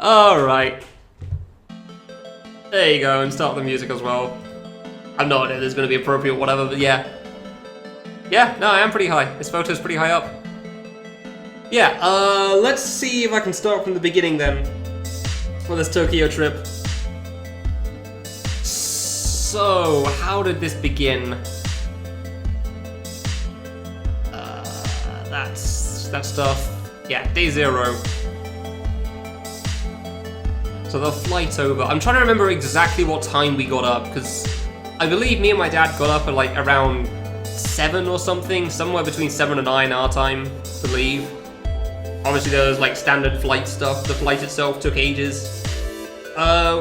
Alright. There you go, and start the music as well. I have no idea this is going to be appropriate, whatever, but yeah. Yeah, no, I am pretty high. This photo's pretty high up. Yeah, let's see if I can start from the beginning then. For this Tokyo trip. So, how did this begin? That stuff. Yeah, day 0. So the flight over. I'm trying to remember exactly what time we got up, because I believe me and my dad got up at like around 7 or something, somewhere between 7 and 9 our time, I believe. Obviously there was like standard flight stuff. The flight itself took ages.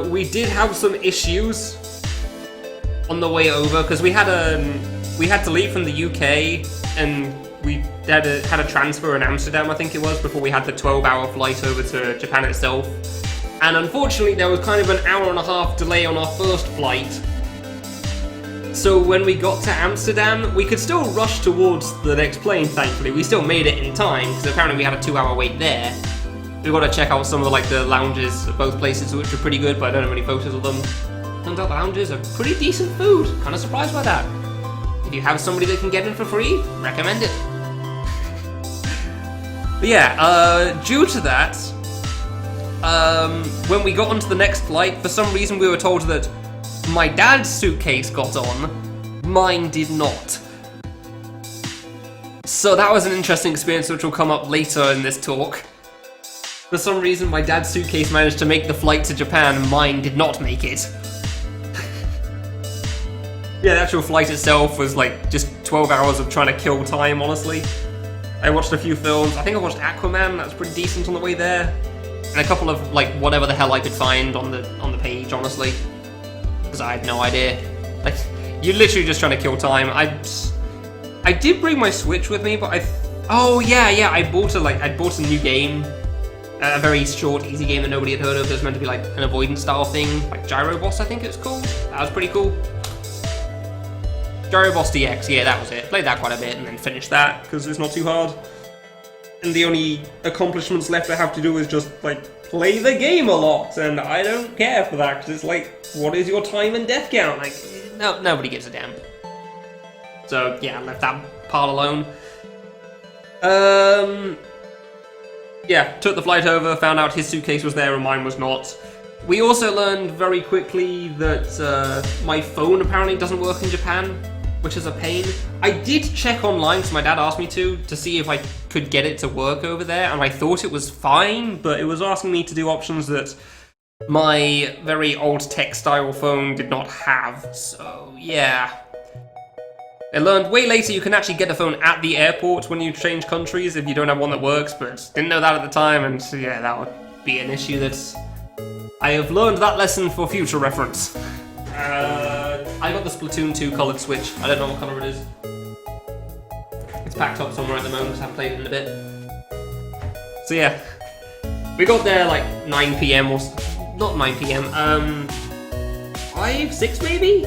We did have some issues on the way over, because we had to leave from the UK, and we had a transfer in Amsterdam, I think it was, before we had the 12-hour flight over to Japan itself. And unfortunately, there was kind of an hour-and-a-half delay on our first flight. So when we got to Amsterdam, we could still rush towards the next plane, thankfully. We still made it in time, because apparently we had a 2-hour wait there. We got to check out some of the lounges at both places, which were pretty good, but I don't have any photos of them. Turns out the lounges are pretty decent food. Kind of surprised by that. If you have somebody that can get in for free, recommend it. But yeah, due to that, when we got onto the next flight, for some reason we were told that my dad's suitcase got on, mine did not. So that was an interesting experience which will come up later in this talk. For some reason my dad's suitcase managed to make the flight to Japan, mine did not make it. Yeah, the actual flight itself was like just 12 hours of trying to kill time, honestly. I watched a few films. I think I watched Aquaman, that was pretty decent on the way there. And a couple of like whatever the hell I could find on the page, honestly. Because I had no idea. Like, you're literally just trying to kill time. I did bring my Switch with me, but oh yeah, I bought a new game. A very short, easy game that nobody had heard of. It was meant to be like an avoidance style thing, like Gyro Boss, I think it's called. That was pretty cool. Gyro Boss DX, yeah, that was it. Played that quite a bit and then finished that because it's not too hard. And the only accomplishments left I have to do is just like play the game a lot, and I don't care for that because it's like, what is your time and death count? Like, no, nobody gives a damn. So yeah, I left that part alone. Yeah, took the flight over, found out his suitcase was there and mine was not. We also learned very quickly that my phone apparently doesn't work in Japan, which is a pain. I did check online, because my dad asked me to see if I could get it to work over there, and I thought it was fine, but it was asking me to do options that my very old tech-style phone did not have, so yeah. I learned way later you can actually get a phone at the airport when you change countries if you don't have one that works, but didn't know that at the time, and so yeah, that would be an issue that's... I have learned that lesson for future reference. I got the Splatoon 2 coloured Switch. I don't know what colour it is. It's packed up somewhere at the moment, so I haven't played it in a bit. So yeah, we got there like 9 PM or... not 9 PM, 5, 6 maybe?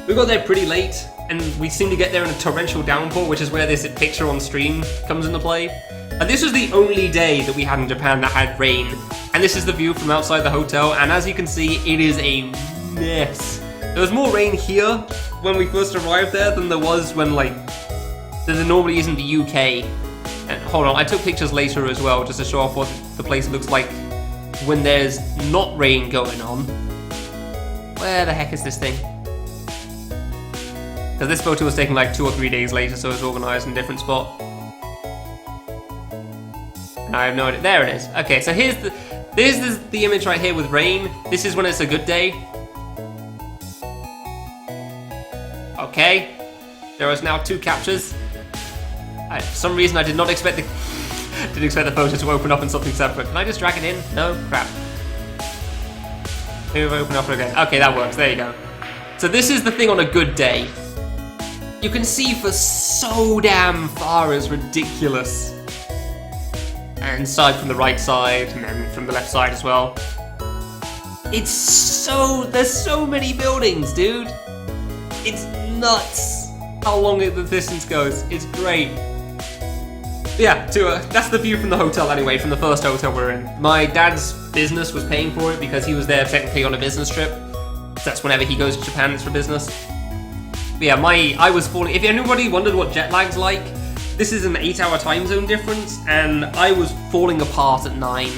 We got there pretty late, and we seemed to get there in a torrential downpour, which is where this picture on stream comes into play. And this was the only day that we had in Japan that had rain. And this is the view from outside the hotel, and as you can see, it is a mess. There was more rain here when we first arrived there than there was when, like, there normally is in the UK. And hold on, I took pictures later as well, just to show off what the place looks like when there's not rain going on. Where the heck is this thing? Because this photo was taken like 2 or 3 days later, so it was organised in a different spot. And I have no idea. There it is. Okay, so here's the image right here with rain. This is when it's a good day. Okay, there is now 2 captures. For some reason, I did not expect the didn't expect the photo to open up in something separate. Can I just drag it in? No, crap. Maybe if I open up again. Okay, that works. There you go. So this is the thing on a good day. You can see for so damn far is ridiculous. And side from the right side, and then from the left side as well. It's so... there's so many buildings, dude. It's nuts how long the distance goes. It's great. Yeah, that's the view from the hotel anyway, from the first hotel we're in. My dad's business was paying for it because he was there technically on a business trip. So that's whenever he goes to Japan, it's for business. But yeah, I was falling. If anybody wondered what jet lag's like, this is an 8-hour time zone difference, and I was falling apart at 9.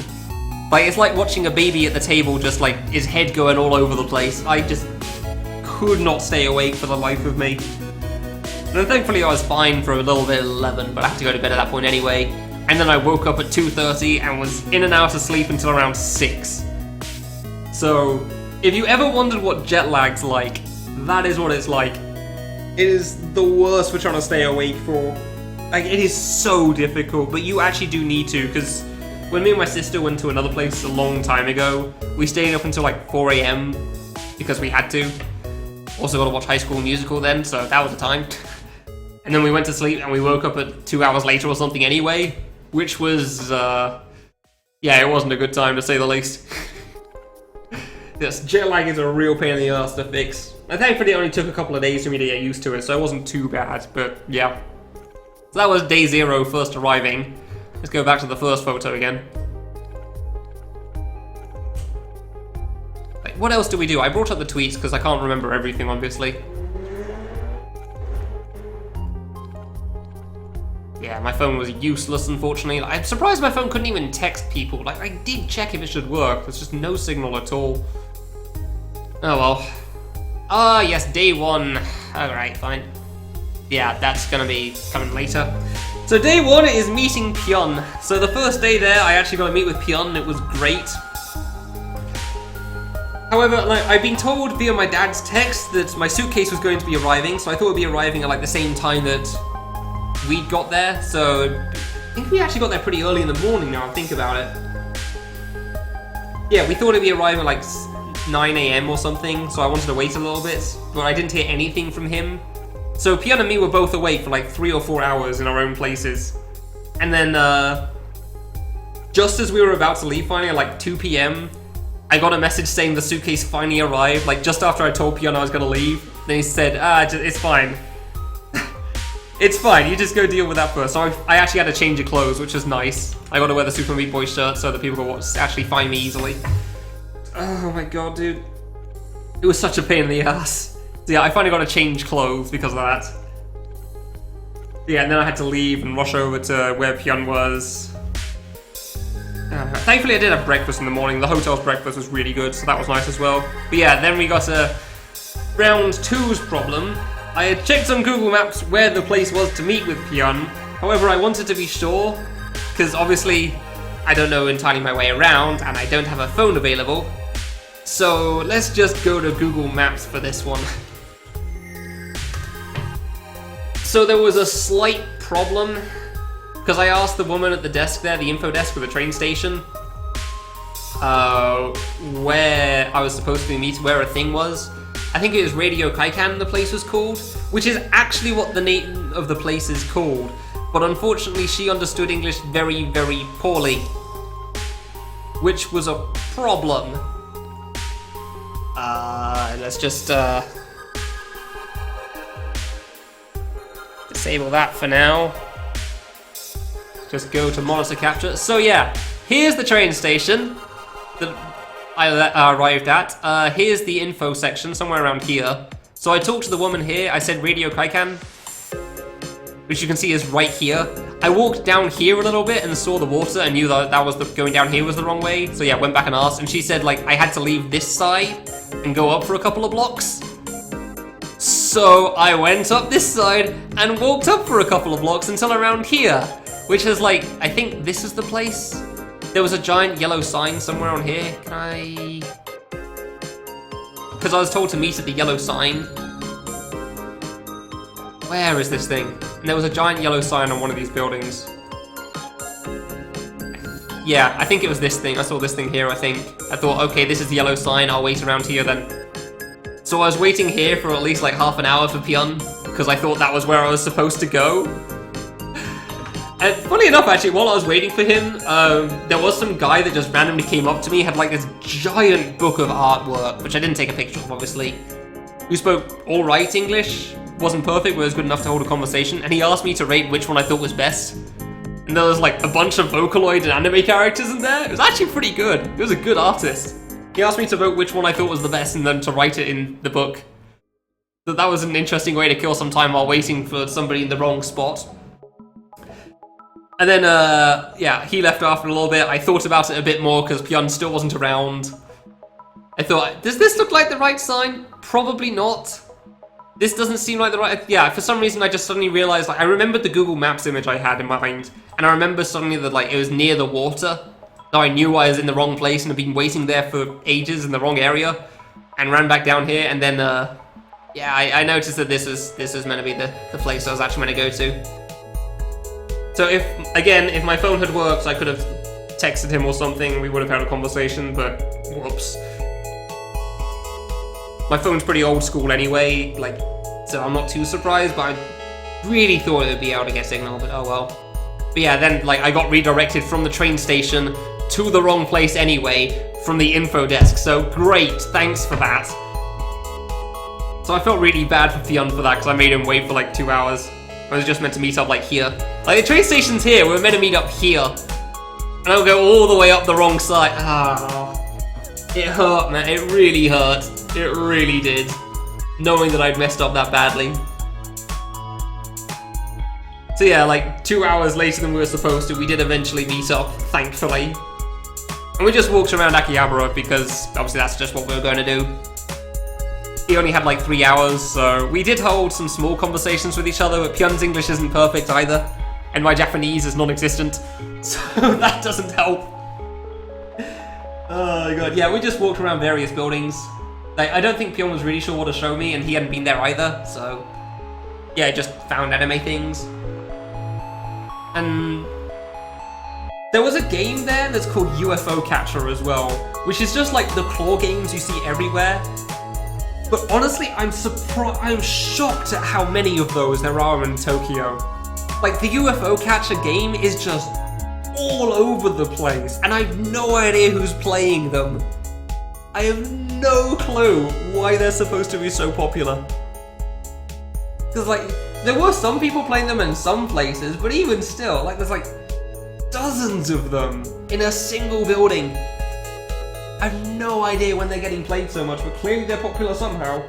Like, it's like watching a baby at the table, just like his head going all over the place. I just could not stay awake for the life of me. And then thankfully I was fine for a little bit at 11, but I had to go to bed at that point anyway. And then I woke up at 2:30 and was in and out of sleep until around 6. So, if you ever wondered what jet lag's like, that is what it's like. It is the worst for trying to stay awake for. Like, it is so difficult, but you actually do need to, because when me and my sister went to another place a long time ago, we stayed up until like 4 AM because we had to. Also got to watch High School Musical then, so that was the time. And then we went to sleep and we woke up at 2 hours later or something anyway, which was, yeah, it wasn't a good time to say the least. Yes, jet lag is a real pain in the ass to fix. And thankfully it only took a couple of days for me to get used to it, so it wasn't too bad, but yeah. So that was day 0, first arriving. Let's go back to the first photo again. Like, what else do we do? I brought up the tweets because I can't remember everything, obviously. Yeah, my phone was useless, unfortunately. I'm surprised my phone couldn't even text people. Like, I did check if it should work. There's just no signal at all. Oh well. Ah, yes, day 1. Alright, fine. Yeah, that's gonna be coming later. So day 1 is meeting Pyeon. So the first day there, I actually got to meet with Pyeon. It was great. However, like, I've been told via my dad's text that my suitcase was going to be arriving, so I thought it would be arriving at like the same time that we got there, so I think we actually got there pretty early in the morning now I think about it. Yeah, we thought it'd be arriving at like 9 AM or something, so I wanted to wait a little bit, but I didn't hear anything from him. So Pyeon and me were both awake for like 3 or 4 hours in our own places. And then, just as we were about to leave finally at like 2 PM, I got a message saying the suitcase finally arrived, like just after I told Pyeon I was gonna leave. Then he said, it's fine. It's fine, you just go deal with that first. So I actually had to change of clothes, which was nice. I got to wear the Super Meat Boy shirt so that people could actually find me easily. Oh my god, dude. It was such a pain in the ass. So yeah, I finally got to change clothes because of that. Yeah, and then I had to leave and rush over to where Pyeon was. Thankfully I did have breakfast in the morning. The hotel's breakfast was really good, so that was nice as well. But yeah, then we got to round 2's problem. I had checked on Google Maps where the place was to meet with Pyeon. However, I wanted to be sure, because obviously I don't know entirely my way around and I don't have a phone available. So let's just go to Google Maps for this one. So there was a slight problem, because I asked the woman at the desk there, the info desk for the train station, where I was supposed to be meeting, where a thing was. I think it was Radio Kaikan the place was called, which is actually what the name of the place is called. But unfortunately she understood English very, very poorly, which was a problem. Let's just disable that for now. Just go to monitor capture. So yeah, here's the train station that I arrived at. Here's the info section, somewhere around here. So I talked to the woman here, I said Radio Kaikan, which you can see is right here. I walked down here a little bit and saw the water and knew that was going down here was the wrong way. So yeah, went back and asked, and she said like I had to leave this side and go up for a couple of blocks. So I went up this side and walked up for a couple of blocks until around here, which is like, I think this is the place. There was a giant yellow sign somewhere on here. Can I... Because I was told to meet at the yellow sign. Where is this thing? And there was a giant yellow sign on one of these buildings. Yeah, I think it was this thing. I saw this thing here, I think. I thought, okay, this is the yellow sign. I'll wait around here then. So I was waiting here for at least like half an hour for Pyeon, because I thought that was where I was supposed to go. And funny enough, actually, while I was waiting for him, there was some guy that just randomly came up to me, had like this giant book of artwork, which I didn't take a picture of, obviously, who spoke alright English, wasn't perfect, but was good enough to hold a conversation, and he asked me to rate which one I thought was best. And there was like a bunch of Vocaloid and anime characters in there. It was actually pretty good. He was a good artist. He asked me to vote which one I thought was the best and then to write it in the book. So that was an interesting way to kill some time while waiting for somebody in the wrong spot. And then, yeah, he left after a little bit. I thought about it a bit more because Pyun still wasn't around. I thought, does this look like the right sign? Probably not. This doesn't seem like the right... Yeah, for some reason I just suddenly realized, like, I remembered the Google Maps image I had in mind, and I remember suddenly that, like, it was near the water. So I knew I was in the wrong place and had been waiting there for ages in the wrong area, and ran back down here, and then, yeah, I noticed that this was meant to be the place I was actually meant to go to. So if my phone had worked, I could have texted him or something, we would have had a conversation, but whoops. My phone's pretty old school anyway, like, so I'm not too surprised, but I really thought it would be able to get signal, but oh well. But yeah, then, like, I got redirected from the train station to the wrong place anyway, from the info desk, so great, thanks for that. So I felt really bad for Pyun for that, because I made him wait for like 2 hours. I was just meant to meet up like here. Like, the train station's here, we were meant to meet up here. And I'll go all the way up the wrong side. Ah, it hurt, man, it really hurt. It really did, knowing that I'd messed up that badly. So yeah, like 2 hours later than we were supposed to, we did eventually meet up, thankfully. And we just walked around Akihabara because obviously that's just what we were going to do. He only had like 3 hours, so we did hold some small conversations with each other, but Pyun's English isn't perfect either, and my Japanese is non-existent, so that doesn't help. Oh my god, yeah, we just walked around various buildings. Like, I don't think Pyun was really sure what to show me, and he hadn't been there either, so... Yeah, just found anime things. And... there was a game there that's called UFO Catcher as well, which is just like the claw games you see everywhere. But honestly, I'm shocked at how many of those there are in Tokyo. Like, the UFO Catcher game is just all over the place, and I have no idea who's playing them. I have no clue why they're supposed to be so popular. Because, like, there were some people playing them in some places, but even still, like, there's, like, dozens of them in a single building. I have no idea when they're getting played so much, but clearly they're popular somehow.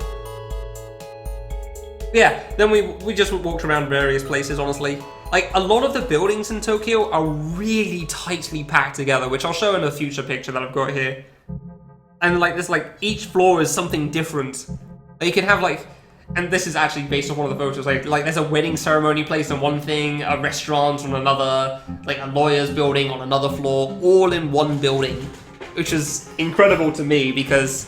Yeah, then we just walked around various places, honestly. Like, a lot of the buildings in Tokyo are really tightly packed together, which I'll show in a future picture that I've got here. And like, there's like, each floor is something different. You can have like, and this is actually based on one of the photos, like there's a wedding ceremony place on one thing, a restaurant on another, like a lawyer's building on another floor, all in one building. Which is incredible to me because,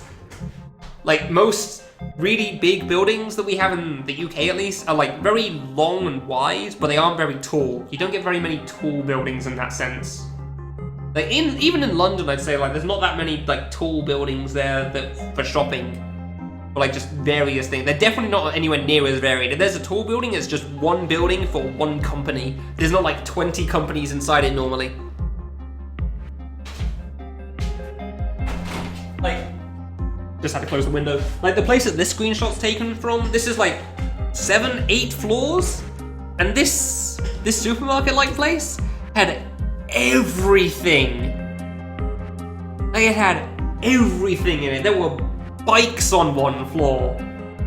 like, most really big buildings that we have in the UK at least are like very long and wide, but they aren't very tall. You don't get very many tall buildings in that sense. Like, even in London, I'd say, like, there's not that many, like, tall buildings there that for shopping. Or, like, just various things. They're definitely not anywhere near as varied. If there's a tall building, it's just one building for one company. There's not, like, 20 companies inside it normally. Like, just had to close the window. Like, the place that this screenshot's taken from, this is, like, 7, 8 floors? And this supermarket-like place had everything. Like, it had everything in it. There were bikes on one floor.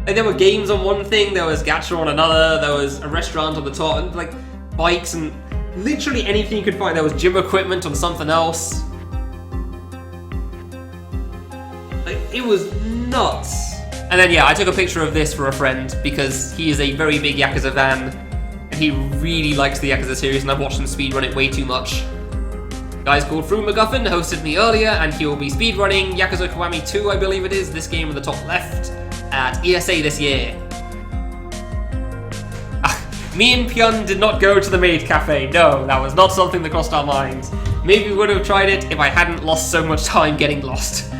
Like, there were games on one thing, there was gacha on another, there was a restaurant on the top, and like bikes and literally anything you could find. There was gym equipment on something else. Like, it was nuts. And then yeah, I took a picture of this for a friend because he is a very big Yakuza fan. And he really likes the Yakuza series, and I've watched him speedrun it way too much. A guy's called Fruit McGuffin hosted me earlier, and he will be speedrunning Yakuza Kiwami 2, I believe it is, this game in the top left, at ESA this year. Me and Pyun did not go to the maid cafe. No, that was not something that crossed our minds. Maybe we would have tried it if I hadn't lost so much time getting lost.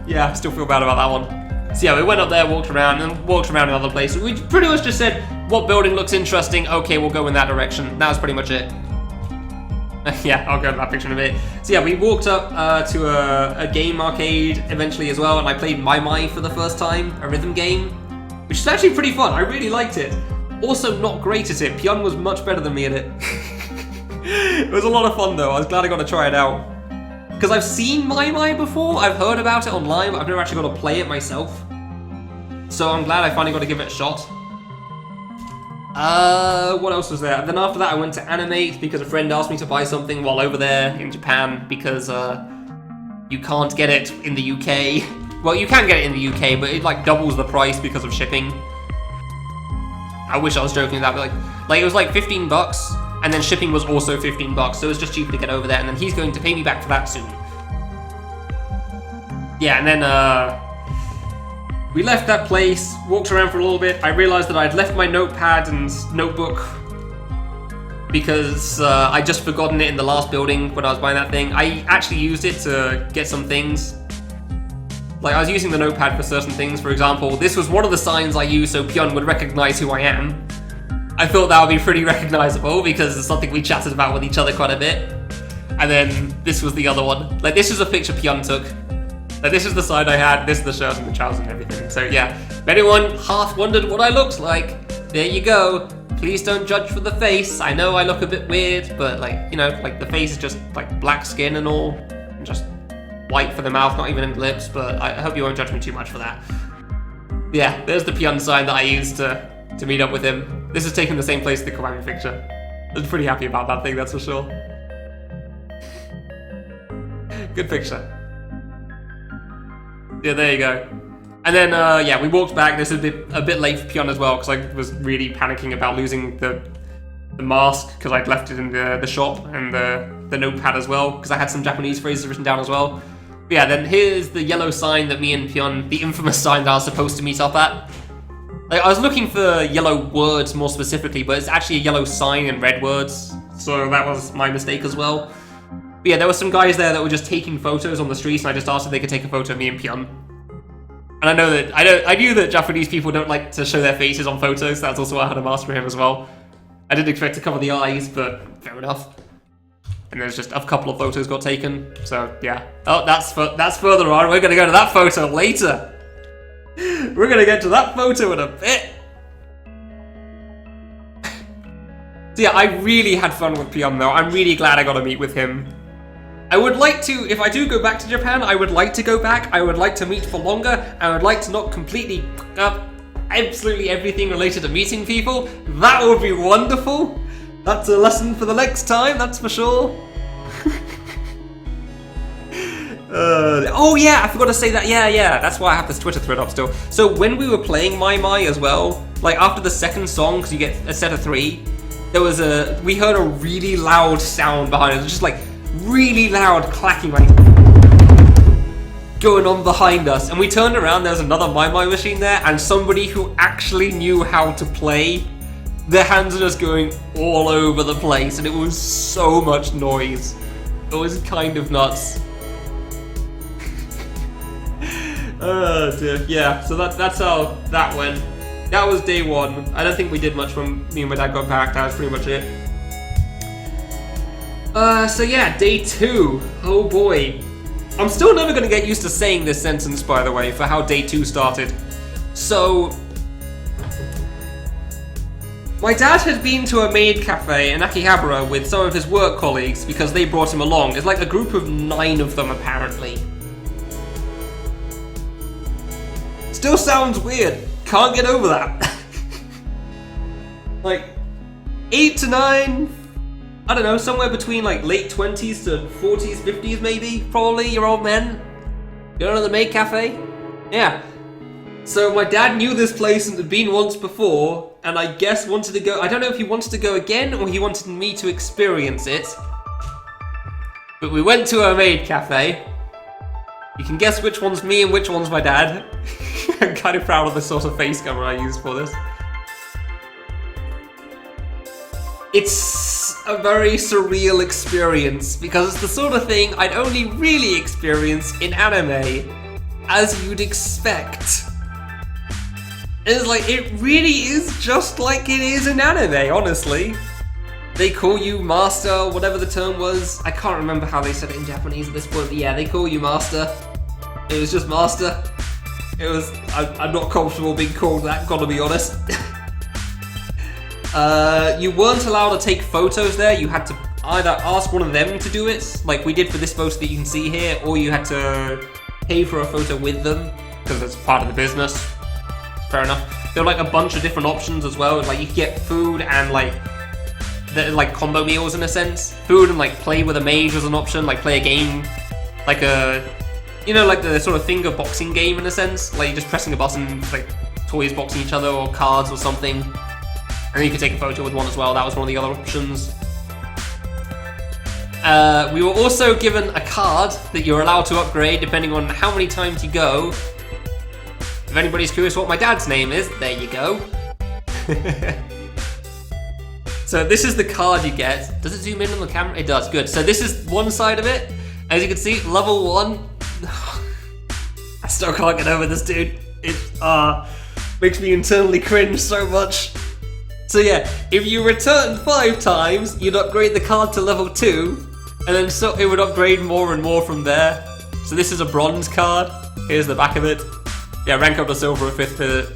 Yeah, I still feel bad about that one. So yeah, we went up there, walked around another place. We pretty much just said, what building looks interesting? Okay, we'll go in that direction. That was pretty much it. Yeah, I'll go to that picture in a bit. So yeah, we walked up to a game arcade eventually as well, and I played My Mai for the first time, a rhythm game, which is actually pretty fun. I really liked it. Also not great at it. Pyun was much better than me at it. It was a lot of fun though. I was glad I got to try it out. Because I've seen Mai Mai before, I've heard about it online, but I've never actually got to play it myself. So I'm glad I finally got to give it a shot. What else was there? Then after that I went to Animate because a friend asked me to buy something while over there in Japan because you can't get it in the UK. Well, you can get it in the UK, but it like doubles the price because of shipping. I wish I was joking that, but like it was like $15, and then shipping was also $15, so it was just cheaper to get over there, and then he's going to pay me back for that soon. Yeah, and then we left that place, walked around for a little bit. I realized that I'd left my notepad and notebook because I'd just forgotten it in the last building when I was buying that thing. I actually used it to get some things. Like, I was using the notepad for certain things. For example, this was one of the signs I used so Pyun would recognize who I am. I thought that would be pretty recognizable because it's something we chatted about with each other quite a bit. And then this was the other one. Like, this is a picture Pyun took. Like, this is the sign I had, this is the shirt and the trousers and everything. So yeah, if anyone half wondered what I looked like, there you go. Please don't judge for the face. I know I look a bit weird, but like, you know, like the face is just like black skin and all. And just white for the mouth, not even in the lips, but I hope you won't judge me too much for that. Yeah, there's the Pyun sign that I used to meet up with him. This is taken the same place as the Kiwami picture. I was pretty happy about that thing, that's for sure. Good picture. Yeah, there you go. And then, yeah, we walked back. This is a bit late for Pyun as well, because I was really panicking about losing the mask, because I'd left it in the shop, and the notepad as well, because I had some Japanese phrases written down as well. But yeah, then here's the yellow sign that me and Pyun, the infamous sign that I was supposed to meet up at. Like, I was looking for yellow words more specifically, but it's actually a yellow sign and red words, so that was my mistake as well. But yeah, there were some guys there that were just taking photos on the streets, and I just asked if they could take a photo of me and Pyun. And I knew that Japanese people don't like to show their faces on photos. That's also why I had a mask for him as well. I didn't expect to cover the eyes, but fair enough. And there's just a couple of photos got taken, so yeah. Oh, that's further on. We're gonna go to that photo later. We're gonna get to that photo in a bit. So yeah, I really had fun with Pyun though. I'm really glad I got to meet with him. I would like to, if I do go back to Japan, I would like to go back. I would like to meet for longer. I would like to not completely fuck up absolutely everything related to meeting people. That would be wonderful. That's a lesson for the next time, that's for sure. Oh yeah, I forgot to say that. Yeah, that's why I have this Twitter thread up still. So when we were playing Mai Mai as well, like after the second song, because you get a set of 3, we heard a really loud sound behind us, just like really loud clacking, like going on behind us, and we turned around, there was another Mai Mai machine there, and somebody who actually knew how to play. Their hands are just going all over the place, and it was so much noise. It was kind of nuts. Oh dear. Yeah, so that's how that went. That was day 1. I don't think we did much when me and my dad got back. That was pretty much it. So yeah, day 2. Oh boy. I'm still never gonna get used to saying this sentence, by the way, for how day 2 started. So, my dad had been to a maid cafe in Akihabara with some of his work colleagues because they brought him along. It's like a group of 9 of them, apparently. Still sounds weird. Can't get over that. Like, 8 to 9, I don't know, somewhere between like late 20s to 40s, 50s maybe, probably, year old men. Going to the maid cafe? Yeah. So my dad knew this place and had been once before, and I guess wanted to go. I don't know if he wanted to go again or he wanted me to experience it. But we went to a maid cafe. You can guess which one's me and which one's my dad. I'm kind of proud of the sort of face cover I used for this. It's a very surreal experience because it's the sort of thing I'd only really experience in anime, as you'd expect. It's like, it really is just like it is in anime, honestly. They call you master, whatever the term was. I can't remember how they said it in Japanese at this point, but yeah, they call you master. It was just master. It was, I'm not comfortable being called that, gotta be honest. You weren't allowed to take photos there. You had to either ask one of them to do it, like we did for this photo that you can see here, or you had to pay for a photo with them, because it's part of the business. Fair enough. There were like a bunch of different options as well. Like you could get food and like combo meals in a sense. Food and like play with a mage was an option, like play a game, like a, you know, like the sort of finger boxing game in a sense. Like you're just pressing a button, like toys boxing each other or cards or something. And then you could take a photo with one as well. That was one of the other options. We were also given a card that you're allowed to upgrade depending on how many times you go. If anybody's curious what my dad's name is, there you go. So this is the card you get. Does it zoom in on the camera? It does, good. So this is one side of it. As you can see, level 1. I still can't get over this, dude. It makes me internally cringe so much. So yeah, if you return 5 times, you'd upgrade the card to level 2, and then so it would upgrade more and more from there. So this is a bronze card. Here's the back of it. Yeah, rank up to silver at 5th minute.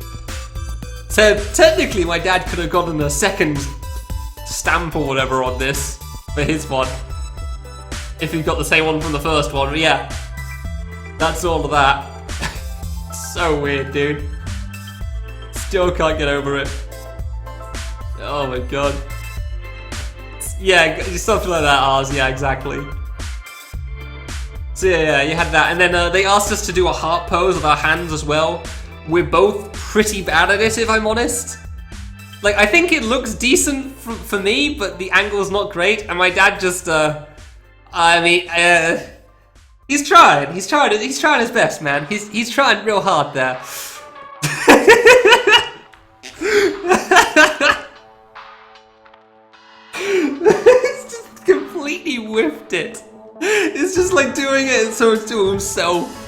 So technically my dad could have gotten a second stamp or whatever on this for his one, if he got the same one from the first one. But yeah, that's all of that. So weird, dude. Still can't get over it. Oh my god. Yeah, something like that, Ours. Yeah, exactly. So yeah, you had that. And then they asked us to do a heart pose with our hands as well. We're both pretty bad at it, if I'm honest. Like, I think it looks decent for me, but the angle's not great. And my dad just, he's trying. He's trying his best, man. He's trying real hard there. He's just completely whiffed it. He's just like doing it so it's to himself.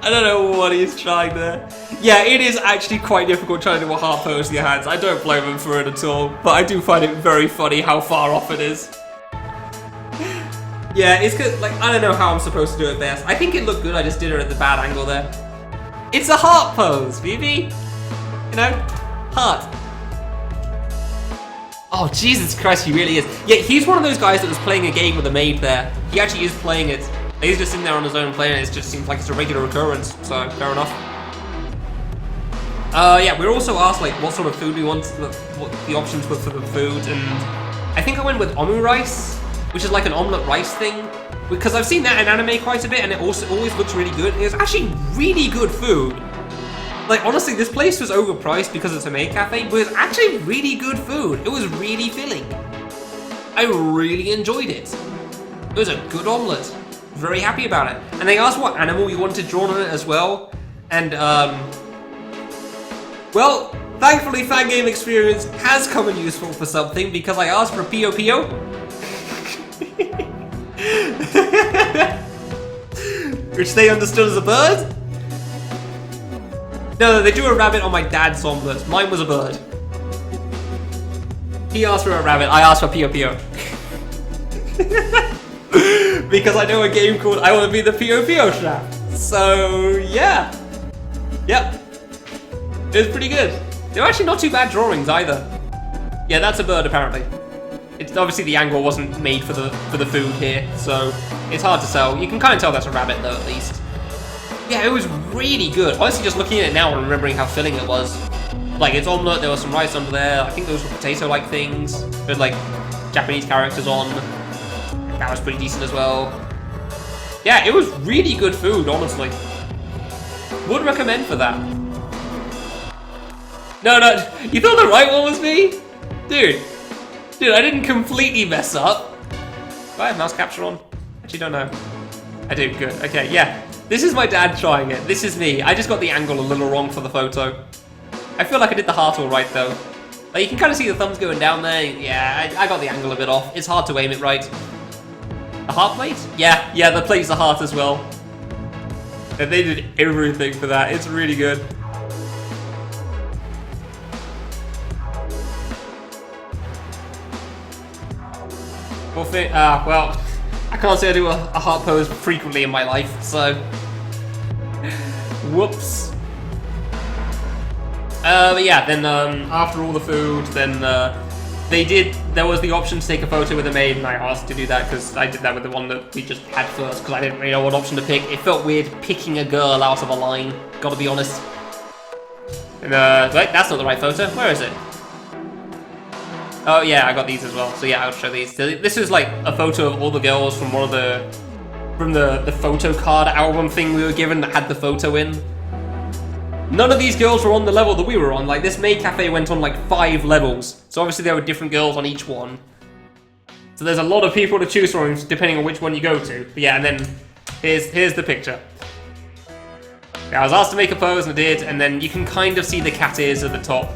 I don't know what he's trying there. Yeah, it is actually quite difficult trying to do a heart pose with your hands. I don't blame him for it at all, but I do find it very funny how far off it is. Yeah, it's good. Like, I don't know how I'm supposed to do it best. I think it looked good, I just did it at the bad angle there. It's a heart pose, BB. You know? Heart. Oh, Jesus Christ, he really is. Yeah, he's one of those guys that was playing a game with a maid there. He actually is playing it. He's just sitting there on his own playing it. It just seems like it's a regular occurrence, so fair enough. Yeah, we were also asked like what sort of food we want, what the options were for the food, and I think I went with omu rice, which is like an omelette rice thing, because I've seen that in anime quite a bit, and it also always looks really good. It was actually really good food. Like, honestly, this place was overpriced because it's a maid cafe, but it's actually really good food. It was really filling. I really enjoyed it. It was a good omelette. Very happy about it. And they asked what animal you wanted drawn on it as well. And, well, thankfully Fangame Experience has come in useful for something, because I asked for Pio Pio. Which they understood as a bird. No, they drew a rabbit on my dad's omelette. Mine was a bird. He asked for a rabbit, I asked for Pio Pio. Because I know a game called I Want to Be the Pio Pio Trap. So, yeah. Yep. It was pretty good. They were actually not too bad drawings either. Yeah, that's a bird apparently. It's obviously the angle wasn't made for the food here, so it's hard to tell. You can kind of tell that's a rabbit though, at least. Yeah, it was really good. Honestly, just looking at it now and remembering how filling it was. Like, it's omelette, there was some rice under there. I think those were potato-like things. With like Japanese characters on. That was pretty decent as well. Yeah, it was really good food, honestly. Would recommend for that. No, you thought the right one was me? Dude, I didn't completely mess up. Do I have mouse capture on? Actually, don't know. I do, good, okay, yeah. This is my dad trying it, this is me. I just got the angle a little wrong for the photo. I feel like I did the heart all right, though. Like, you can kind of see the thumbs going down there. Yeah, I got the angle a bit off. It's hard to aim it right. The heart plate? Yeah, the plate's a heart as well. And they did everything for that. It's really good. Well, I can't say I do a heart pose frequently in my life, so... Whoops. But yeah, then after all the food, then there was the option to take a photo with a maid, and I asked to do that because I did that with the one that we just had first because I didn't really know what option to pick. It felt weird picking a girl out of a line, gotta be honest. And wait, that's not the right photo. Where is it? Oh yeah, I got these as well. So yeah, I'll show these. This is like a photo of all the girls from one of the photo card album thing we were given that had the photo in. None of these girls were on the level that we were on. Like, this maid cafe went on like 5 levels. So obviously there were different girls on each one. So there's a lot of people to choose from depending on which one you go to. But yeah, and then here's the picture. Yeah, I was asked to make a pose and I did, and then you can kind of see the cat ears at the top.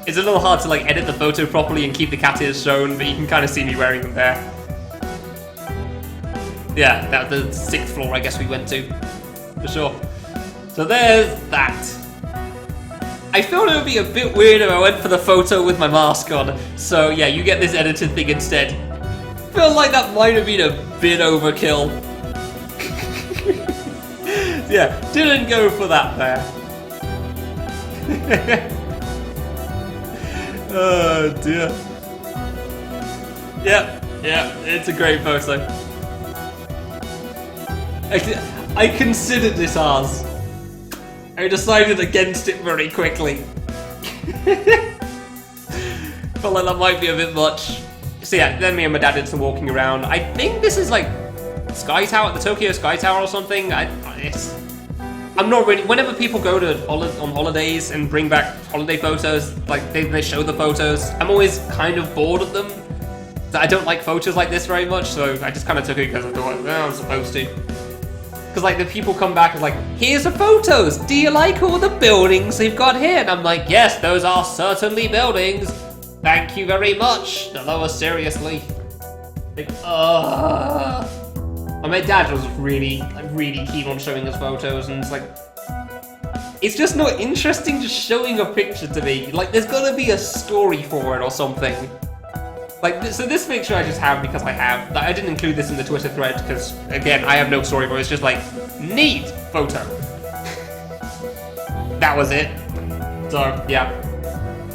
It's a little hard to like edit the photo properly and keep the cat ears shown, but you can kind of see me wearing them there. Yeah, that's the 6th floor I guess we went to, for sure. So there's that. I thought it would be a bit weird if I went for the photo with my mask on, so yeah, you get this edited thing instead. Feel like that might have been a bit overkill. Yeah, didn't go for that there. Oh dear. Yeah, it's a great photo. I considered this ours. I decided against it very quickly. Felt like that might be a bit much. So yeah, then me and my dad did some walking around. I think this is like Sky Tower, the Tokyo Sky Tower or something. I'm not really. Whenever people go to on holidays and bring back holiday photos, like they show the photos, I'm always kind of bored of them. I don't like photos like this very much, so I just kind of took it because I thought, well, I'm supposed to. Because like the people come back and like, here's the photos. Do you like all the buildings they've got here? And I'm like, yes, those are certainly buildings. Thank you very much. No, seriously. Like, and my dad was really keen on showing us photos, and it's like, it's just not interesting just showing a picture to me. Like, there's gotta be a story for it or something. Like, so this picture I just have because I have. Like, I didn't include this in the Twitter thread because, again, I have no story for it. It's just like, neat photo. That was it. So, yeah.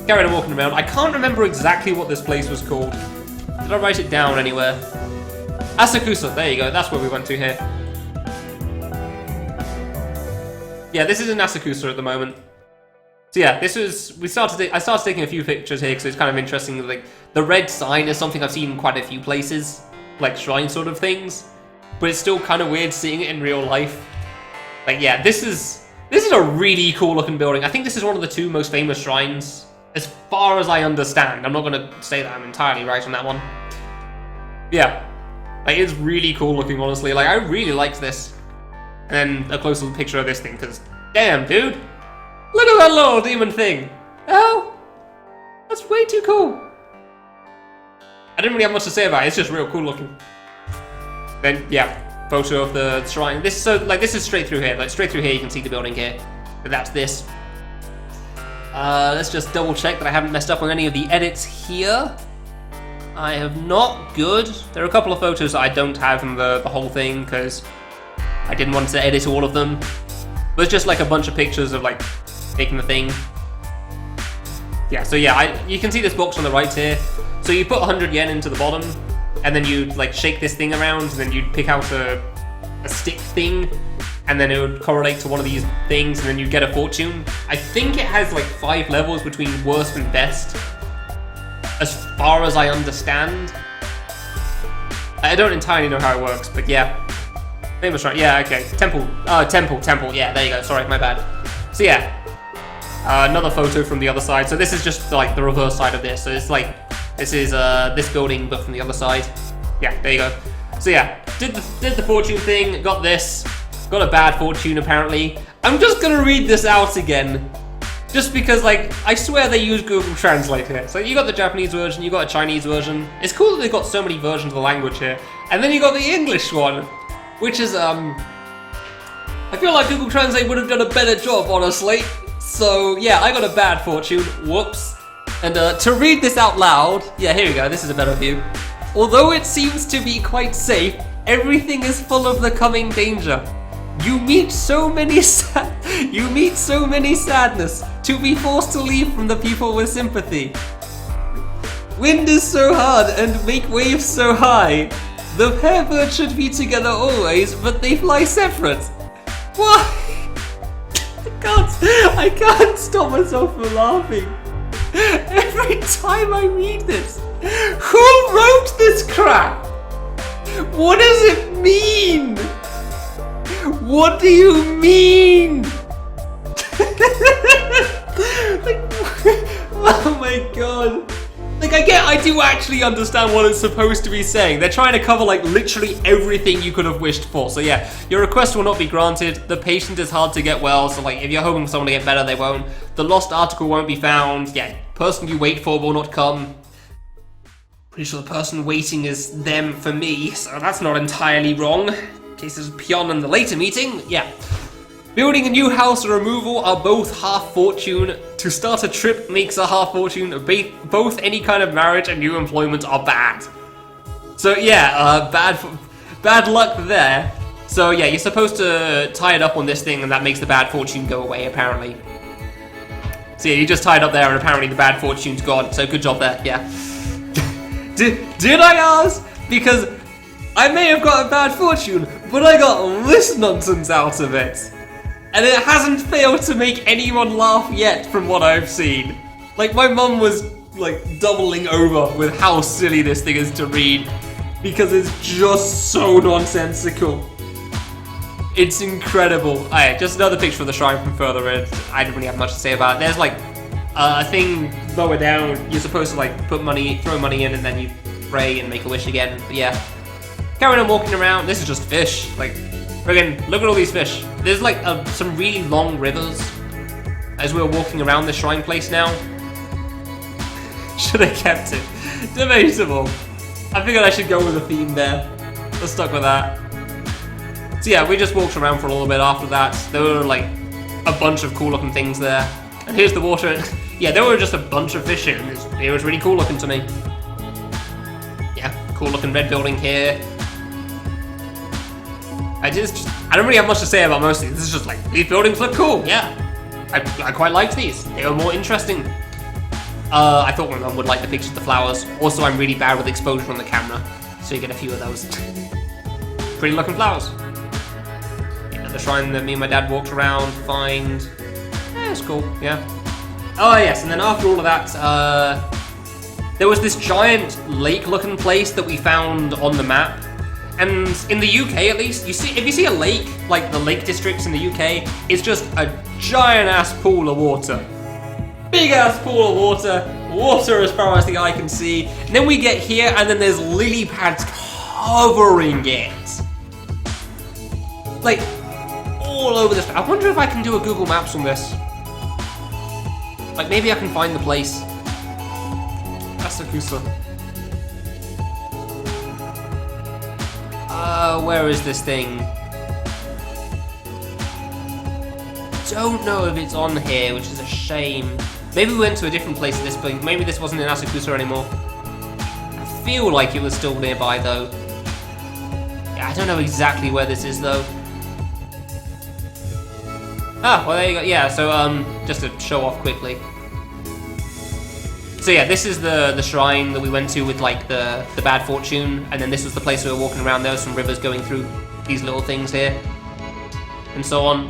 Carried on walking around. I can't remember exactly what this place was called. Did I write it down anywhere? Asakusa, there you go, that's where we went to here. Yeah, this is in Asakusa at the moment. So yeah, I started taking a few pictures here because it's kind of interesting. Like, the red sign is something I've seen in quite a few places, like shrine sort of things, but it's still kind of weird seeing it in real life. Like, yeah, this is a really cool looking building. I think this is one of the 2 most famous shrines, as far as I understand. I'm not going to say that I'm entirely right on that one. Yeah. Like, it's really cool looking, honestly. Like, I really liked this. And then a close little picture of this thing, because, damn, dude. Look at that little demon thing. Oh, that's way too cool. I didn't really have much to say about it. It's just real cool looking. Then, yeah, photo of the shrine. This is straight through here. Like, straight through here, you can see the building here. And that's this. Let's just double check that I haven't messed up on any of the edits here. I have not. Good. There are a couple of photos that I don't have in the whole thing because I didn't want to edit all of them. But it's just like a bunch of pictures of like making the thing. Yeah, so yeah, you can see this box on the right here. So you put 100 yen into the bottom, and then you'd like shake this thing around, and then you'd pick out a stick thing, and then it would correlate to one of these things, and then you'd get a fortune. I think it has like 5 levels between worst and best, as far as I understand. I don't entirely know how it works, but yeah. Famous shrine, yeah, okay. Temple, yeah, there you go, sorry, my bad. So yeah, another photo from the other side. So this is just like the reverse side of this. So it's like, this is this building, but from the other side. Yeah, there you go. So yeah, did the fortune thing, got this, got a bad fortune apparently. I'm just gonna read this out again. Just because, like, I swear they use Google Translate here. So you got the Japanese version, you got a Chinese version. It's cool that they've got so many versions of the language here. And then you got the English one, which is, I feel like Google Translate would have done a better job, honestly. So, yeah, I got a bad fortune. Whoops. And to read this out loud, yeah, here we go, this is a better view. Although it seems to be quite safe, everything is full of the coming danger. You meet so many sadness to be forced to leave from the people with sympathy. Wind is so hard and make waves so high. The pair birds should be together always, but they fly separate. What? I can't stop myself from laughing. Every time I read this. Who wrote this crap? What does it mean? What do you mean? Oh my god. Like, I do actually understand what it's supposed to be saying. They're trying to cover, like, literally everything you could have wished for. So yeah, your request will not be granted. The patient is hard to get well, so like, if you're hoping for someone to get better, they won't. The lost article won't be found. Yeah, person you wait for will not come. Pretty sure the person waiting is them for me, so that's not entirely wrong. In case there's a peon in the later meeting, yeah. Building a new house or removal are both half fortune. To start a trip makes a half fortune. Both any kind of marriage and new employment are bad. So yeah, bad luck there. So yeah, you're supposed to tie it up on this thing and that makes the bad fortune go away apparently. So yeah, you just tied up there and apparently the bad fortune's gone. So good job there, yeah. Did I ask? Because I may have got a bad fortune, but I got this nonsense out of it. And it hasn't failed to make anyone laugh yet from what I've seen. Like, my mum was, like, doubling over with how silly this thing is to read. Because it's just so nonsensical. It's incredible. Alright, just another picture of the shrine from further in. I didn't really have much to say about it. There's, like, a thing lower down. You're supposed to, like, throw money in and then you pray and make a wish again. But yeah. Carrying on walking around. This is just fish. Like, friggin', look at all these fish. There's like some really long rivers as we're walking around the shrine place now. Should have kept it. Debatable. I figured I should go with a theme there. Let's stuck with that. So yeah, we just walked around for a little bit after that. There were like a bunch of cool looking things there. And here's the water. Yeah, there were just a bunch of fish here. It was really cool looking to me. Yeah, cool looking red building here. I don't really have much to say about most of these. This is just like, these buildings look cool, yeah. I quite liked these. They were more interesting. I thought my mum would like the pictures of the flowers. Also, I'm really bad with exposure on the camera, so you get a few of those. Pretty looking flowers. Yeah, the shrine that me and my dad walked around, find. Yeah, it's cool, yeah. Oh yes, and then after all of that, there was this giant lake-looking place that we found on the map. And in the UK, at least, if you see a lake, like the Lake Districts in the UK, it's just a giant-ass pool of water. Big-ass pool of water, water as far as the eye can see. And then we get here, and then there's lily pads covering it. Like, all over this. I wonder if I can do a Google Maps on this. Like, maybe I can find the place. Asakusa. Where is this thing? Don't know if it's on here, which is a shame. Maybe we went to a different place at this point. Maybe this wasn't in Asakusa anymore. I feel like it was still nearby, though. Yeah, I don't know exactly where this is, though. Ah, well, there you go. Yeah, so, just to show off quickly. So yeah, this is the shrine that we went to with like the bad fortune, and then this was the place we were walking around. There were some rivers going through these little things here, and so on.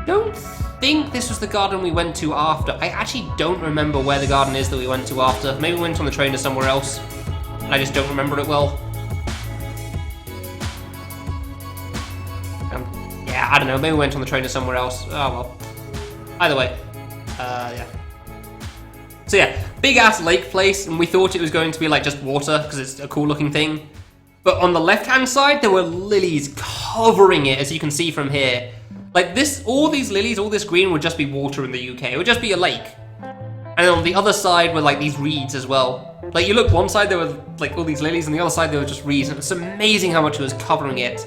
Don't think this was the garden we went to after. I actually don't remember where the garden is that we went to after. Maybe we went on the train to somewhere else, and I just don't remember it well. Yeah, I don't know. Maybe we went on the train to somewhere else. Oh well. Either way, yeah. So yeah, big ass lake place, and we thought it was going to be like just water because it's a cool looking thing. But on the left hand side, there were lilies covering it, as you can see from here. Like this, all these lilies, all this green would just be water in the UK. It would just be a lake. And on the other side were like these reeds as well. Like you look one side, there were like all these lilies, and the other side there were just reeds. And it's amazing how much it was covering it.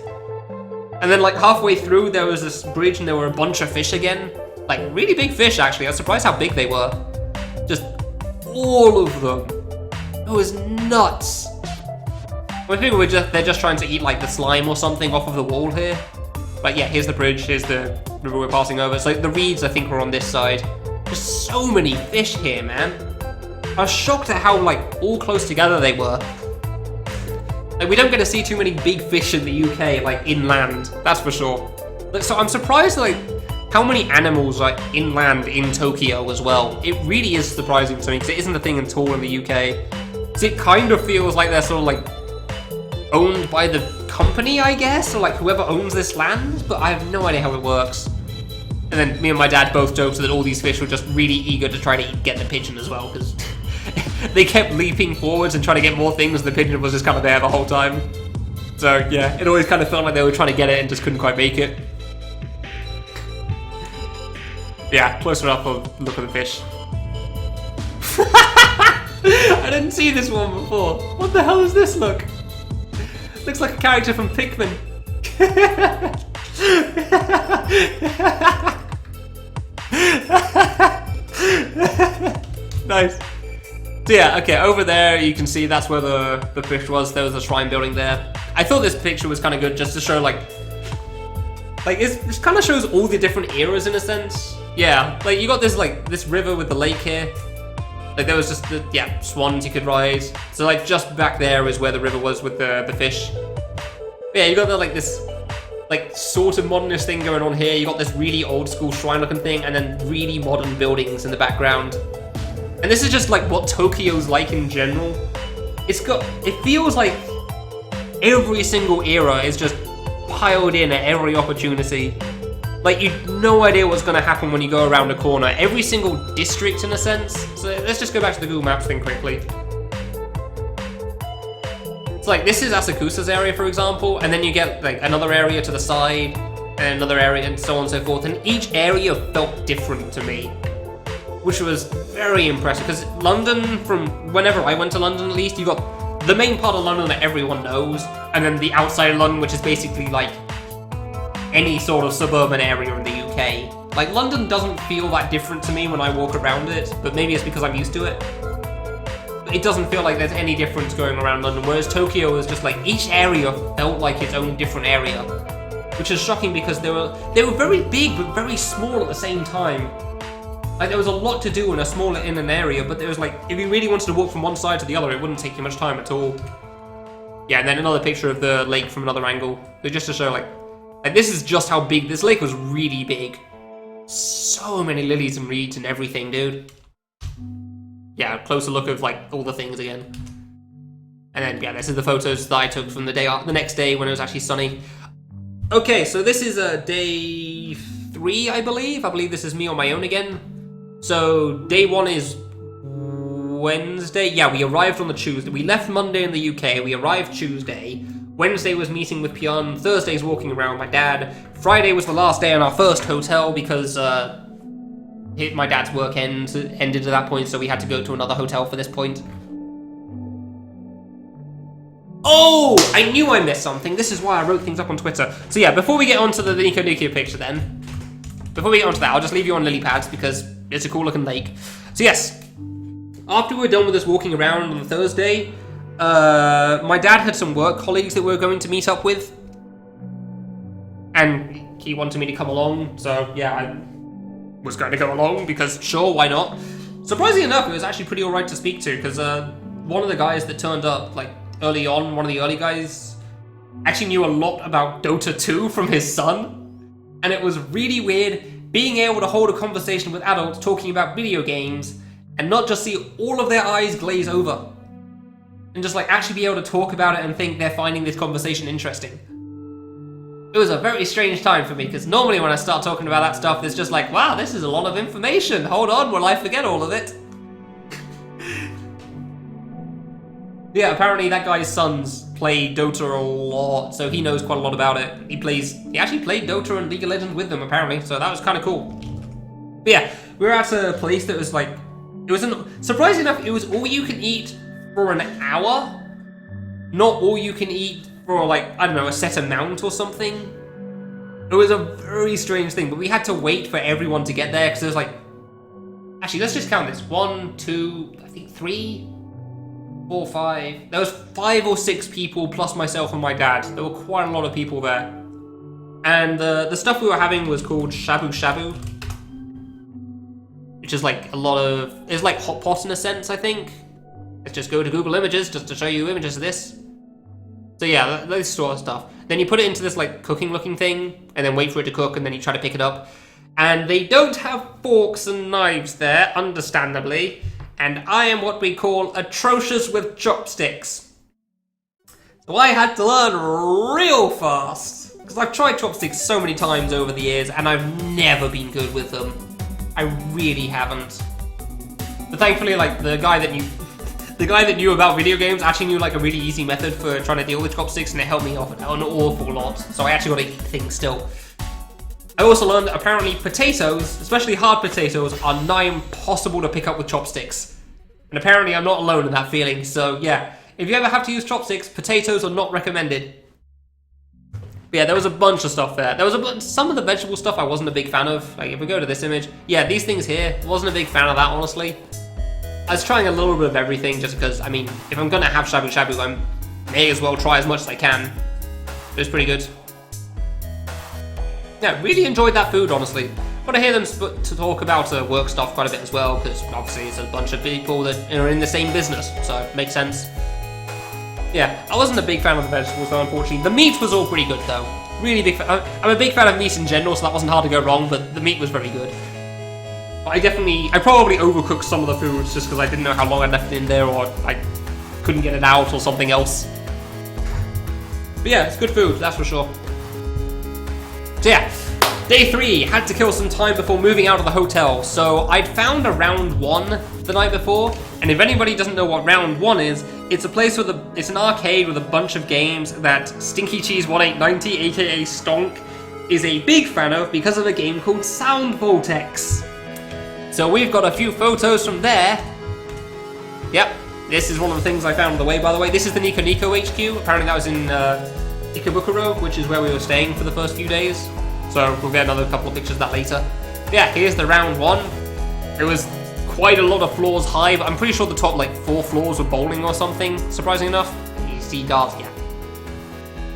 And then like halfway through, there was this bridge, and there were a bunch of fish again. Like really big fish, actually. I was surprised how big they were. Just all of them. It was nuts. I think they're just trying to eat like the slime or something off of the wall here. But yeah, here's the bridge, here's the river we're passing over. So the reeds, I think, were on this side. There's so many fish here, man. I was shocked at how like all close together they were. Like we don't get to see too many big fish in the UK, like inland, that's for sure. So I'm surprised like how many animals are inland in Tokyo as well. It really is surprising to me because it isn't a thing at all in the UK. So it kind of feels like they're sort of like owned by the company, I guess, or like whoever owns this land, but I have no idea how it works. And then me and my dad both joked that all these fish were just really eager to try to get the pigeon as well, because they kept leaping forwards and trying to get more things, and the pigeon was just kind of there the whole time. So yeah, it always kind of felt like they were trying to get it and just couldn't quite make it. Yeah, closer up, look at the fish. I didn't see this one before. What the hell does this look? Looks like a character from Pikmin. Nice. So yeah, okay, over there you can see that's where the fish was. There was a shrine building there. I thought this picture was kind of good just to show like this kind of shows all the different eras in a sense. Yeah, like you got this river with the lake here. Like there was just swans you could ride. So like just back there is where the river was with the fish. But yeah, you got this sort of modernist thing going on here. You got this really old school shrine looking thing and then really modern buildings in the background. And this is just like what Tokyo's like in general. It feels like every single era is just piled in at every opportunity. Like you've no idea what's gonna happen when you go around a corner. Every single district in a sense. So let's just go back to the Google Maps thing quickly. It's like this is Asakusa's area, for example, and then you get like another area to the side, and another area, and so on and so forth. And each area felt different to me, which was very impressive. Because London, from whenever I went to London at least, you got the main part of London that everyone knows, and then the outside of London, which is basically like any sort of suburban area in the UK. Like London doesn't feel that different to me when I walk around it, but maybe it's because I'm used to it. But it doesn't feel like there's any difference going around London, whereas Tokyo is just like each area felt like its own different area, which is shocking because they were very big but very small at the same time. Like there was a lot to do in an area, but there was like if you really wanted to walk from one side to the other, it wouldn't take you much time at all. Yeah, and then another picture of the lake from another angle, so just to show like this is just how big this lake was. Really big. So many lilies and reeds and everything, dude. Yeah, closer look of like all the things again. And then yeah, this is the photos that I took from the next day when it was actually sunny. Okay, so this is day 3, I believe. I believe this is me on my own again. So day 1 is Wednesday. Yeah, we arrived on the Tuesday. We left Monday in the UK. We arrived Tuesday. Wednesday was meeting with Pyeon. Thursday's walking around with my dad. Friday was the last day in our first hotel because my dad's work ended at that point, so we had to go to another hotel for this point. Oh, I knew I missed something. This is why I wrote things up on Twitter. So yeah, before we get onto the Nico Nukia picture then, before we get onto that, I'll just leave you on lily pads because it's a cool looking lake. So yes, after we were done with us walking around on Thursday, my dad had some work colleagues that we were going to meet up with, and he wanted me to come along, so yeah, I was going to go along because sure, why not? Surprisingly enough, it was actually pretty alright to speak to because one of the guys that turned up like early on, one of the early guys, actually knew a lot about Dota 2 from his son, and it was really weird being able to hold a conversation with adults talking about video games and not just see all of their eyes glaze over. And just like actually be able to talk about it and think they're finding this conversation interesting. It was a very strange time for me because normally when I start talking about that stuff, it's just like, wow, this is a lot of information. Hold on, will I forget all of it? Yeah, apparently that guy's sons play Dota a lot, so he knows quite a lot about it. He actually played Dota and League of Legends with them apparently, so that was kind of cool. But yeah, we were at a place that was like, surprisingly enough, it was all you can eat for an hour, not all you can eat for like, I don't know, a set amount or something. It was a very strange thing, but we had to wait for everyone to get there because there was like, actually let's just count this, 1, 2, I think 3, 4, 5. There was 5 or 6 people plus myself and my dad. There were quite a lot of people there. And the stuff we were having was called shabu shabu, which is like it's like hot pot in a sense, I think. Let's just go to Google Images just to show you images of this. So yeah, this sort of stuff. Then you put it into this like cooking looking thing, and then wait for it to cook, and then you try to pick it up. And they don't have forks and knives there, understandably. And I am what we call atrocious with chopsticks. So I had to learn real fast. Because I've tried chopsticks so many times over the years, and I've never been good with them. I really haven't. But thankfully, like, the guy that knew about video games actually knew like a really easy method for trying to deal with chopsticks, and it helped me off an awful lot. So I actually got to eat things still. I also learned that apparently potatoes, especially hard potatoes, are nigh impossible to pick up with chopsticks. And apparently I'm not alone in that feeling, so yeah. If you ever have to use chopsticks, potatoes are not recommended. But yeah, there was a bunch of stuff there. There was some of the vegetable stuff I wasn't a big fan of. Like, if we go to this image, yeah, these things here, wasn't a big fan of that, honestly. I was trying a little bit of everything just because, I mean, if I'm gonna have shabu shabu, I may as well try as much as I can. It was pretty good. Yeah, really enjoyed that food, honestly. But I hear them to talk about work stuff quite a bit as well, because obviously it's a bunch of people that are in the same business, so it makes sense. Yeah, I wasn't a big fan of the vegetables though, unfortunately. The meat was all pretty good though. Really big fan. I'm a big fan of meat in general, so that wasn't hard to go wrong, but the meat was very good. But I probably overcooked some of the foods just because I didn't know how long I'd left it in there, or I couldn't get it out, or something else. But yeah, it's good food, that's for sure. So yeah, day 3, had to kill some time before moving out of the hotel. So I'd found a round 1 the night before, and if anybody doesn't know what round 1 is, it's a place with it's an arcade with a bunch of games that Stinky Cheese 1890, aka Stonk, is a big fan of because of a game called Sound Vortex. So we've got a few photos from there. Yep, this is one of the things I found on the way, by the way. This is the Nico Nico HQ. Apparently that was in Ikebukuro, which is where we were staying for the first few days. So we'll get another couple of pictures of that later. Yeah, here's the round 1. It was quite a lot of floors high, but I'm pretty sure the top like 4 floors were bowling or something, surprisingly enough. You see darts, yeah.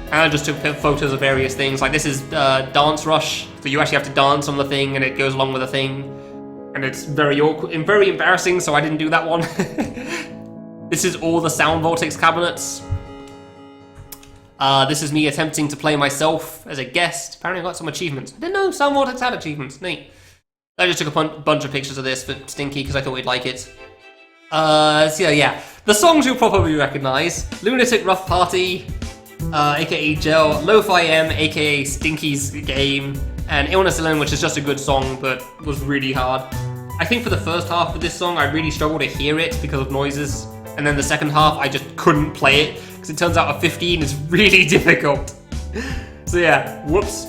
And I just took photos of various things. Like this is Dance Rush, so you actually have to dance on the thing and it goes along with the thing. And it's very awkward and very embarrassing, so I didn't do that one. This is all the Sound Vortex cabinets. This is me attempting to play myself as a guest. Apparently I got some achievements. I didn't know Sound Vortex had achievements. Neat. I just took a bunch of pictures of this for Stinky because I thought we'd like it. So yeah. The songs you'll probably recognize. Lunatic Rough Party, aka Gel, Lo-Fi M, aka Stinky's Game, and Illness Alone, which is just a good song, but was really hard. I think for the first half of this song, I really struggled to hear it because of noises. And then the second half, I just couldn't play it, because it turns out a 15 is really difficult. So yeah, whoops.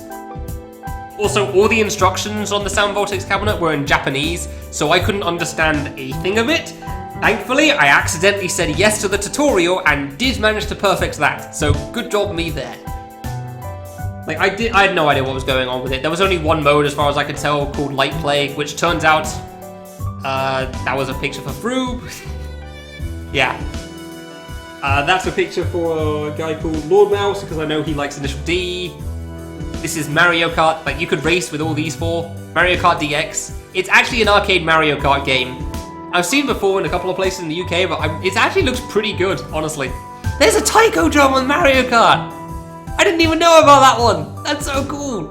Also, all the instructions on the Sound Vortex cabinet were in Japanese, so I couldn't understand a thing of it. Thankfully, I accidentally said yes to the tutorial and did manage to perfect that, so good job me there. Like, I had no idea what was going on with it. There was only one mode, as far as I could tell, called Light Play, which turns out, that was a picture for Froob. Yeah. That's a picture for a guy called Lord Mouse, because I know he likes Initial D. This is Mario Kart, like, you could race with all these 4. Mario Kart DX. It's actually an arcade Mario Kart game. I've seen it before in a couple of places in the UK, but it actually looks pretty good, honestly. There's a Taiko drum on Mario Kart! I didn't even know about that one! That's so cool!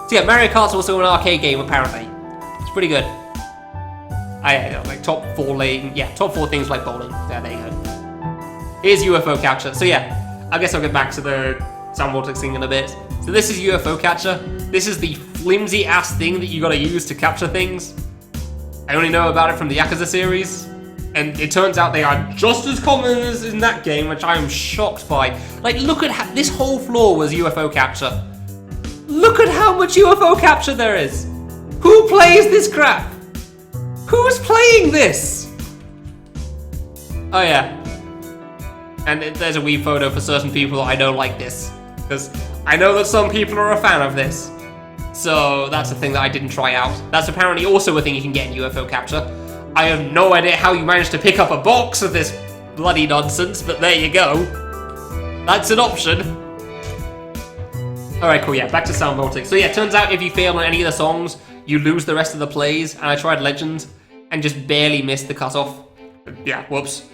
So yeah, Mario Kart's also an arcade game, apparently. It's pretty good. Like top 4 lane, yeah, top 4 things like bowling. Yeah, there you go. Here's UFO Catcher. So yeah, I guess I'll get back to the Sound Vortex thing in a bit. So this is UFO Catcher. This is the flimsy ass thing that you gotta use to capture things. I only know about it from the Yakuza series. And it turns out they are just as common as in that game, which I am shocked by. Like, look at this whole floor was UFO Capture. Look at how much UFO Capture there is. Who plays this crap? Who's playing this? Oh yeah. And there's a wee photo for certain people that I don't like this. Because I know that some people are a fan of this. So that's a thing that I didn't try out. That's apparently also a thing you can get in UFO Capture. I have no idea how you managed to pick up a box of this bloody nonsense, but there you go. That's an option. Alright, cool, yeah, back to Sound Vaulting. So yeah, turns out if you fail on any of the songs, you lose the rest of the plays, and I tried Legend, and just barely missed the cutoff. Yeah, whoops.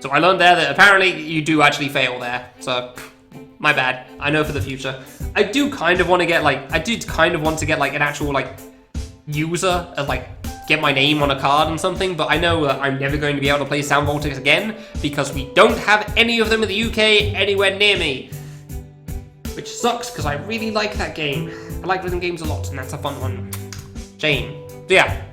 So I learned there that apparently you do actually fail there, so my bad. I know for the future. I do kind of want to get like, an actual like user, like get my name on a card and something, but I know I'm never going to be able to play Sound Vaulting again because we don't have any of them in the UK anywhere near me. Which sucks because I really like that game. I like rhythm games a lot and that's a fun one. Shame. So yeah.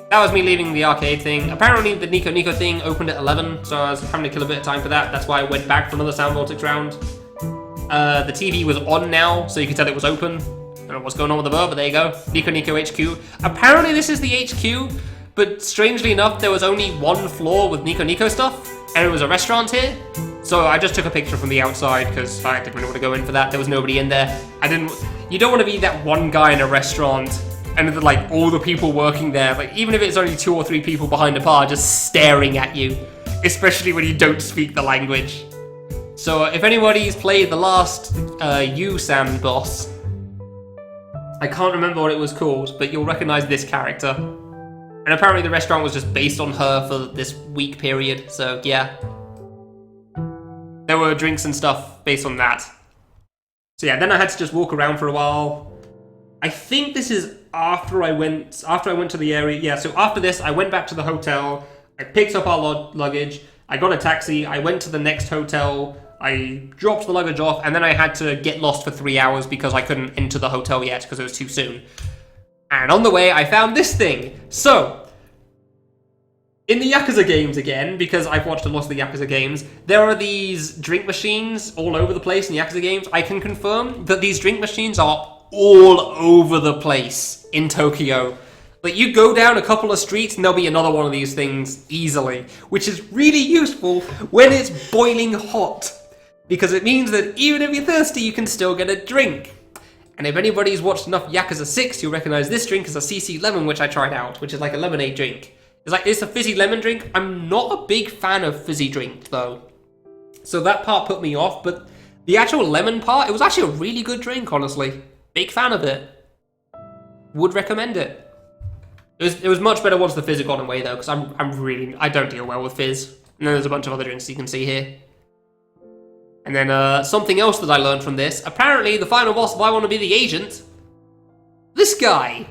That was me leaving the arcade thing. Apparently the Nico Nico thing opened at 11, so I was having to kill a bit of time for that. That's why I went back for another Sound Vortex round. The TV was on now, so you could tell it was open. Don't know what's going on with the bird, but there you go. Nico Nico HQ. Apparently this is the HQ, but strangely enough, there was only one floor with Nico Nico stuff, and it was a restaurant here. So I just took a picture from the outside, because I didn't really want to go in for that. There was nobody in there. You don't want to be that one guy in a restaurant and like all the people working there, like even if it's only 2 or 3 people behind a bar just staring at you, especially when you don't speak the language. So if anybody's played the last U-Sam boss, I can't remember what it was called, but you'll recognize this character. And apparently the restaurant was just based on her for this week period, so yeah. There were drinks and stuff based on that. So yeah, then I had to just walk around for a while. I think this is after I went to the area. Yeah, so after this, I went back to the hotel. I picked up our luggage. I got a taxi. I went to the next hotel. I dropped the luggage off, and then I had to get lost for 3 hours because I couldn't enter the hotel yet because it was too soon. And on the way, I found this thing. So, in the Yakuza games again, because I've watched a lot of the Yakuza games, there are these drink machines all over the place in the Yakuza games. I can confirm that these drink machines are all over the place in Tokyo. Like, you go down a couple of streets and there'll be another one of these things easily, which is really useful when it's boiling hot, because it means that even if you're thirsty, you can still get a drink. And if anybody's watched enough Yakuza 6, you'll recognize this drink as a CC Lemon, which I tried out, which is like a lemonade drink. It's a fizzy lemon drink. I'm not a big fan of fizzy drink, though. So that part put me off, but the actual lemon part, it was actually a really good drink, honestly. Big fan of it. Would recommend it. It was much better once the fizz had gone away though, because I don't deal well with fizz. And then there's a bunch of other drinks you can see here. And then something else that I learned from this. Apparently the final boss of I Want to Be the Agent, this guy,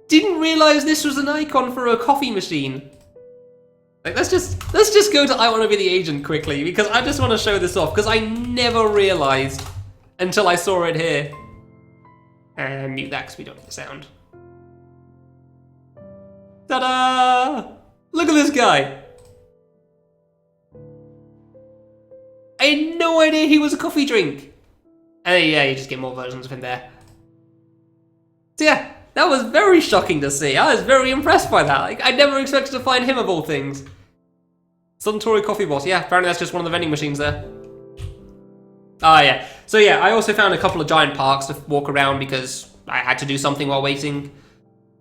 didn't realize this was an icon for a coffee machine. Like, let's just go to I Want to Be the Agent quickly, because I just want to show this off, because I never realized until I saw it here. And mute that because we don't need the sound. Ta-da! Look at this guy! I had no idea he was a coffee drink. And yeah, you just get more versions of him there. So yeah, that was very shocking to see. I was very impressed by that. Like, I never expected to find him of all things. Suntory Coffee Boss. Yeah, apparently that's just one of the vending machines there. Ah, yeah. So yeah, I also found a couple of giant parks to walk around because I had to do something while waiting.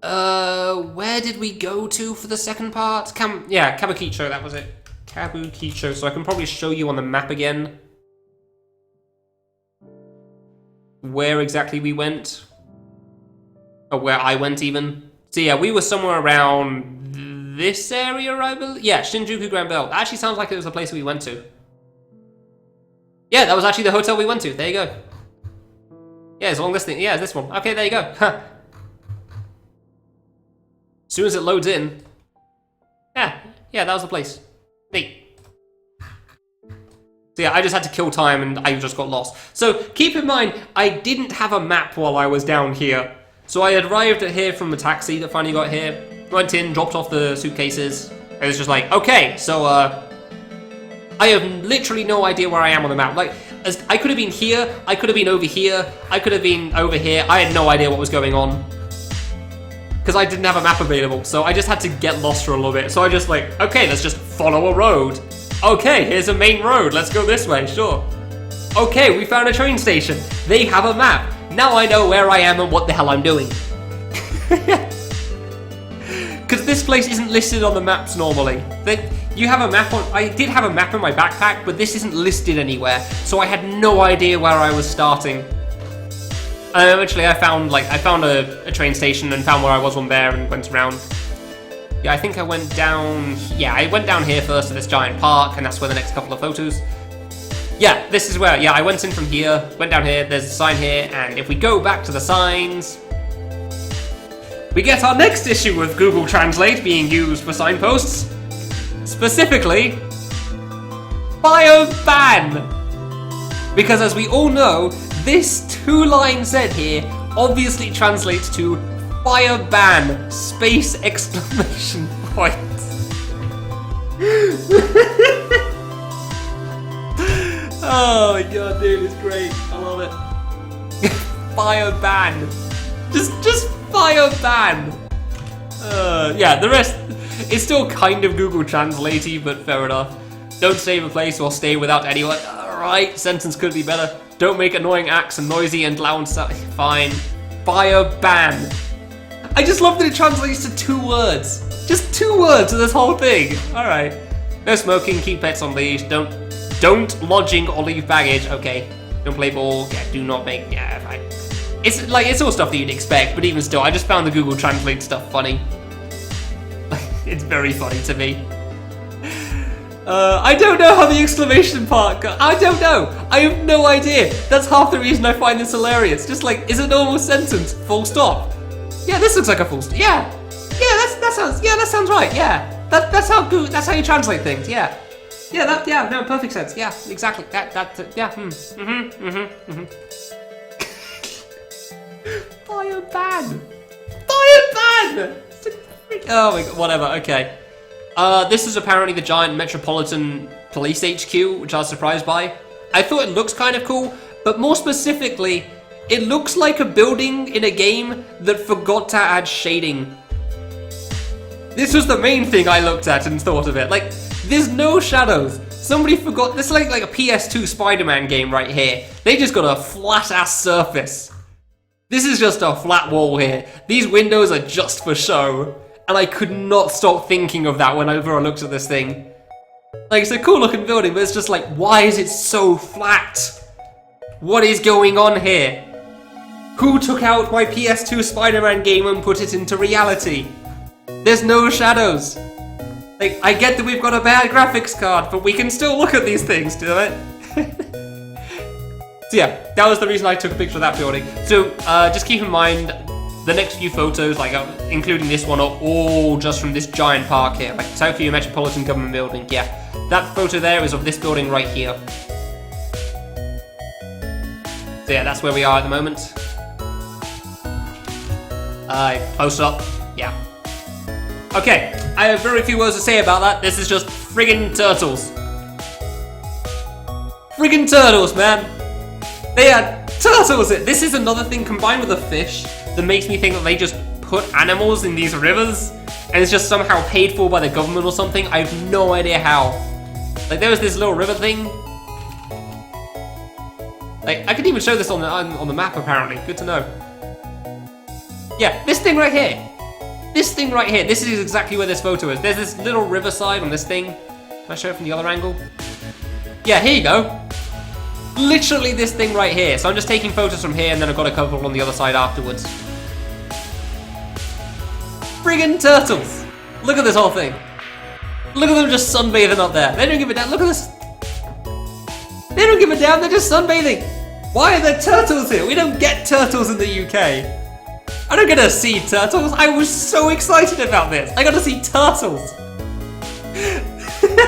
Where did we go to for the second part? Kabukicho, that was it. Kabukicho, so I can probably show you on the map again where exactly we went. Or where I went, even. So yeah, we were somewhere around this area, I believe. Yeah, Shinjuku Grand Bell. That actually sounds like it was the place we went to. Yeah, that was actually the hotel we went to. There you go. Yeah, it's along this thing. Yeah, it's this one. Okay, there you go. Huh. As soon as it loads in. Yeah, that was the place. Neat. So yeah, I just had to kill time and I just got lost. So keep in mind, I didn't have a map while I was down here. So I arrived here from the taxi that finally got here. Went in, dropped off the suitcases. It was just like, okay, so I have literally no idea where I am on the map. Like, I could have been here, I could have been over here, I could have been over here. I had no idea what was going on. Because I didn't have a map available, so I just had to get lost for a little bit. So I just like, okay, let's just follow a road. Okay, here's a main road, let's go this way, sure. Okay, we found a train station. They have a map. Now I know where I am and what the hell I'm doing. Because this place isn't listed on the maps normally. you have a map on... I did have a map in my backpack, but this isn't listed anywhere, so I had no idea where I was starting. And eventually I found a train station and found where I was on there and went around. Yeah, I think I went down... Yeah, I went down here first to this giant park, and that's where the next couple of photos... Yeah, this is where... Yeah, I went in from here, went down here, there's a sign here, and if we go back to the signs... We get our next issue with Google Translate being used for signposts. Specifically... Bioban! Because as we all know, this two-line set here obviously translates to Fire ban! Space exclamation point. Oh my god, dude, it's great. I love it. Fire ban. Just fire ban. Yeah, the rest, it's still kind of Google Translate-y, but fair enough. Don't save a place or stay without anyone. Alright, sentence could be better. Don't make annoying acts and noisy and loud sound. Fine. Fire ban. I just love that it translates to 2 words. Just 2 words of this whole thing. Alright. No smoking, keep pets on leash, don't lodging or leave baggage. Okay. Don't play ball. Yeah, do not make... Yeah, fine. It's all stuff that you'd expect, but even still, I just found the Google Translate stuff funny. It's very funny to me. I don't know how the exclamation part got. I don't know. I have no idea. That's half the reason I find this hilarious. Just like, is a normal sentence, full stop. Yeah, this looks like a full stop. Yeah. Yeah, that sounds right. Yeah. That's how you translate things. Yeah. Yeah, no, perfect sense. Yeah, exactly. Yeah. Fire ban. Oh my god, whatever, okay. This is apparently the giant Metropolitan Police HQ, which I was surprised by. I thought it looks kind of cool, but more specifically, it looks like a building in a game that forgot to add shading. This was the main thing I looked at and thought of it. Like, there's no shadows. Somebody forgot. This is like a PS2 Spider-Man game right here. They just got a flat-ass surface. This is just a flat wall here. These windows are just for show. And I could not stop thinking of that whenever I looked at this thing. Like, it's a cool looking building, but it's just like, why is it so flat? What is going on here? Who took out my PS2 Spider-Man game and put it into reality? There's no shadows. Like, I get that we've got a bad graphics card, but we can still look at these things, do it? So yeah, that was the reason I took a picture of that building. So, just keep in mind, the next few photos, like including this one, are all just from this giant park here, like Tokyo Metropolitan Government Building. Yeah, that photo there is of this building right here. So yeah, that's where we are at the moment. Close up. Yeah. Okay, I have very few words to say about that. This is just friggin' turtles. Friggin' turtles, man. They had turtles. This is another thing combined with a fish that makes me think that they just put animals in these rivers and it's just somehow paid for by the government or something. I have no idea how. Like, there was this little river thing. Like, I could even show this on the map, apparently. Good to know. Yeah, this thing right here. This thing right here. This is exactly where this photo is. There's this little riverside on this thing. Can I show it from the other angle? Yeah, here you go. Literally this thing right here. So I'm just taking photos from here and then I've got a couple on the other side afterwards. Friggin' turtles! Look at this whole thing. Look at them just sunbathing up there. They don't give a damn. Look at this. They don't give a damn. They're just sunbathing. Why are there turtles here? We don't get turtles in the UK. I don't get to see turtles. I was so excited about this. I got to see turtles.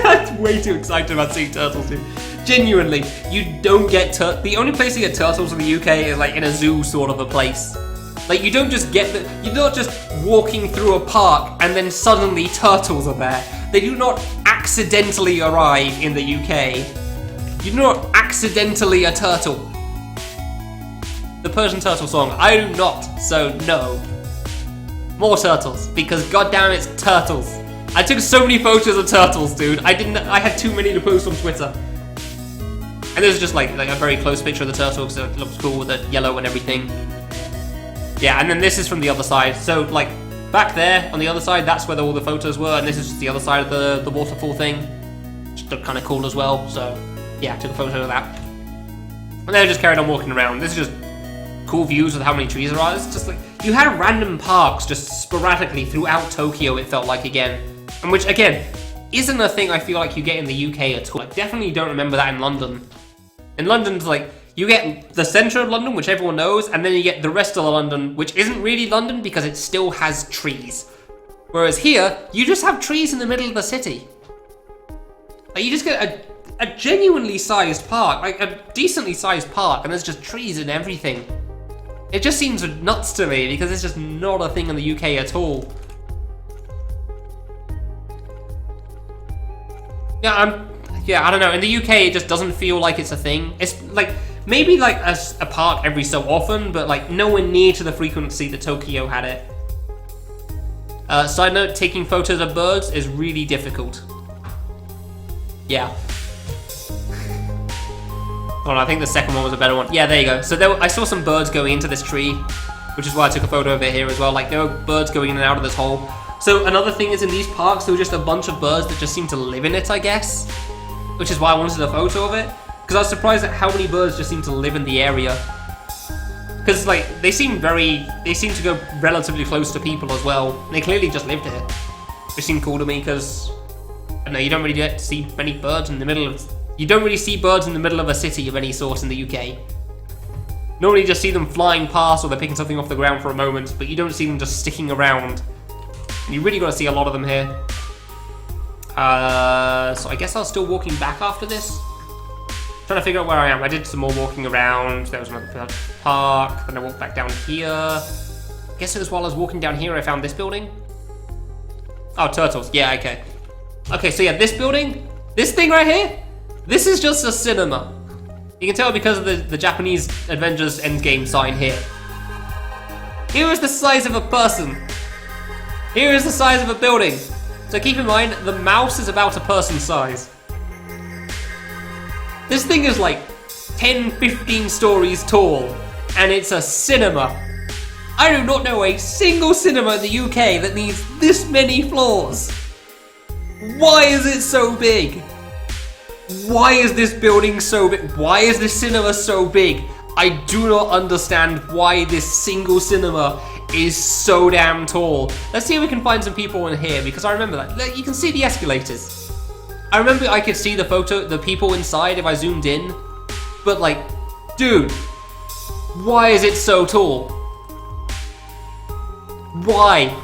I'm way too excited about seeing turtles, dude. Genuinely, you don't get the only place you get turtles in the UK is like in a zoo sort of a place. Like, you don't just get you're not just walking through a park and then suddenly turtles are there. They do not accidentally arrive in the UK. You're not accidentally a turtle. The Persian turtle song, I do not, so no. More turtles, because goddamn it's turtles. I took so many photos of turtles, dude. I had too many to post on Twitter. And there's just like a very close picture of the turtle because it looks cool with the yellow and everything. Yeah, and then this is from the other side. So like, back there on the other side, that's where all the photos were, and this is just the other side of the waterfall thing. Just looked kind of cool as well, so yeah, took a photo of that. And then I just carried on walking around. This is just cool views with how many trees there are. It's just like, you had random parks just sporadically throughout Tokyo, it felt like, again. And which, again, isn't a thing I feel like you get in the UK at all. I definitely don't remember that in London. In London, like, you get the centre of London, which everyone knows, and then you get the rest of London, which isn't really London because it still has trees. Whereas here, you just have trees in the middle of the city. Like, you just get a genuinely sized park, like a decently sized park, and there's just trees and everything. It just seems nuts to me because it's just not a thing in the UK at all. Yeah, I don't know. In the UK, it just doesn't feel like it's a thing. It's like maybe like a park every so often, but like nowhere near to the frequency that Tokyo had it. Side note: taking photos of birds is really difficult. Yeah. Hold on, I think the second one was a better one. Yeah, there you go. So I saw some birds going into this tree, which is why I took a photo of it here as well. Like, there were birds going in and out of this hole. So another thing is, in these parks, there were just a bunch of birds that just seem to live in it, I guess. Which is why I wanted a photo of it. Because I was surprised at how many birds just seem to live in the area. Because, like, they seem to go relatively close to people as well. They clearly just lived here. Which seemed cool to me, because, I don't know, you don't really get to see many birds in the middle of... You don't really see birds in the middle of a city of any sort in the UK. Normally you just see them flying past or they're picking something off the ground for a moment, but you don't see them just sticking around. And you really got to see a lot of them here. So I guess I was still walking back after this. Trying to figure out where I am. I did some more walking around. There was another park. Then I walked back down here. I guess it was while I was walking down here I found this building. Oh, turtles. Yeah, okay. Okay, so yeah, this building, this thing right here, this is just a cinema. You can tell because of the Japanese Avengers Endgame sign here. Here is the size of a person. Here is the size of a building. So keep in mind, the mouse is about a person's size. This thing is like 10, 15 stories tall, and it's a cinema. I do not know a single cinema in the UK that needs this many floors. Why is it so big? Why is this building so big? Why is this cinema so big? I do not understand why this single cinema is so damn tall. Let's see if we can find some people in here, because I remember that. You can see the escalators. I remember I could see the people inside if I zoomed in. But like, dude, why is it so tall? Why?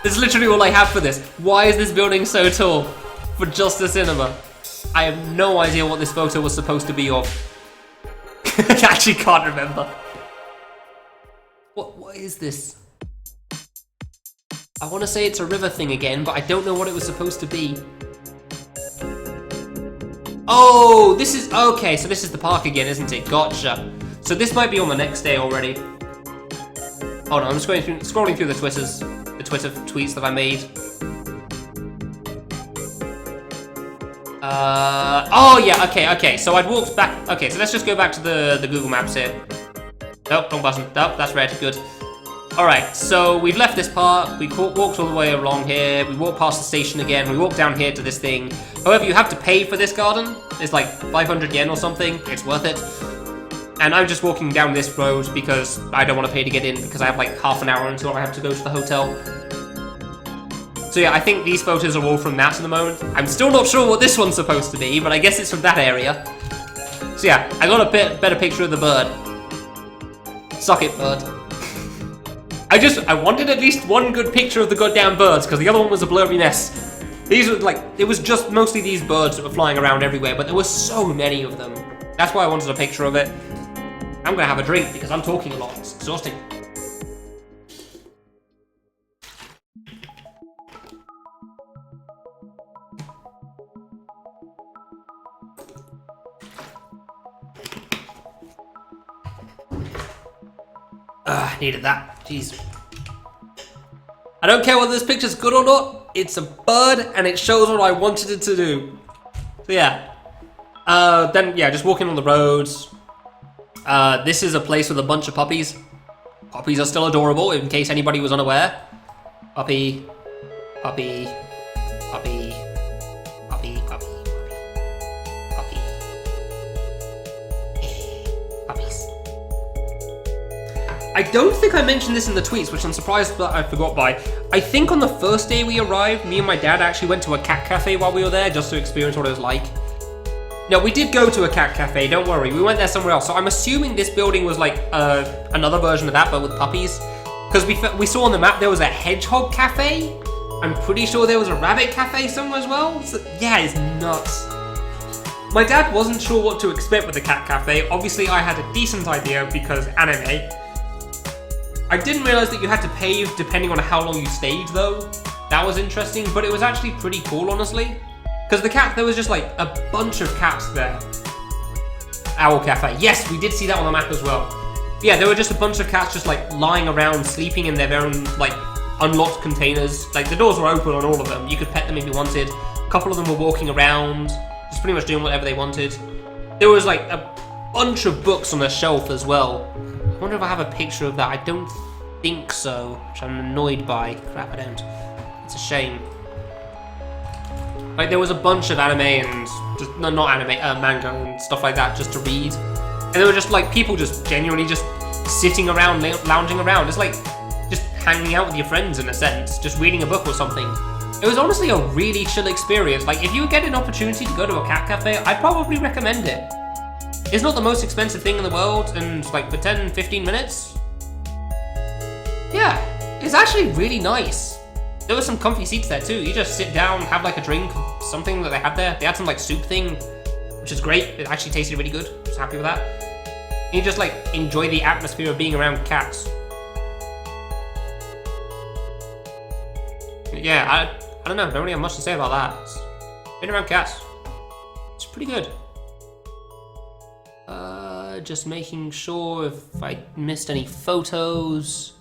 That's literally all I have for this. Why is this building so tall for just a cinema? I have no idea what this photo was supposed to be of. I actually can't remember. What is this? I want to say it's a river thing again, but I don't know what it was supposed to be. Oh, this is... Okay, so this is the park again, isn't it? Gotcha. So this might be on the next day already. Hold on, I'm just scrolling through the Twitter tweets that I made. Oh yeah, okay. So I'd walked back. Okay, so let's just go back to the Google Maps here. Nope, wrong button. Nope, that's red. Good. All right, so we've left this park. We walked all the way along here. We walked past the station again. We walked down here to this thing. However, you have to pay for this garden. It's like 500 yen or something. It's worth it. And I'm just walking down this road because I don't want to pay to get in because I have like half an hour until I have to go to the hotel. So yeah, I think these photos are all from that at the moment. I'm still not sure what this one's supposed to be, but I guess it's from that area. So yeah, I got a bit better picture of the bird. Suck it, bird. I wanted at least one good picture of the goddamn birds because the other one was a blurry mess. These were like, it was just mostly these birds that were flying around everywhere, but there were so many of them. That's why I wanted a picture of it. I'm gonna have a drink because I'm talking a lot. It's exhausting. Needed that. Jeez. I don't care whether this picture's good or not. It's a bird and it shows what I wanted it to do. So yeah. Then yeah, just walking on the roads. This is a place with a bunch of puppies. Puppies are still adorable, in case anybody was unaware. Puppy, puppy, puppy, puppy, puppy, puppy, puppies. I don't think I mentioned this in the tweets, which I'm surprised that I forgot by. I think on the first day we arrived, me and my dad actually went to a cat cafe while we were there, just to experience what it was like. No, we did go to a cat cafe, don't worry. We went there somewhere else. So I'm assuming this building was like another version of that, but with puppies. Because we saw on the map there was a hedgehog cafe. I'm pretty sure there was a rabbit cafe somewhere as well. So, yeah, it's nuts. My dad wasn't sure what to expect with the cat cafe. Obviously, I had a decent idea because anime. I didn't realize that you had to pay depending on how long you stayed, though. That was interesting, but it was actually pretty cool, honestly. Because there was just like a bunch of cats there. Owl Cafe. Yes, we did see that on the map as well. Yeah, there were just a bunch of cats just like lying around, sleeping in their own like unlocked containers. Like the doors were open on all of them. You could pet them if you wanted. A couple of them were walking around, just pretty much doing whatever they wanted. There was like a bunch of books on a shelf as well. I wonder if I have a picture of that. I don't think so, which I'm annoyed by. Crap, I don't. It's a shame. Like there was a bunch of anime and just not anime, manga and stuff like that just to read, and there were just like people just genuinely just sitting around, lounging around. It's like just hanging out with your friends in a sense, just reading a book or something. It was honestly a really chill experience. Like if you get an opportunity to go to a cat cafe, I'd probably recommend it. It's not the most expensive thing in the world, and like for 10-15 minutes, yeah, it's actually really nice. There were some comfy seats there too. You just sit down, have like a drink, something that they had there. They had some like soup thing, which is great. It actually tasted really good. I was happy with that. And you just like enjoy the atmosphere of being around cats. Yeah, I don't know. Don't really have much to say about that. Being around cats, it's pretty good. Just making sure if I missed any photos.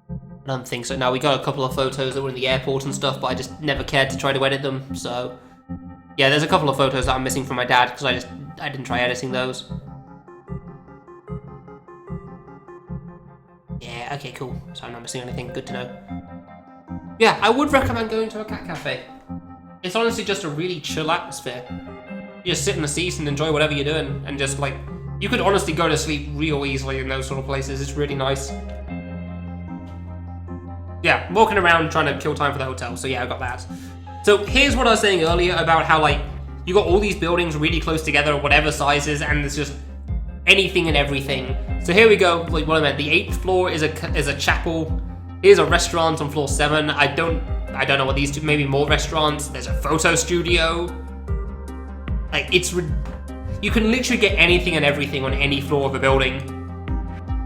I don't think so. No, we got a couple of photos that were in the airport and stuff, but I just never cared to try to edit them, so... Yeah, there's a couple of photos that I'm missing from my dad, because I didn't try editing those. Yeah, okay, cool. So I'm not missing anything. Good to know. Yeah, I would recommend going to a cat cafe. It's honestly just a really chill atmosphere. You just sit in the seat and enjoy whatever you're doing, and just, like... You could honestly go to sleep real easily in those sort of places. It's really nice. Yeah, walking around trying to kill time for the hotel, so yeah, I got that. So here's what I was saying earlier about how, like, you got all these buildings really close together, whatever sizes, and there's just anything and everything. So here we go, like what I meant, the 8th floor is a chapel, here's a restaurant on floor 7, I don't know what these two, maybe more restaurants, there's a photo studio. Like, you can literally get anything and everything on any floor of a building.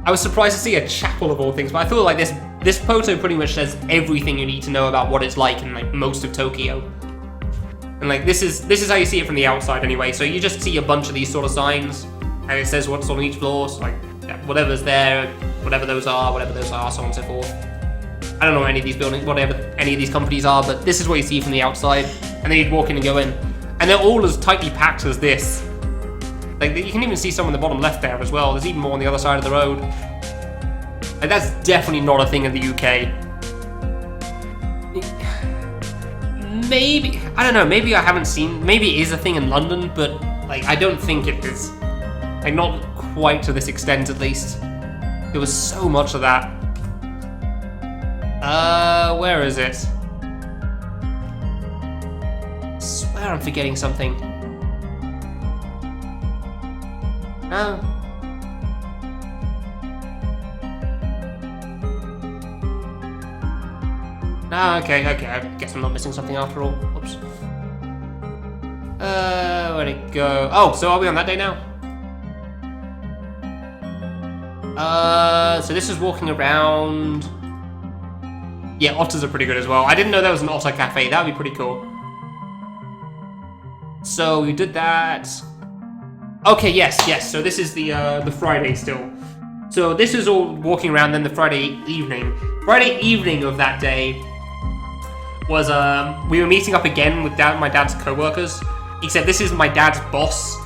I was surprised to see a chapel of all things, but I feel like this photo pretty much says everything you need to know about what it's like in like most of Tokyo. And like this is how you see it from the outside anyway. So you just see a bunch of these sort of signs, and it says what's on each floor. So like whatever's there, whatever those are, so on and so forth. I don't know any of these buildings, whatever any of these companies are, but this is what you see from the outside. And then you'd walk in and go in, and they're all as tightly packed as this. Like, you can even see some on the bottom left there as well. There's even more on the other side of the road. Like, that's definitely not a thing in the UK. Maybe, I don't know, maybe I haven't seen, maybe it is a thing in London, but, like, I don't think it is. Like, not quite to this extent, at least. There was so much of that. Where is it? I swear I'm forgetting something. No. No, okay, I guess I'm not missing something after all. Whoops. Where'd it go? Oh, so are we on that day now? So this is walking around. Yeah, otters are pretty good as well. I didn't know there was an otter cafe. That would be pretty cool. So we did that. Okay, yes. So this is the Friday still. So this is all walking around. Then the Friday evening. Friday evening of that day was we were meeting up again with my dad's co-workers. Except this is my dad's boss.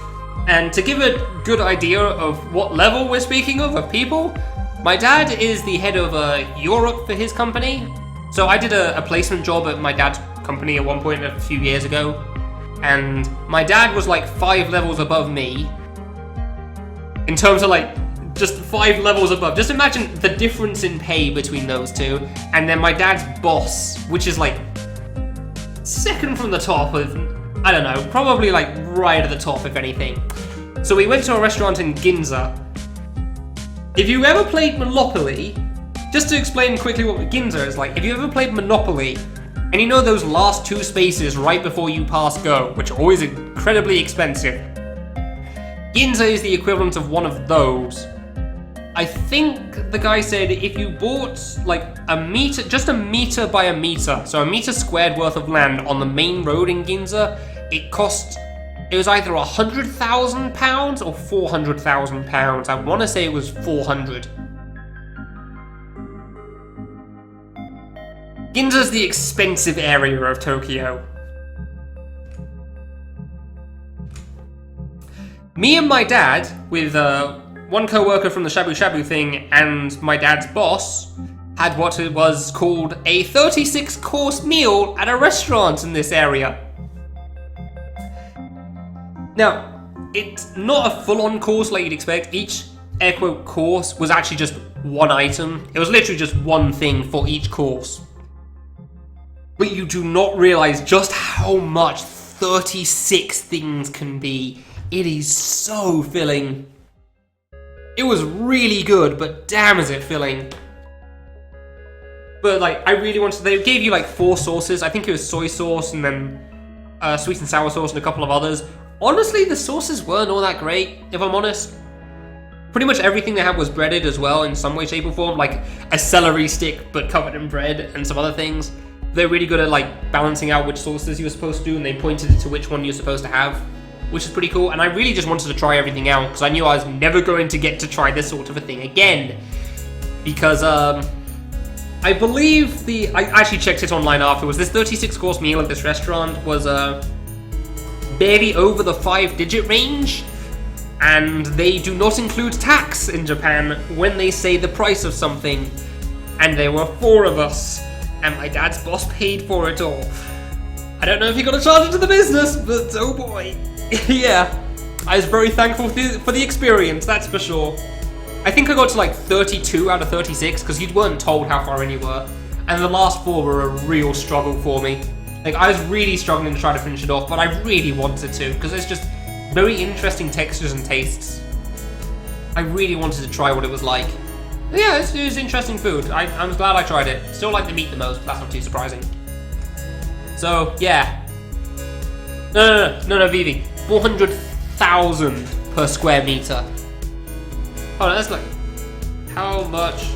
And to give a good idea of what level we're speaking of people, My dad is the head of Europe for his company. So I did a placement job at my dad's company at one point a few years ago. And my dad was like 5 levels above me. In terms of like, just 5 levels above. Just imagine the difference in pay between those two. And then my dad's boss, which is like second from the top of, I don't know, probably like right at the top if anything. So we went to a restaurant in Ginza. If you ever played Monopoly, just to explain quickly what Ginza is like, if you ever played Monopoly, and you know those last 2 spaces right before you pass go, which are always incredibly expensive, Ginza is the equivalent of one of those. I think the guy said if you bought like a meter, just a meter by a meter, so a meter squared worth of land on the main road in Ginza, it was either £100,000 or £400,000. I want to say it was 400. Ginza's the expensive area of Tokyo. Me and my dad, with one co-worker from the Shabu Shabu thing and my dad's boss, had what it was called a 36-course meal at a restaurant in this area. Now, it's not a full-on course like you'd expect. Each air quote course was actually just one item. It was literally just one thing for each course. But you do not realize just how much 36 things can be. It is so filling. It was really good, but damn is it filling. But like, I really wanted, they gave you like 4 sauces. I think it was soy sauce and then sweet and sour sauce and a couple of others. Honestly, the sauces weren't all that great, if I'm honest. Pretty much everything they had was breaded as well in some way, shape or form, like a celery stick but covered in bread and some other things. They're really good at like balancing out which sauces you were supposed to do, and they pointed it to which one you're supposed to have, which is pretty cool. And I really just wanted to try everything out because I knew I was never going to get to try this sort of a thing again. Because I believe I actually checked it online afterwards. This 36-course meal at this restaurant was barely over the 5-digit range, and they do not include tax in Japan when they say the price of something. And there were 4 of us, and my dad's boss paid for it all. I don't know if he got a charge into the business, but oh boy. Yeah, I was very thankful for the experience, that's for sure. I think I got to like 32 out of 36 because you weren't told how far in you were, and the last 4 were a real struggle for me. Like, I was really struggling to try to finish it off, but I really wanted to because it's just very interesting textures and tastes. I really wanted to try what it was like. But yeah, it was interesting food. I was glad I tried it. Still like the meat the most, but that's not too surprising. So, yeah. No, Vivi. 400,000 per square meter. Oh, that's like... How much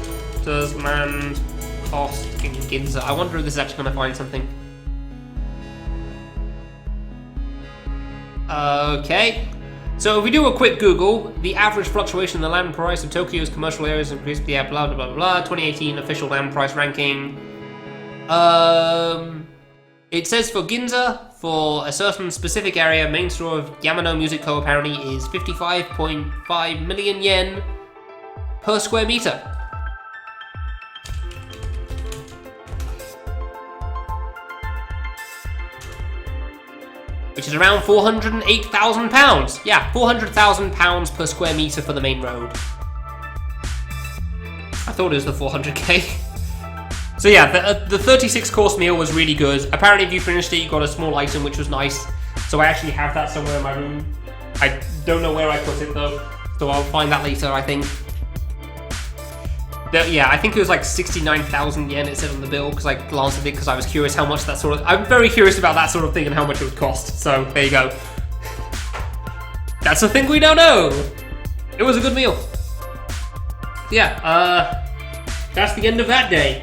does land cost in Ginza? I wonder if this is actually going to find something. Okay. So if we do a quick Google, the average fluctuation in the land price of Tokyo's commercial areas increased, yeah, blah, blah, blah, blah, 2018 official land price ranking. It says for Ginza, for a certain specific area, main store of Yamano Music Co. apparently is 55.5 million yen per square meter. Which is around £408,000. Yeah, £400,000 per square meter for the main road. I thought it was the 400k. So yeah, the 36-course meal was really good. Apparently if you finished it, you got a small item, which was nice. So I actually have that somewhere in my room. I don't know where I put it though, so I'll find that later, I think. Yeah, I think it was like 69,000 yen it said on the bill, because I glanced at it because I was curious how much that sort of... I'm very curious about that sort of thing and how much it would cost, so there you go. That's the thing we don't know! It was a good meal. Yeah, that's the end of that day.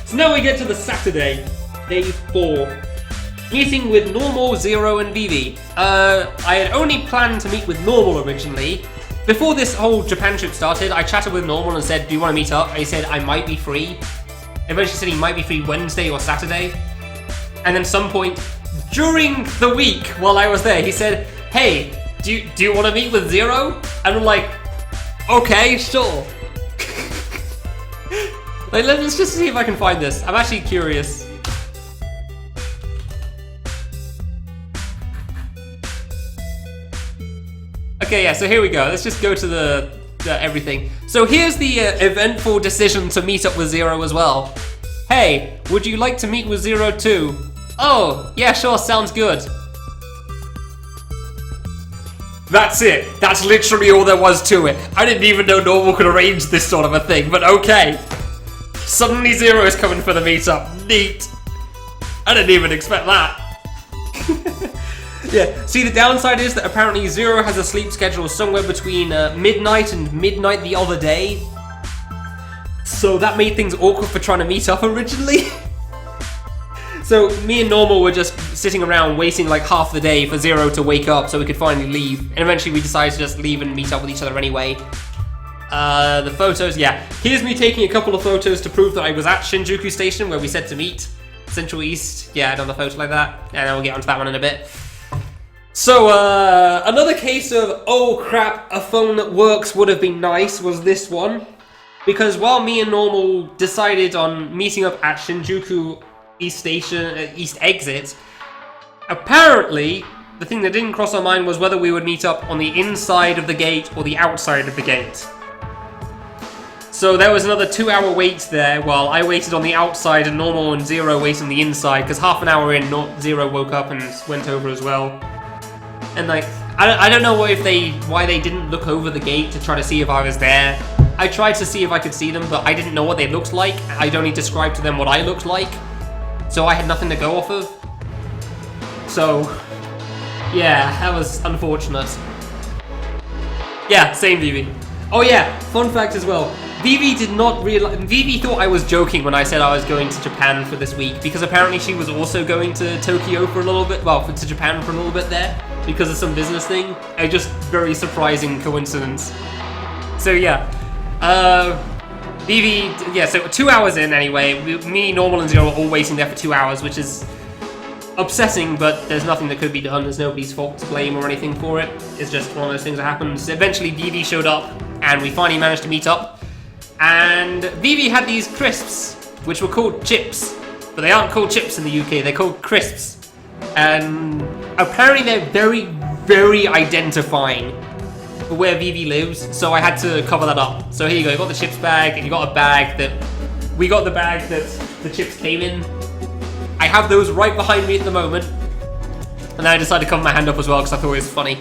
So now we get to the Saturday, day 4. Meeting with Normal, Zero, and Vivi. I had only planned to meet with Normal originally. Before this whole Japan trip started, I chatted with Normal and said, do you want to meet up? And he said, I might be free. Eventually said he might be free Wednesday or Saturday. And then some point during the week while I was there, he said, hey, do you want to meet with Zero? And I'm like, Okay, sure. Like, let's just see if I can find this. I'm actually curious. Okay, yeah, so here we go. Let's just go to the everything. So here's the eventful decision to meet up with Zero as well. Hey, would you like to meet with Zero too? Oh, yeah, sure, sounds good. That's it. That's literally all there was to it. I didn't even know Normal could arrange this sort of a thing, but okay. Suddenly Zero is coming for the meetup. Neat. I didn't even expect that. Yeah, see, the downside is that apparently Zero has a sleep schedule somewhere between midnight and midnight the other day. So that made things awkward for trying to meet up originally. So me and Normal were just sitting around waiting like half the day for Zero to wake up so we could finally leave. And eventually we decided to just leave and meet up with each other anyway. The photos, yeah. Here's me taking a couple of photos to prove that I was at Shinjuku Station where we said to meet. Central East, yeah, another photo like that. And we'll get onto that one in a bit. So, another case of, oh crap, a phone that works would have been nice was this one. Because while me and Normal decided on meeting up at Shinjuku East Station, East Exit, apparently, the thing that didn't cross our mind was whether we would meet up on the inside of the gate or the outside of the gate. So there was another 2-hour wait there while I waited on the outside and Normal and Zero waited on the inside, because half an hour in, Zero woke up and went over as well. And like, I don't know why they didn't look over the gate to try to see if I was there. I tried to see if I could see them, but I didn't know what they looked like. I'd only described to them what I looked like. So I had nothing to go off of. So, yeah, that was unfortunate. Yeah, same Vivi. Oh yeah, fun fact as well. Vivi did not realize. Vivi thought I was joking when I said I was going to Japan for this week, because apparently she was also going to Tokyo for a little bit. Well, to Japan for a little bit there because of some business thing. A just very surprising coincidence. So yeah, Vivi. Yeah, so 2 hours in anyway. Me, Normal, and Zero were all waiting there for 2 hours, which is upsetting, but there's nothing that could be done. There's nobody's fault to blame or anything for it. It's just one of those things that happens. Eventually, Vivi showed up, and we finally managed to meet up. And Vivi had these crisps, which were called chips, but they aren't called chips in the UK. They're called crisps, and apparently they're very, very identifying for where Vivi lives. So I had to cover that up. So here you go. You got the chips bag, and you got a bag that we got the bag that the chips came in. I have those right behind me at the moment. And then I decided to cover my hand up as well because I thought it was funny.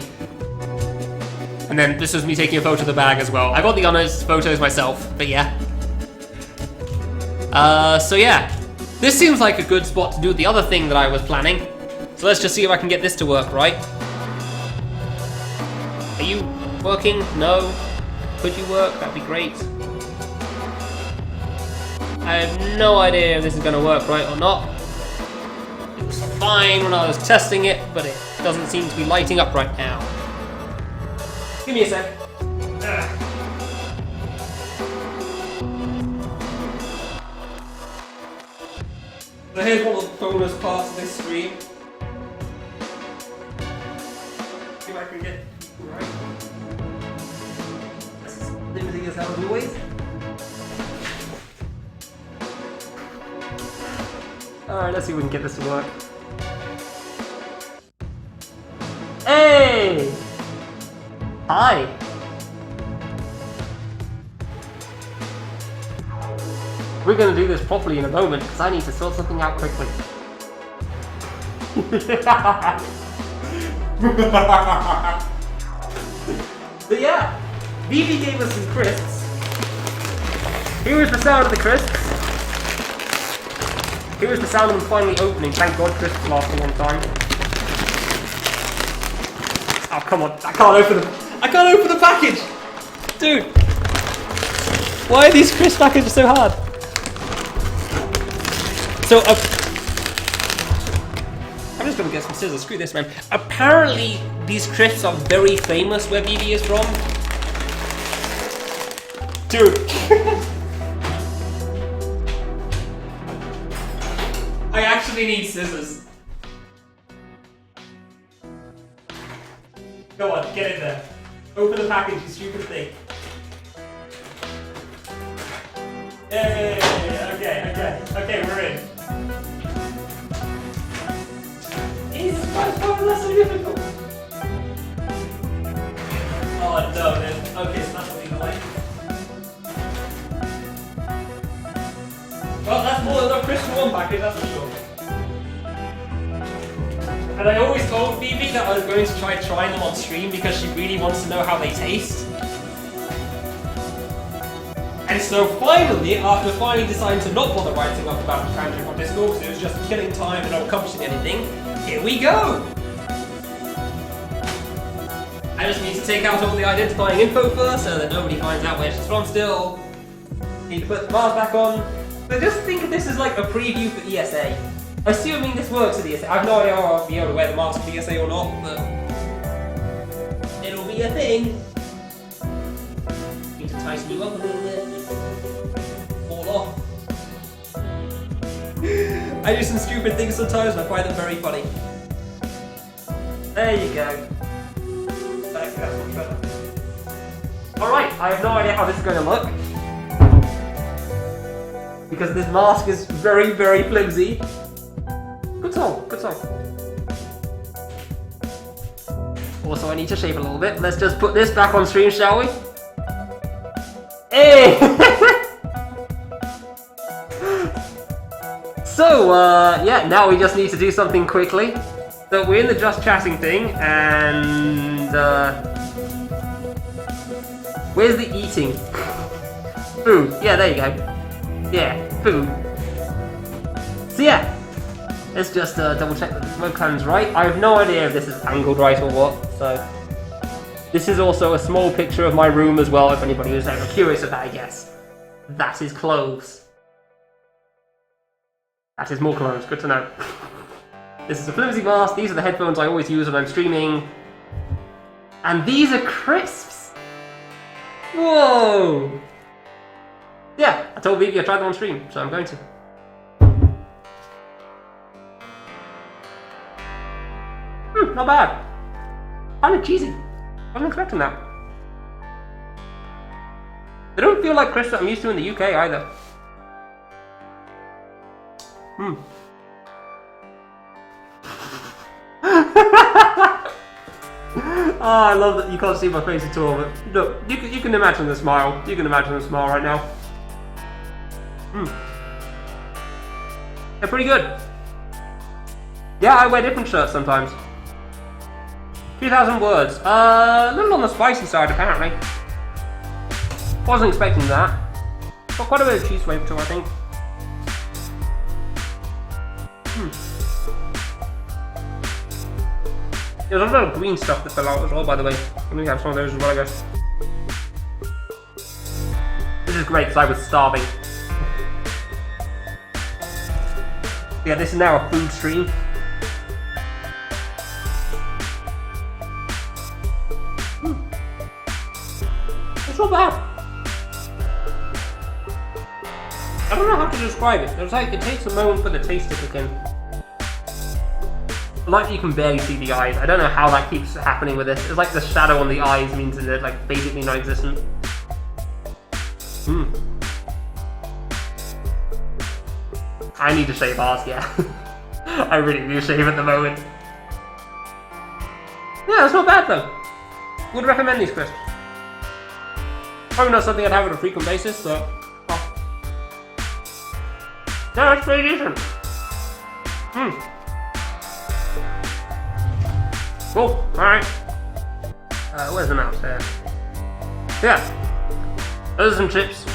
And then this was me taking a photo of the bag as well. I got the honest photos myself, but yeah. So yeah. This seems like a good spot to do the other thing that I was planning. So let's just see if I can get this to work, right? Are you working? No? Could you work? That'd be great. I have no idea if this is going to work right or not. It was fine when I was testing it, but it doesn't seem to be lighting up right now. Give me a sec. So here's one of the bonus parts of this stream. See if I can get it right. That's limiting as hell as always. Alright, let's see if we can get this to work. Hey! Hi! We're gonna do this properly in a moment, because I need to sort something out quickly. But yeah, Vivi gave us some crisps. Here is the sound of the crisps. Here is the sound of them finally opening. Thank God crisps last a long time. Oh, come on. I can't open them. I can't open the package! Dude! Why are these crisp packages so hard? So, I'm just gonna get some scissors. Screw this, man. Apparently, these crisps are very famous where Vivi is from. Dude! I actually need scissors. Go on, get in there. Open the package, you stupid thing. Yay! Okay, we're in. Jesus Christ, why is that so difficult? Oh no, then. Okay, so that's what we like. Well, that's more than a Christian one package, that's for sure. And I always told Phoebe that I was going to try trying them on stream because she really wants to know how they taste. And so finally, after finally deciding to not bother writing up about the tangent on Discord because it was just killing time and not accomplishing anything, here we go! I just need to take out all the identifying info first so that nobody finds out where she's from still. Need to put the bars back on. So just think of this as like a preview for ESA. Assuming this works at ESA. I have no idea how I'll be able to wear the mask at ESA or not, but it'll be a thing. Need to tighten you up a little bit. Fall off. I do some stupid things sometimes and I find them very funny. There you go. Thank you, that's much better. Alright, I have no idea how this is going to look. Because this mask is very, very flimsy. Good song. Also, I need to shape a little bit. Let's just put this back on stream, shall we? Hey! So, yeah, now we just need to do something quickly. So, we're in the just chatting thing, and, where's the eating? Food. Yeah, there you go. Yeah, food. So, yeah. Let's just double check that the webcam's right. I have no idea if this is angled right or what, so... This is also a small picture of my room as well, if anybody was ever curious about it, I guess. That is clothes. That is more clothes, good to know. This is a flimsy mask, these are the headphones I always use when I'm streaming. And these are crisps! Whoa! Yeah, I told Vivi I'd try them on stream, so I'm going to. Not bad. Kind of cheesy. Wasn't expecting that. They don't feel like crisps that I'm used to in the UK either. Oh, I love that you can't see my face at all, but look, you can imagine the smile. You can imagine the smile right now. They're pretty good. Yeah, I wear different shirts sometimes. 2,000 words. A little on the spicy side, apparently. Wasn't expecting that. Got quite a bit of cheese flavour too, I think. There's a lot of green stuff that fell out as well, by the way. Let me have some of those as well, I guess. This is great because I was starving. Yeah, this is now a food stream. It's not bad. I don't know how to describe it. It's like it takes a moment for the taste to kick in. Like you can barely see the eyes. I don't know how that keeps happening with this. It's like the shadow on the eyes means that they're like basically non-existent. I need to shave ours, yeah. I really need to shave at the moment. Yeah, it's not bad though. Would recommend these crisps. Probably not something I'd have on a frequent basis, but... Oh. No, it's pretty decent. Cool, alright. Where's the mouse there? Yeah. Those are some chips.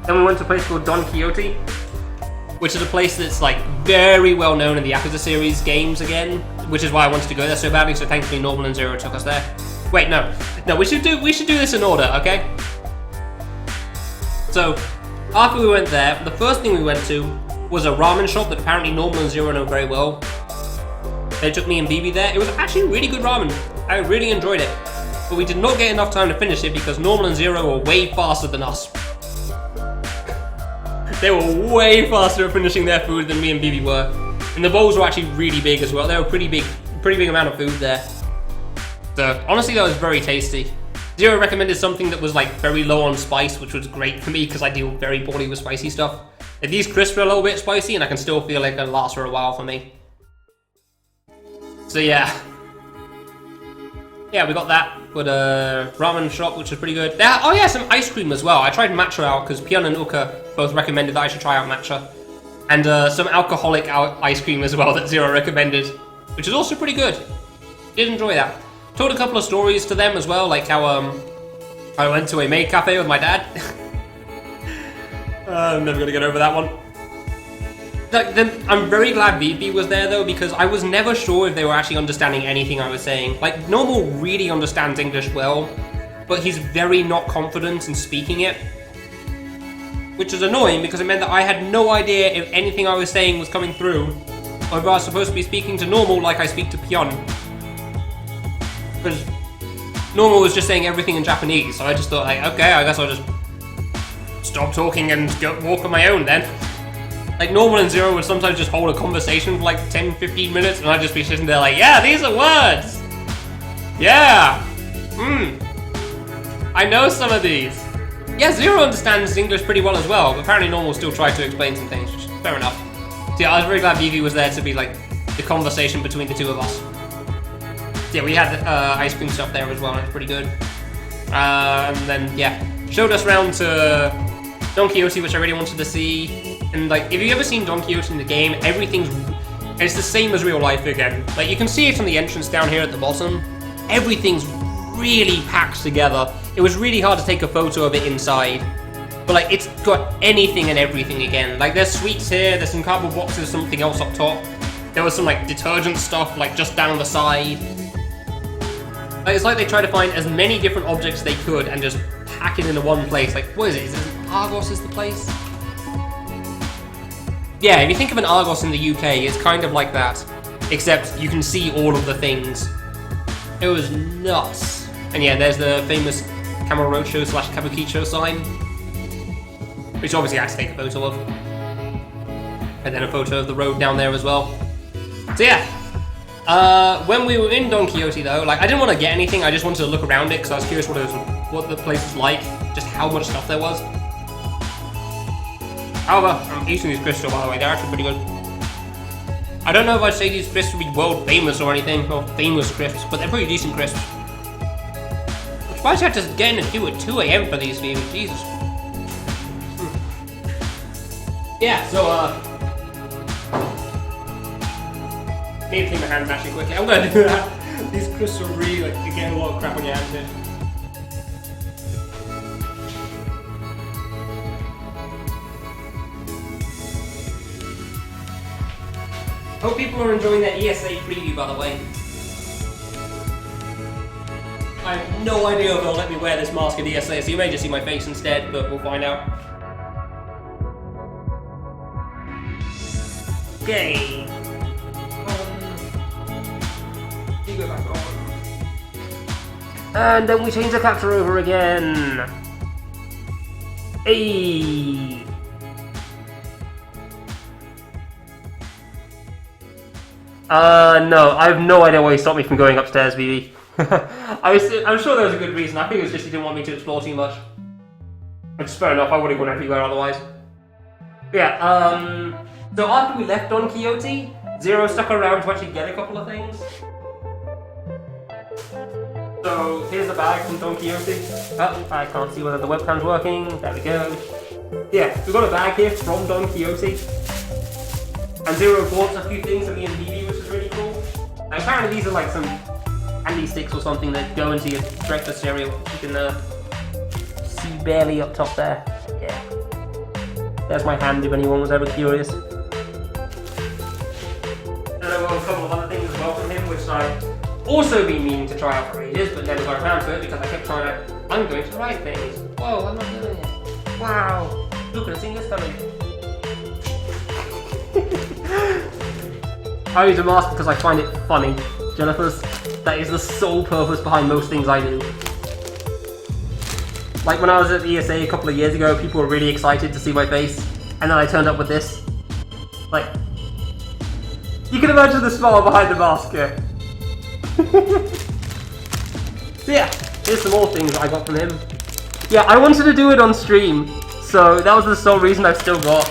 Then we went to a place called Don Quixote, which is a place that's like very well known in the Yakuza series games again, which is why I wanted to go there so badly, so thankfully Normal and Zero took us there. Wait, no, we should do this in order, okay? So, after we went there, the first thing we went to was a ramen shop that apparently Normal and Zero know very well. They took me and BB there. It was actually really good ramen. I really enjoyed it. But we did not get enough time to finish it because Normal and Zero were way faster than us. They were way faster at finishing their food than me and BB were. And the bowls were actually really big as well. They were pretty big amount of food there. So honestly, that was very tasty. Zero recommended something that was like very low on spice, which was great for me because I deal very poorly with spicy stuff. Like, these crisps are a little bit spicy, and I can still feel like it'll last for a while for me. So yeah. Yeah, we got that. Got a ramen shop, which is pretty good. Oh yeah, some ice cream as well. I tried matcha out because Pion and Uka both recommended that I should try out matcha. And some alcoholic ice cream as well that Zero recommended, which is also pretty good. Did enjoy that. Told a couple of stories to them as well, like how I went to a maid cafe with my dad. I'm never gonna get over that one. I'm very glad VP was there though, because I was never sure if they were actually understanding anything I was saying. Like, Normal really understands English well, but he's very not confident in speaking it. Which is annoying because it meant that I had no idea if anything I was saying was coming through, or if I was supposed to be speaking to Normal like I speak to Pion. Because Normal was just saying everything in Japanese, so I just thought, like, okay, I guess I'll just stop talking and go walk on my own then. Like, Normal and Zero would sometimes just hold a conversation for like 10-15 minutes, and I'd just be sitting there like, yeah, these are words! Yeah! I know some of these. Yeah, Zero understands English pretty well as well, but apparently Normal still tried to explain some things, which is fair enough. So yeah, I was very glad Vivi was there to be like the conversation between the two of us. So yeah, we had ice cream stuff there as well, and it's pretty good. And then, yeah, showed us around to Don Quixote, which I really wanted to see. And like, if you've ever seen Don Quixote in the game, it's the same as real life again. Like, you can see it on the entrance down here at the bottom. Everything's really packed together. It was really hard to take a photo of it inside. But like, it's got anything and everything again. Like, there's sweets here, there's some cardboard boxes, something else up top. There was some like detergent stuff like just down the side. Like, it's like they tried to find as many different objects they could and just pack it into one place. Like, what is it? Is it Argos is the place? Yeah, if you think of an Argos in the UK, it's kind of like that. Except you can see all of the things. It was nuts. And yeah, there's the famous Camel Roadshow / Kabukicho sign. Which obviously I had to take a photo of. And then a photo of the road down there as well. So yeah. When we were in Don Quixote though, like, I didn't want to get anything, I just wanted to look around it because I was curious what the place was like, just how much stuff there was. However, I'm eating these crisps, by the way, they're actually pretty good. I don't know if I'd say these crisps would be world famous or anything, or famous crisps, but they're pretty decent crisps. I'm surprised you had to get in the queue at 2 AM for these things, Jesus. Yeah, so, need to clean my hands actually quickly. I'm gonna do that. These crisps are really, like, you get a lot of crap on your hands here. Hope people are enjoying their ESA preview, by the way. I have no idea if they'll let me wear this mask at ESA, so you may just see my face instead, but we'll find out. Okay. You go back on. And then we change the capture over again. Hey. No, I have no idea why you stopped me from going upstairs, Vivi. I'm sure there was a good reason. I think it was just you didn't want me to explore too much. Which is fair enough, I would have gone everywhere otherwise. Yeah, so after we left Don Quixote, Zero stuck around to actually get a couple of things. So, here's the bag from Don Quixote. Oh, I can't see whether the webcam's working. There we go. Yeah, we've got a bag here from Don Quixote. And Zero bought a few things for me and Vivi, which is really cool. And apparently these are like some candy sticks or something that go into your breakfast cereal. You can see barely up top there. Yeah. There's my hand if anyone was ever curious. And I got a couple of other things as well from him, which I've also been meaning to try out for ages, but never got around to it because I kept trying to, I'm going to try things. Whoa, I'm not doing it. Wow. Who could have seen this coming? I use a mask because I find it funny, Jennifer's. That is the sole purpose behind most things I do. Like when I was at ESA a couple of years ago, people were really excited to see my face, and then I turned up with this. Like, you can imagine the smile behind the mask here. So yeah, Here's some more things I got from him. Yeah, I wanted to do it on stream, so that was the sole reason I've still got.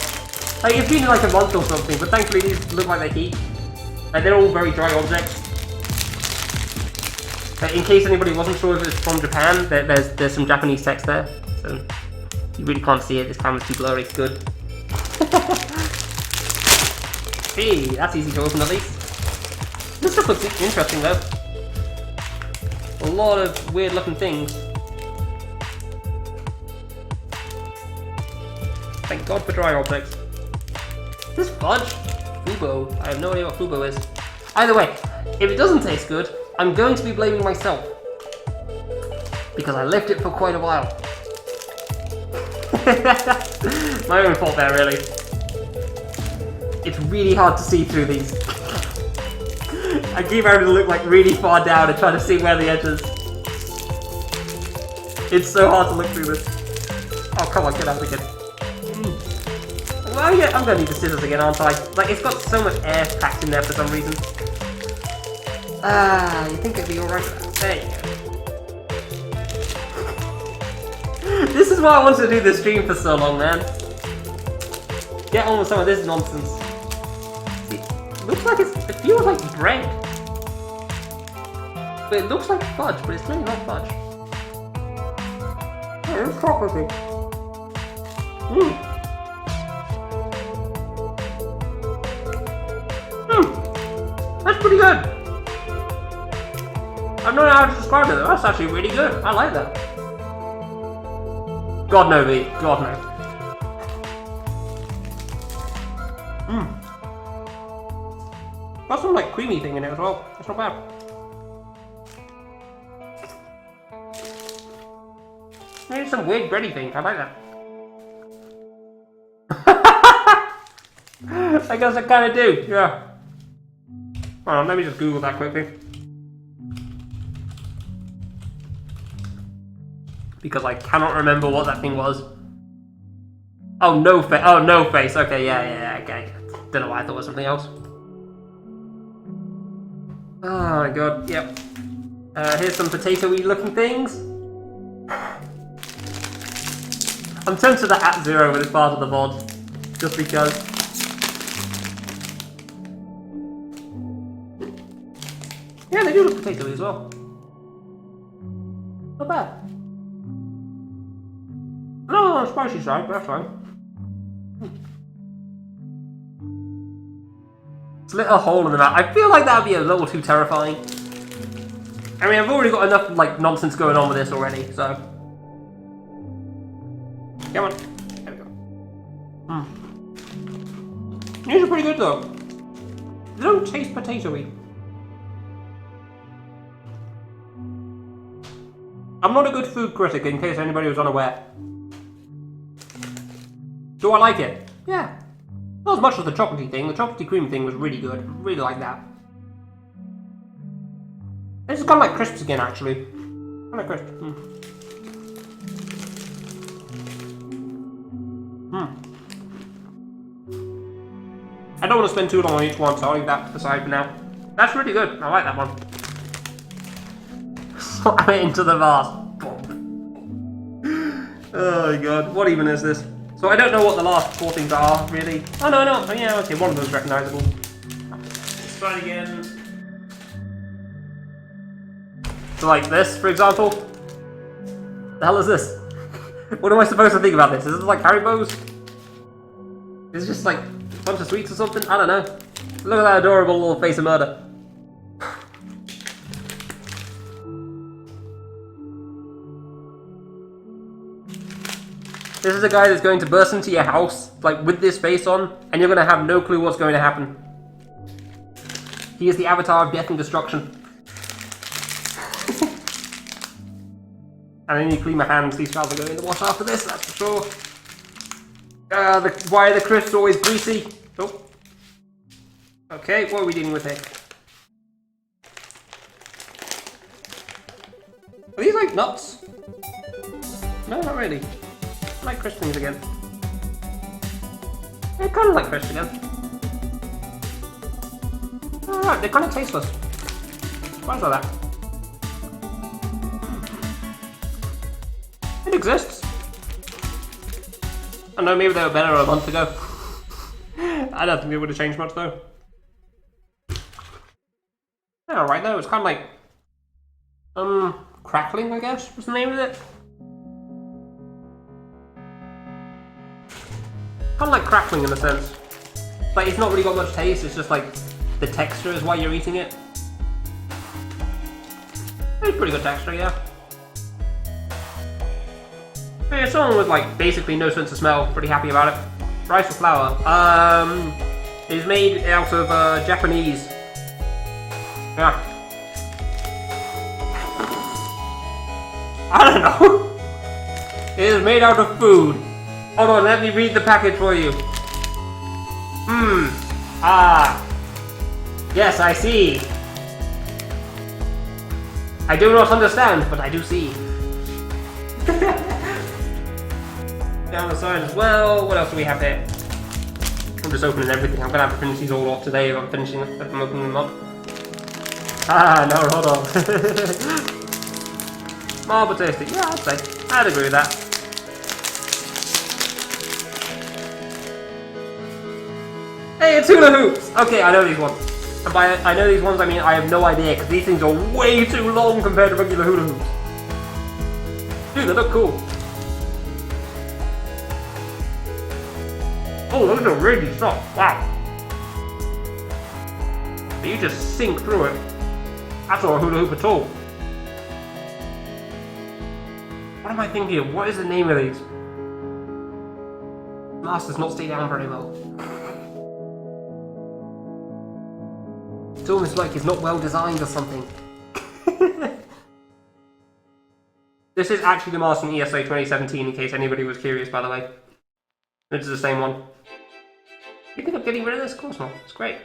Like, it's been like a month or something, but thankfully these look like they keep. Like, they're all very dry objects. In case anybody wasn't sure if it was from Japan, there's some Japanese text there, so you really can't see it. This camera's too blurry. Good. Hey, that's easy to open at least. This stuff looks interesting though. A lot of weird looking things. Thank God for dry objects. This fudge? Fubo. I have no idea what Fubo is. Either way, if it doesn't taste good, I'm going to be blaming myself. Because I left it for quite a while. My own fault there, really. It's really hard to see through these. I keep having to look like really far down and try to see where the edge is. It's so hard to look through this. Oh, come on, get out again. Well, yeah, I'm gonna need the scissors again, aren't I? Like, it's got so much air packed in there for some reason. You think it'd be alright with that? There you go. This is why I wanted to do this stream for so long, man. Get on with some of this nonsense. It looks like it feels like bread. But it looks like fudge, but it's clearly not fudge. Yeah, it's chocolatey. That's pretty good. I don't know how to describe it though. That's actually really good. I like that. God no, V. God no. Got some like creamy thing in it as well. That's not bad. Maybe some weird bready thing. I like that. I guess I kind of do. Yeah. Hold on, let me just Google that quickly. Because I cannot remember what that thing was. Oh, no face. Oh, no face. Okay, yeah, okay. Don't know why I thought it was something else. Oh my god, yep. Here's some potato-y looking things. I'm tempted to @0 with this part of the VOD. Just because. Yeah, they do look potato-y as well. Not bad. No, on the spicy side, but that's fine. Slit a hole in the map. I feel like that would be a little too terrifying. I mean, I've already got enough like nonsense going on with this already, so. Come on. There we go. These are pretty good though. They don't taste potato-y. I'm not a good food critic, in case anybody was unaware. Do I like it? Yeah. Not as much as the chocolatey thing. The chocolatey cream thing was really good. Really like that. This is kind of like crisps again, actually. Kind of like crisps. I don't want to spend too long on each one, so I'll leave that aside for now. That's really good. I like that one. Slam it into the vase. Oh my god. What even is this? So I don't know what the last 4 things are, really. Oh no, no. Oh, yeah, okay, one of those is recognisable. Let's try it again. So like this, for example. The hell is this? What am I supposed to think about this? Is this like Haribo's? Is it just like a bunch of sweets or something? I don't know. Look at that adorable little face of murder. This is a guy that's going to burst into your house, like, with this face on, and you're going to have no clue what's going to happen. He is the avatar of death and destruction. And I need to clean my hands. These files are going in the wash after this, that's for sure. Why are the crisps always greasy? Oh. Okay, what are we dealing with here? Are these like nuts? No, not really. I like crisp things again. I kind of like crisps again. Alright, they're kind of tasteless. Why is that? It exists. I know maybe they were better a month ago. I don't think it would have changed much though. Yeah, alright though, it's kind of like... Crackling, I guess, was the name of it. Kind of like crackling in a sense. Like, it's not really got much taste, it's just like the texture is why you're eating it. It's pretty good texture, yeah. Yeah, someone with like basically no sense of smell, pretty happy about it. Rice or flour? It's made out of Japanese. Yeah. I don't know. It is made out of food. Hold on, let me read the package for you. Yes, I see. I do not understand, but I do see. Down the side as well. What else do we have here? I'm just opening everything. I'm gonna have to finish these all off today if I'm opening them up. No, hold on. Small but tasty. Yeah, I'd say. I'd agree with that. Hey, it's hula hoops! Okay, I know these ones. And by I know these ones, I mean I have no idea, because these things are way too long compared to regular hula hoops. Dude, they look cool. Oh, those are really soft. Wow. You just sink through it. That's not a hula hoop at all. What am I thinking of? What is the name of these? Mask does not stay down very well. It's almost like it's not well designed or something. This is actually the mask from ESO 2017, in case anybody was curious, by the way. This is the same one. You think I'm getting rid of this? Of course not. It's great.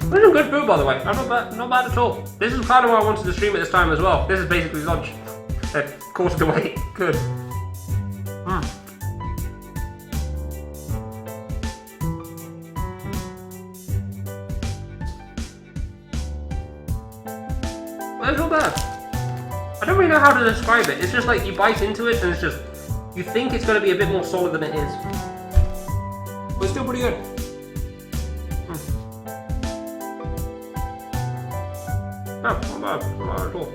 This is good food, by the way. Not bad at all. This is kind of why I wanted to stream at this time as well. This is basically lunch. Quarter away. Good. Well, it's not bad. I don't really know how to describe it. It's just like you bite into it and it's just... You think it's going to be a bit more solid than it is. But it's still pretty good. No, not bad. Not bad at all.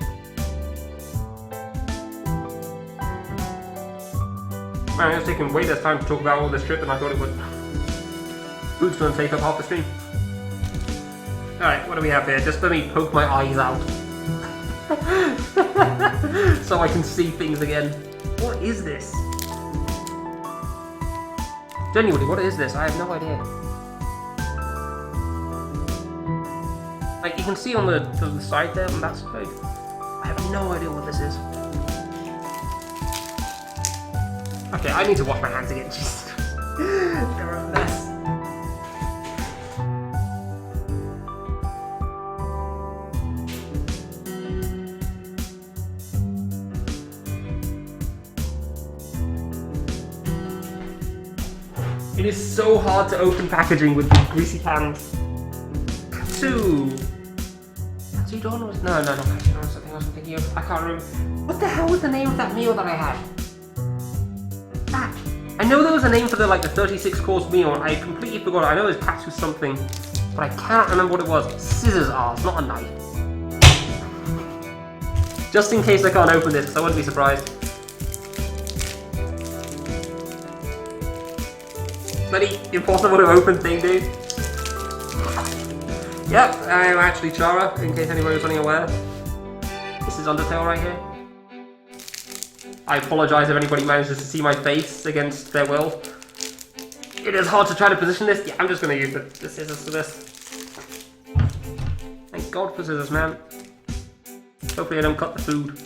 Man, it's taking way less time to talk about all this trip than I thought it would. Food's going to take up half the stream. Alright, what do we have here? Just let me poke my eyes out. So I can see things again. What is this? Genuinely, what is this? I have no idea. Like, you can see on the side there on that side. I have no idea what this is. Okay, I need to wash my hands again. Jesus Christ. They're a mess. It is so hard to open packaging with these greasy hands. Katsu Don was... No, not Katsu Don, something else I'm thinking of. I can't remember. What the hell was the name of that meal that I had? I know there was a name for the 36-course meal, and I completely forgot it. I know it was Katsu something, but I cannot remember what it was. Scissors are, not a knife. Just in case I can't open this, because I wouldn't be surprised. Bloody impossible to open thing, dude. Yep, I am actually Chara, in case anybody was unaware. This is Undertale right here. I apologise if anybody manages to see my face against their will. It is hard to try to position this. Yeah, I'm just going to use the scissors for this. Thank God for scissors, man. Hopefully I don't cut the food.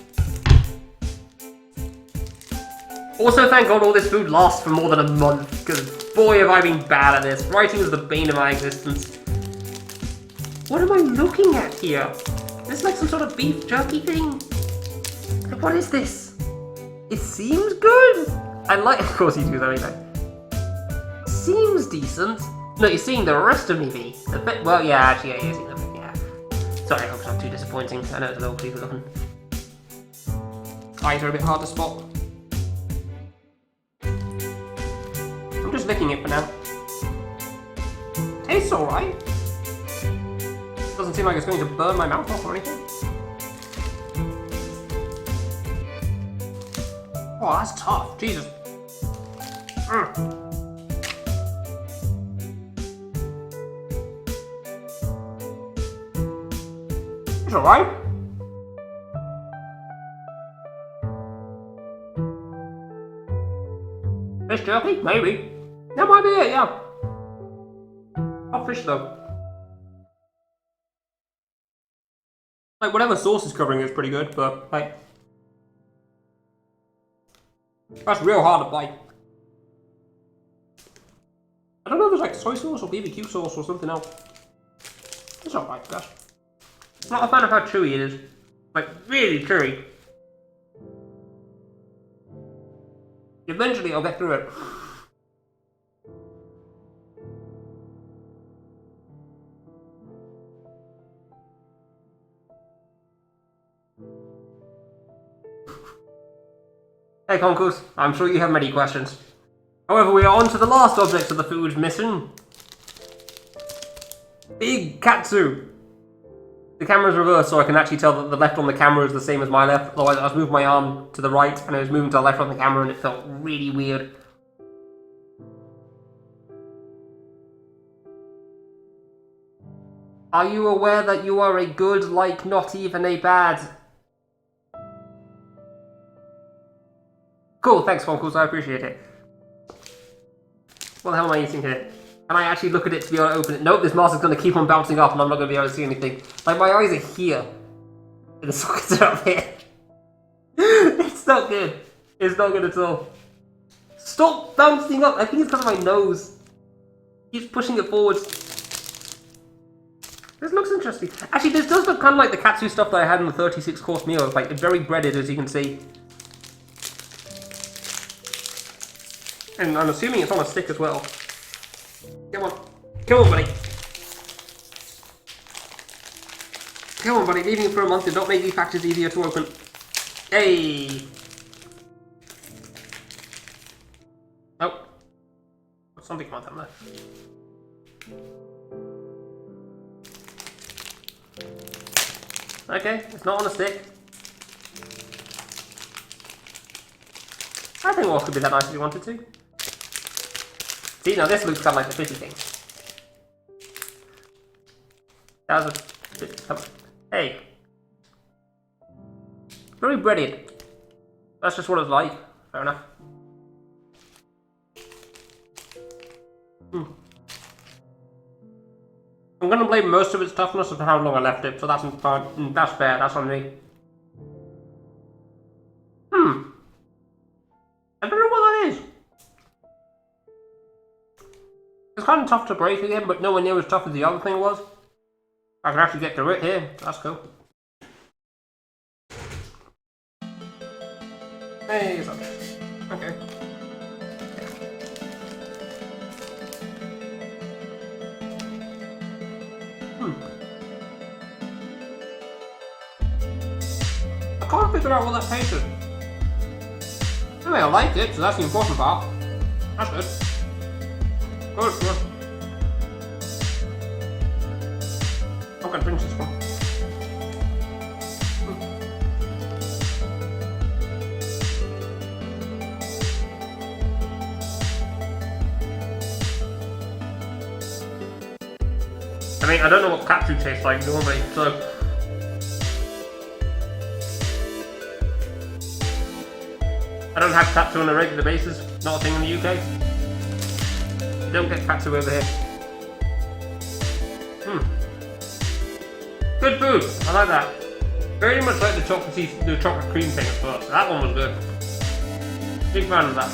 Also, thank God all this food lasts for more than a month, because boy have I been bad at this. Writing is the bane of my existence. What am I looking at here? Is this like some sort of beef jerky thing? Like, what is this? It seems good. I like... Of course you do that anyway. Seems decent. No, you're seeing the rest of me be. Well, yeah, actually, yeah, you're seeing the bit, yeah. Sorry, I hope it's not too disappointing. I know it's a little creepy looking. Eyes are a bit hard to spot. I'm just licking it for now. Tastes alright. Doesn't seem like it's going to burn my mouth off or anything. Oh, that's tough. Jesus. It's alright. Fish jerky? Maybe. That might be it, yeah. Not fish though. Like, whatever sauce is covering it is pretty good, but, like... That's real hard to bite. I don't know if there's like soy sauce or BBQ sauce or something else. It's alright, guys. I'm not a fan of how chewy it is. Like, really chewy. Eventually I'll get through it. Hey Concourse, I'm sure you have many questions. However, we are on to the last object of the food mission. Big Katsu! The camera's reversed so I can actually tell that the left on the camera is the same as my left, otherwise I was moving my arm to the right and I was moving to the left on the camera and it felt really weird. Are you aware that you are a good, like not even a bad? Cool, thanks Fonkles, I appreciate it. What the hell am I eating here? Can I actually look at it to be able to open it? Nope, this mask is going to keep on bouncing up and I'm not going to be able to see anything. Like, my eyes are here. And the sockets are up here. It's not good. It's not good at all. Stop bouncing up! I think it's because of my nose. Keeps pushing it forwards. This looks interesting. Actually, this does look kind of like the katsu stuff that I had in the 36-course meal. It's like, very breaded, as you can see. And I'm assuming it's on a stick as well. Come on. Come on, buddy. Come on, buddy. Leaving it for a month did not make these packages easier to open. Hey! Nope. Put something on there. Okay, it's not on a stick. I think walk could be that nice if you wanted to. See, now this looks kind of like the fishy thing. That was a bit... Hey. Very breaded. That's just what it's like. Fair enough. I'm going to blame most of its toughness on how long I left it, so that's fine. That's fair, that's on me. I don't know what that is. It's kind of tough to break again, but nowhere near as tough as the other thing was. I can actually get through it here. That's cool. Hey, it's up. Okay. I can't figure out what that tastes like. Anyway, I like it, so that's the important part. That's good. Good, good. I'm gonna finish this one. I mean, I don't know what katsu tastes like normally, so... I don't have katsu on a regular basis, not a thing in the UK. You don't get katsu over here. Good food, I like that. Very much like the chocolate cream thing at first. That one was good. Big fan of that.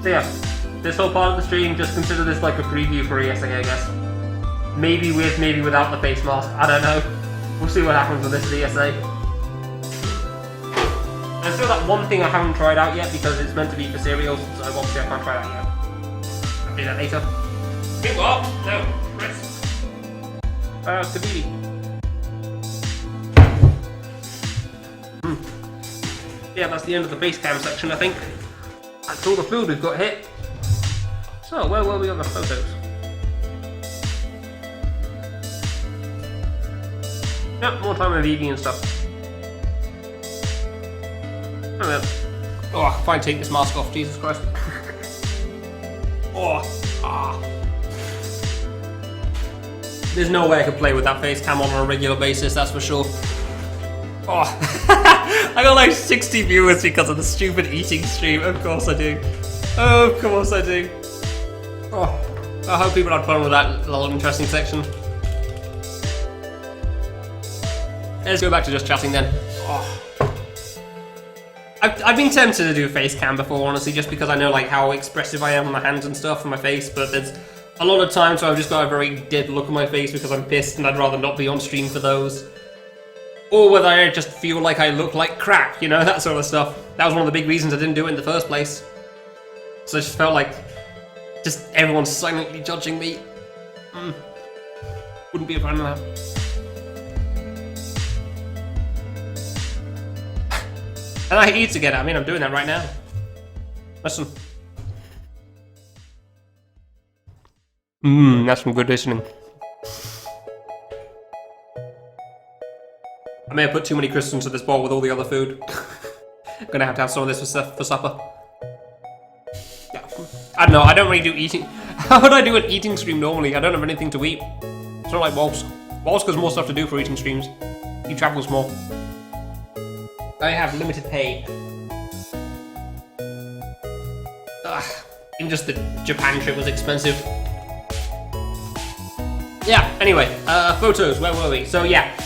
So yeah, this whole part of the stream, just consider this like a preview for ESA, I guess. Maybe with, maybe without the face mask, I don't know. We'll see what happens with this ESA. I still that one thing I haven't tried out yet because it's meant to be for cereals, so obviously I can't try that yet. I'll do that later. Okay, what? No, Chris. Kabili. Yeah, that's the end of the base cam section, I think. That's all the food we've got here. So, where were we on the photos? Yep, more time with Evie and stuff. Oh, I can finally take this mask off, Jesus Christ. There's no way I could play with that face cam on a regular basis, that's for sure. Oh, I got like 60 viewers because of the stupid eating stream. Of course I do. Oh, of course I do. Oh, I hope people had fun with that little interesting section. Let's go back to just chatting then. Oh. I've been tempted to do face cam before, honestly, just because I know like how expressive I am on my hands and stuff and my face, but there's a lot of times where I've just got a very dead look on my face because I'm pissed and I'd rather not be on stream for those. Or whether I just feel like I look like crap, you know, that sort of stuff. That was one of the big reasons I didn't do it in the first place. So I just felt like just everyone's silently judging me. Wouldn't be a fan of that. And I eat again. I mean, I'm doing that right now. Listen. That's some good listening. I may have put too many crisps into this bowl with all the other food. I'm gonna have to have some of this for supper. Yeah. I don't know, I don't really do eating. How would I do an eating stream normally? I don't have anything to eat. It's not like Waltz. Waltz has more stuff to do for eating streams. He travels more. I have limited pay. Ugh, even just the Japan trip was expensive. Yeah, anyway, photos, where were we? So yeah.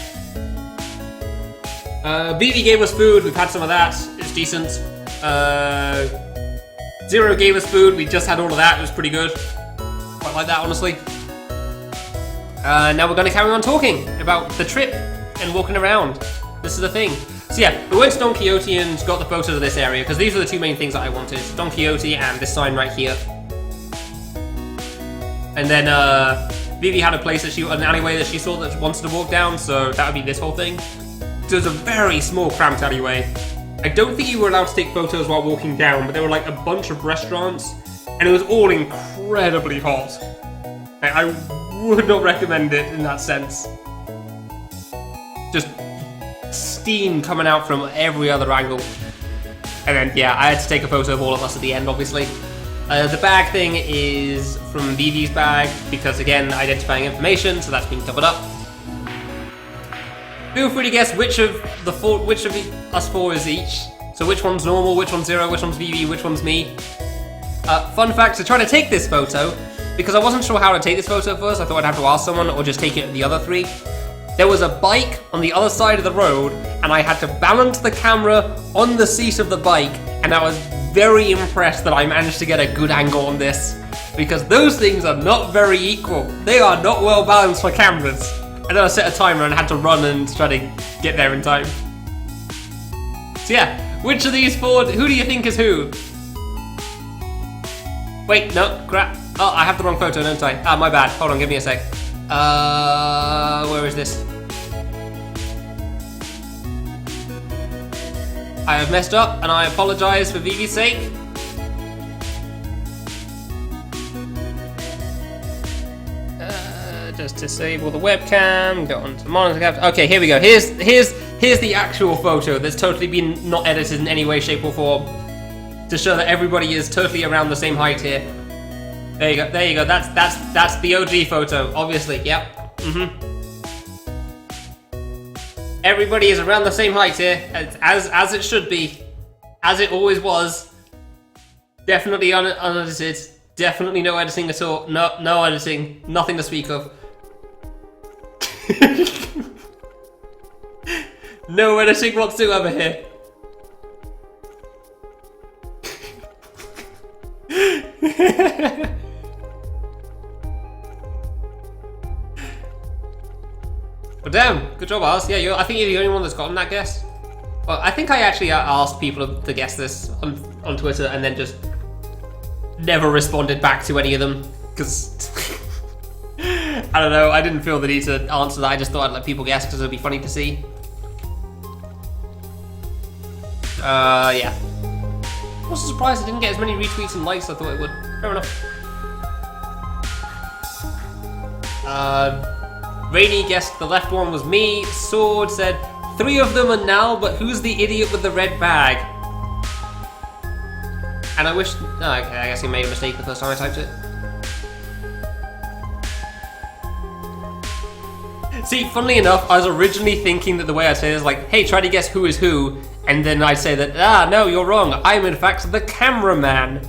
Vivi gave us food, we've had some of that, it's decent. Zero gave us food, we just had all of that, it was pretty good. Quite like that, honestly. Now we're gonna carry on talking about the trip and walking around. This is the thing. So yeah, we went to Don Quixote and got the photos of this area, because these were the two main things that I wanted. Don Quixote and this sign right here. And then Vivi had a place that an alleyway that she saw that she wanted to walk down, so that would be this whole thing. So it was a very small, cramped alleyway. I don't think you were allowed to take photos while walking down, but there were like a bunch of restaurants, and it was all incredibly hot. I would not recommend it in that sense. Just steam coming out from every other angle. And then, yeah, I had to take a photo of all of us at the end, obviously. The bag thing is from Vivi's bag, because again, identifying information, so that's been covered up. Feel free to guess which of us four is each. So which one's normal, which one's Zero, which one's Vivi, which one's me. Fun fact, to try to take this photo, because I wasn't sure how to take this photo first, I thought I'd have to ask someone or just take it at the other three. There was a bike on the other side of the road, and I had to balance the camera on the seat of the bike, and I was very impressed that I managed to get a good angle on this, because those things are not very equal. They are not well balanced for cameras. And then I set a timer and had to run and try to get there in time. So yeah, which of these four, who do you think is who? Wait, no, crap. Oh, I have the wrong photo, don't I? Ah, my bad. Hold on, give me a sec. Where is this? I have messed up, and I apologize for Vivi's sake. Just disable the webcam, go on to monitor cap. Okay, here we go. Here's the actual photo that's totally been not edited in any way, shape, or form to show that everybody is totally around the same height here. There you go. There you go. That's the OG photo, obviously. Yep. Everybody is around the same height here, as it should be, as it always was. Definitely unedited. Definitely no editing at all. No editing. Nothing to speak of. No editing whatsoever here. Well, damn, good job, Ars. Yeah, I think you're the only one that's gotten that guess. Well, I think I actually asked people to guess this on Twitter and then just never responded back to any of them because I don't know. I didn't feel the need to answer that. I just thought I'd let people guess because it would be funny to see. Yeah. I was surprised I didn't get as many retweets and likes as I thought it would. Fair enough. Rainy guessed the left one was me. Sword said 3 of them are Nal, but who's the idiot with the red bag? And I wish... Oh, okay, I guess he made a mistake the first time I typed it. See, funnily enough, I was originally thinking that the way I say it is like, hey, try to guess who is who, and then I'd say that, no, you're wrong, I'm in fact the cameraman.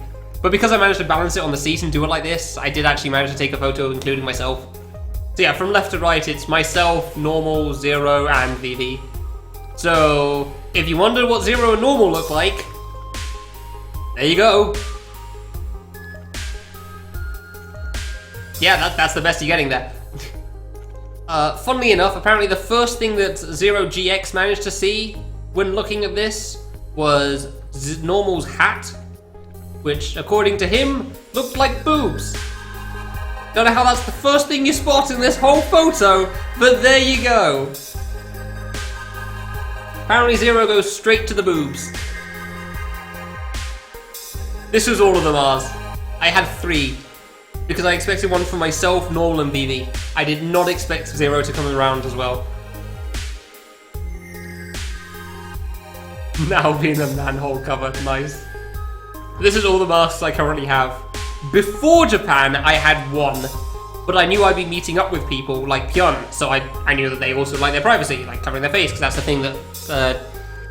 But because I managed to balance it on the seat and do it like this, I did actually manage to take a photo including myself. So yeah, from left to right, it's myself, Normal, Zero, and VV. So, if you wondered what Zero and Normal look like, there you go. Yeah, that's the best you're getting there. Funnily enough, apparently the first thing that Zero GX managed to see when looking at this was Normal's hat, which, according to him, looked like boobs. Don't know how that's the first thing you spot in this whole photo, but there you go. Apparently Zero goes straight to the boobs. This was all of them ours. I had 3. Because I expected one for myself, Normal, and BB. I did not expect Zero to come around as well. Now being a manhole cover, nice. This is all the masks I currently have. Before Japan, I had 1. But I knew I'd be meeting up with people like Pyun, so I knew that they also like their privacy, like covering their face, because that's the thing that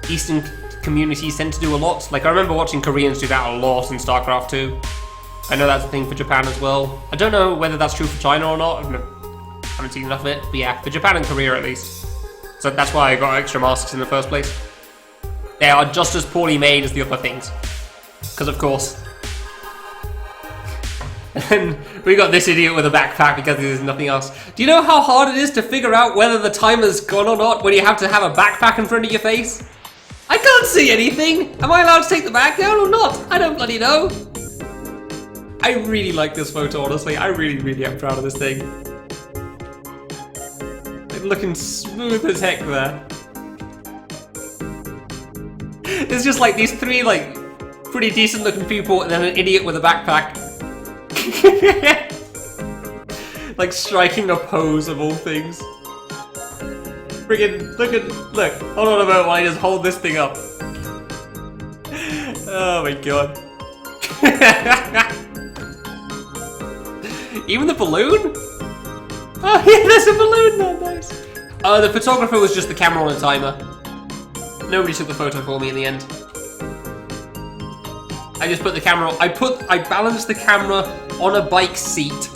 Eastern communities tend to do a lot. Like, I remember watching Koreans do that a lot in StarCraft 2. I know that's a thing for Japan as well. I don't know whether that's true for China or not. I haven't seen enough of it, but yeah, for Japan and Korea at least. So that's why I got extra masks in the first place. They are just as poorly made as the other things. Because of course. And we got this idiot with a backpack because there's nothing else. Do you know how hard it is to figure out whether the timer's gone or not when you have to have a backpack in front of your face? I can't see anything! Am I allowed to take the bag down or not? I don't bloody know. I really like this photo, honestly. I really am proud of this thing. Like, looking smooth as heck there. There's just like these 3 like pretty decent looking people and then an idiot with a backpack. Like striking a pose of all things. Friggin' look, hold on a moment while I just hold this thing up. Oh my god. Even the balloon? Oh yeah, there's a balloon there, nice. The photographer was just the camera on a timer. Nobody took the photo for me in the end. I just put the camera, I balanced the camera on a bike seat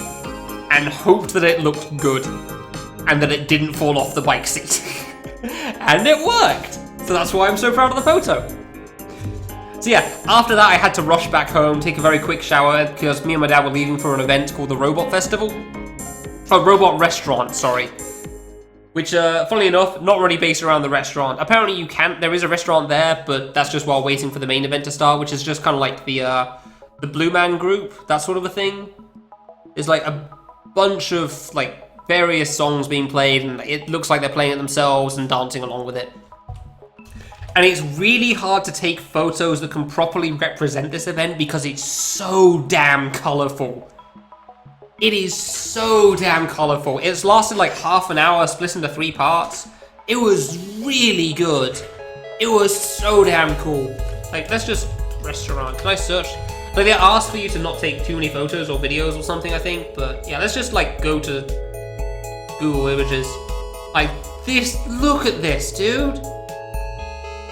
and hoped that it looked good and that it didn't fall off the bike seat. And it worked! So that's why I'm so proud of the photo. So yeah, after that I had to rush back home, take a very quick shower because me and my dad were leaving for an event called the Robot Festival. Oh, Robot Restaurant, sorry. Which, funnily enough, not really based around the restaurant. Apparently there is a restaurant there, but that's just while waiting for the main event to start, which is just kind of like the Blue Man Group, that sort of a thing. There's like a bunch of like various songs being played, and it looks like they're playing it themselves and dancing along with it. And it's really hard to take photos that can properly represent this event because it's so damn colourful. It is so damn colourful. It's lasted like half an hour, split into 3 parts. It was really good. It was so damn cool. Like, let's just... restaurant. Can I search? Like, they asked for you to not take too many photos or videos or something, I think. But yeah, let's just like go to Google Images. Like, this... look at this, dude.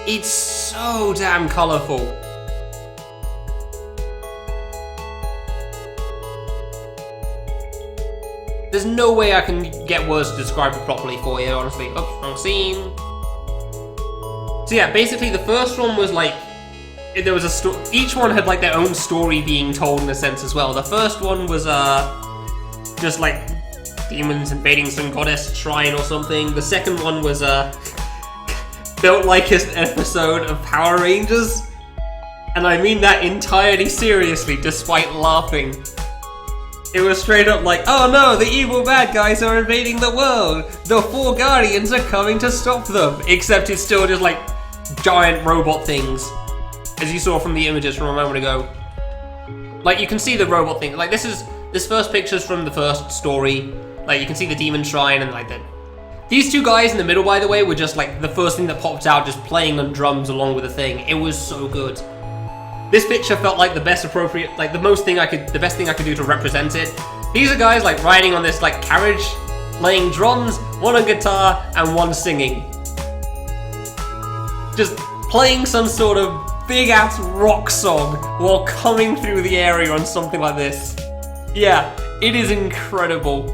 It's so damn colourful. There's no way I can get words to describe it properly for you, honestly. Oops, wrong scene. So yeah, basically the first one was like, there was a each one had like their own story being told in a sense as well. The first one was just like demons invading some goddess shrine or something. The second one was felt like an episode of Power Rangers. And I mean that entirely seriously, despite laughing. It was straight up like, oh no, the evil bad guys are invading the world. The 4 Guardians are coming to stop them. Except it's still just like giant robot things. As you saw from the images from a moment ago. Like, you can see the robot thing. Like, this first picture's from the first story. Like, you can see the demon shrine and like that. These 2 guys in the middle, by the way, were just like the first thing that popped out, just playing on drums along with the thing. It was so good. This picture felt like the best appropriate, like the best thing I could do to represent it. These are guys like riding on this like carriage, playing drums, 1 on guitar, and 1 singing. Just playing some sort of big-ass rock song while coming through the area on something like this. Yeah, it is incredible.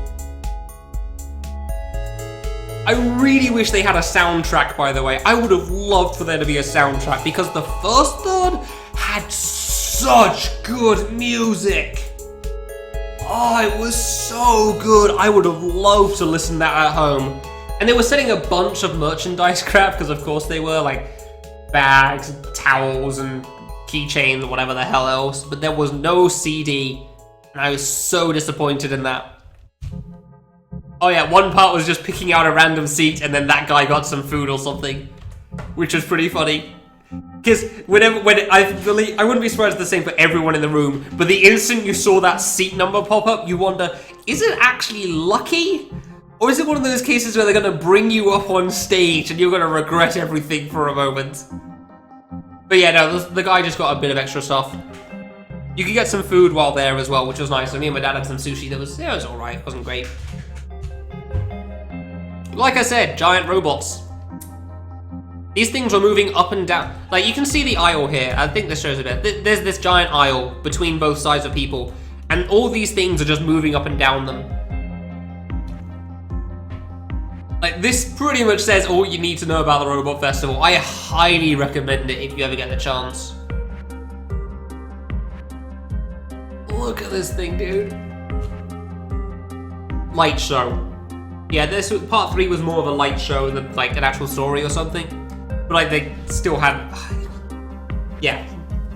I really wish they had a soundtrack, by the way. I would have loved for there to be a soundtrack, because the first third had such good music. Oh, it was so good. I would have loved to listen to that at home. And they were selling a bunch of merchandise crap, because of course they were, like bags, towels, and keychains, or whatever the hell else. But there was no CD, and I was so disappointed in that. Oh yeah, one part was just picking out a random seat, and then that guy got some food or something, which was pretty funny. Because I wouldn't be surprised if the same for everyone in the room, but the instant you saw that seat number pop up, you wonder, is it actually lucky? Or is it one of those cases where they're going to bring you up on stage and you're going to regret everything for a moment? But yeah, no, the guy just got a bit of extra stuff. You could get some food while there as well, which was nice. So me and my dad had some sushi that was, yeah, it was alright, it wasn't great. Like I said, giant robots. These things were moving up and down. Like, you can see the aisle here. I think this shows a bit. There's this giant aisle between both sides of people, and all these things are just moving up and down them. Like, this pretty much says all you need to know about the Robot Festival. I highly recommend it if you ever get the chance. Look at this thing, dude. Light show. Yeah, this part 3 was more of a light show than like an actual story or something. But like they still had, yeah.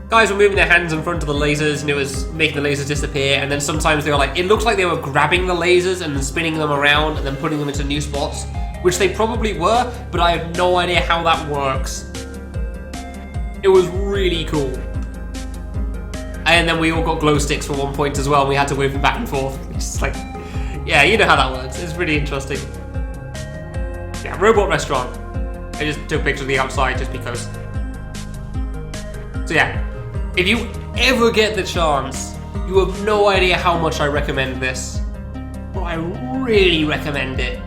Guys were moving their hands in front of the lasers and it was making the lasers disappear, and then sometimes they were like, it looked like they were grabbing the lasers and then spinning them around and then putting them into new spots, which they probably were, but I have no idea how that works. It was really cool. And then we all got glow sticks for one point as well, and we had to wave them back and forth. It's just like, yeah, you know how that works. It's really interesting. Yeah, robot restaurant. I just took a picture of the outside just because. So yeah, if you ever get the chance, you have no idea how much I recommend this. But I really recommend it.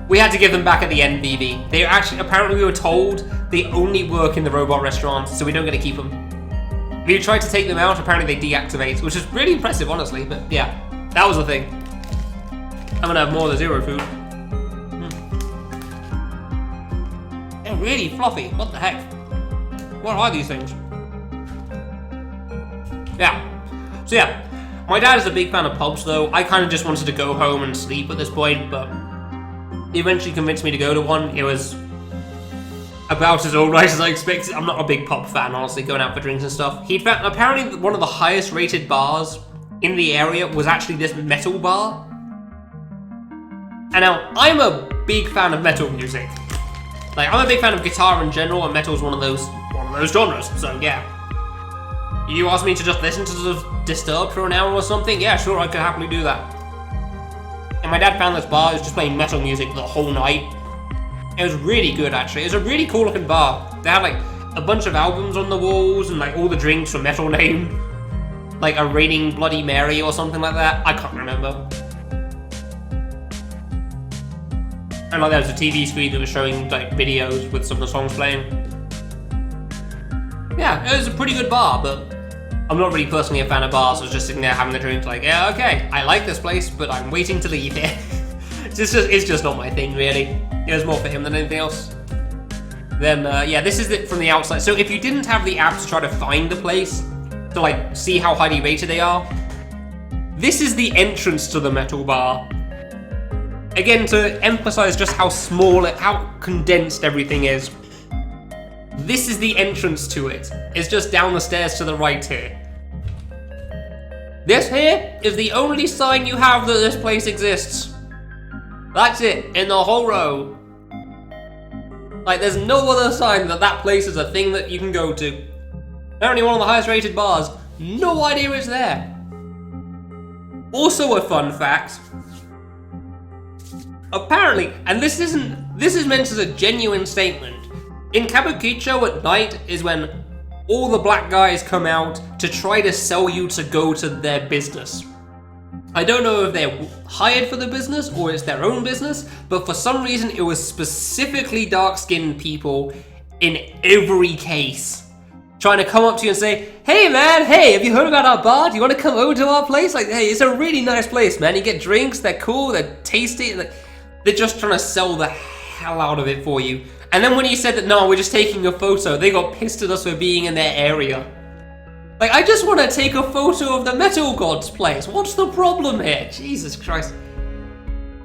We had to give them back at the end, BB. They actually, apparently we were told they only work in the robot restaurants, so we don't get to keep them. If you try to take them out, apparently they deactivate, which is really impressive, honestly, but yeah, that was the thing. I'm gonna have more of the Zero food. They're really fluffy, what the heck? What are these things? Yeah, so yeah, my dad is a big fan of pubs though. I kind of just wanted to go home and sleep at this point, but he eventually convinced me to go to one. It was about as alright as I expected. I'm not a big pub fan, honestly, going out for drinks and stuff. He'd found, apparently one of the highest rated bars in the area was actually this metal bar. And now, I'm a big fan of metal music. Like, I'm a big fan of guitar in general, and metal's one of those genres, so yeah. You asked me to just listen to Disturbed for an hour or something? Yeah, sure, I could happily do that. And my dad found this bar, it was just playing metal music the whole night. It was really good, actually. It was a really cool looking bar. They had like a bunch of albums on the walls, and like all the drinks were metal named. Like a Raining Bloody Mary or something like that. I can't remember. And like there was a TV screen that was showing like videos with some of the songs playing. Yeah, it was a pretty good bar, but I'm not really personally a fan of bars. I was just sitting there having a drink like, yeah, okay, I like this place, but I'm waiting to leave here. It's just not my thing, really. It was more for him than anything else. Then, yeah, this is it from the outside. So if you didn't have the app to try to find the place, to like see how highly rated they are, this is the entrance to the metal bar. again, to emphasize just how small, how condensed everything is, this is the entrance to it. It's just down the stairs to the right here. This here is the only sign you have that this place exists. That's it, in the whole row. Like, there's no other sign that that place is a thing that you can go to. Apparently one of the highest rated bars. No idea it's there. Also a fun fact. Apparently, and this is meant as a genuine statement. In Kabukicho at night is when all the black guys come out to try to sell you to go to their business. I don't know if they're hired for the business or it's their own business, but for some reason it was specifically dark-skinned people in every case. Trying to come up to you and say, hey man, hey, have you heard about our bar? Do you want to come over to our place? Like, hey, it's a really nice place, man. You get drinks, they're cool, they're tasty. They're just trying to sell the hell out of it for you. And then when you said that, no, we're just taking a photo, they got pissed at us for being in their area. Like, I just want to take a photo of the Metal God's place. What's the problem here? Jesus Christ.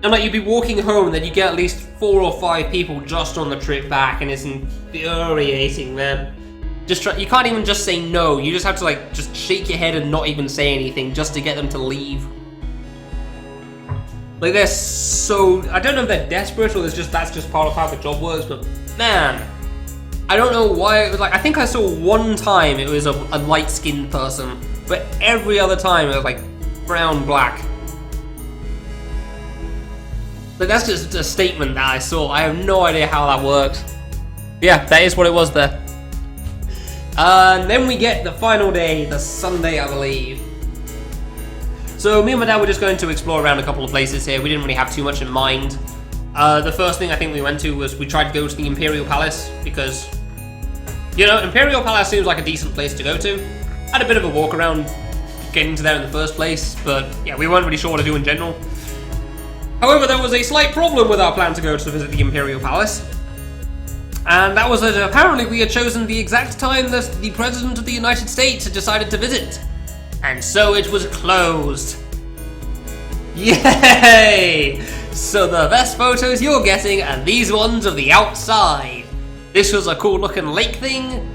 And like, you'd be walking home and then you get at least 4 or 5 people just on the trip back, and it's infuriating, man. You can't even just say no. You just have to like, just shake your head and not even say anything just to get them to leave. Like, they're so, I don't know if they're desperate or that's just part of how the job works, but man, I don't know why it was like, I think I saw one time it was a light-skinned person, but every other time it was like brown, black. But that's just a statement that I saw. I have no idea how that works. Yeah, that is what it was there. And then we get the final day, the Sunday, I believe. So me and my dad were just going to explore around a couple of places here. We didn't really have too much in mind. The first thing I think we went to was we tried to go to the Imperial Palace because, you know, Imperial Palace seems like a decent place to go to. Had a bit of a walk around getting to there in the first place, but yeah, we weren't really sure what to do in general. However, there was a slight problem with our plan to go to visit the Imperial Palace. And that was that apparently we had chosen the exact time that the President of the United States had decided to visit. And so it was closed. Yay! So the best photos you're getting are these ones of the outside. This was a cool looking lake thing.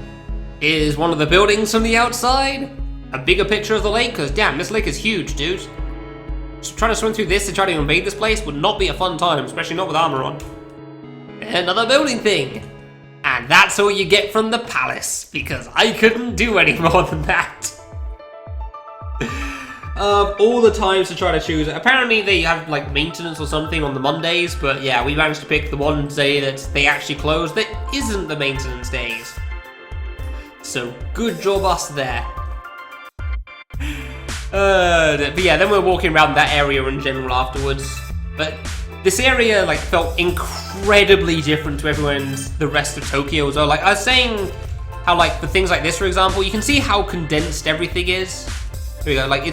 Is one of the buildings from the outside. A bigger picture of the lake, because damn, this lake is huge, dude. Just trying to swim through this to try to invade this place would not be a fun time, especially not with armor on. Another building thing. And that's all you get from the palace, because I couldn't do any more than that. All the times to try to choose it. Apparently they have like maintenance or something on the Mondays, but yeah, we managed to pick the one day that they actually closed that isn't the maintenance days. So good job us there. But yeah, then we're walking around that area in general afterwards. But this area like felt incredibly different to the rest of Tokyo as well. Like I was saying how like the things like this, for example, you can see how condensed everything is. Here we go, like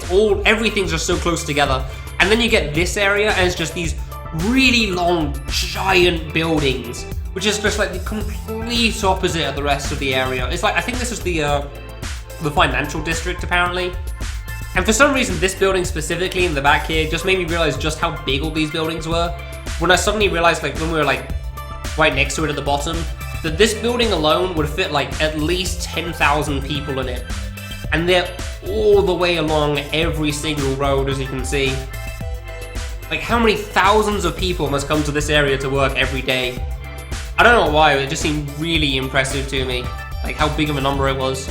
everything's just so close together. And then you get this area and it's just these really long, giant buildings, which is just like the complete opposite of the rest of the area. It's like, I think this is the financial district apparently. And for some reason, this building specifically in the back here just made me realize just how big all these buildings were. When I suddenly realized, like when we were like right next to it at the bottom, that this building alone would fit like at least 10,000 people in it. And they're all the way along every single road, as you can see. Like, how many thousands of people must come to this area to work every day? I don't know why, it just seemed really impressive to me. Like, how big of a number it was.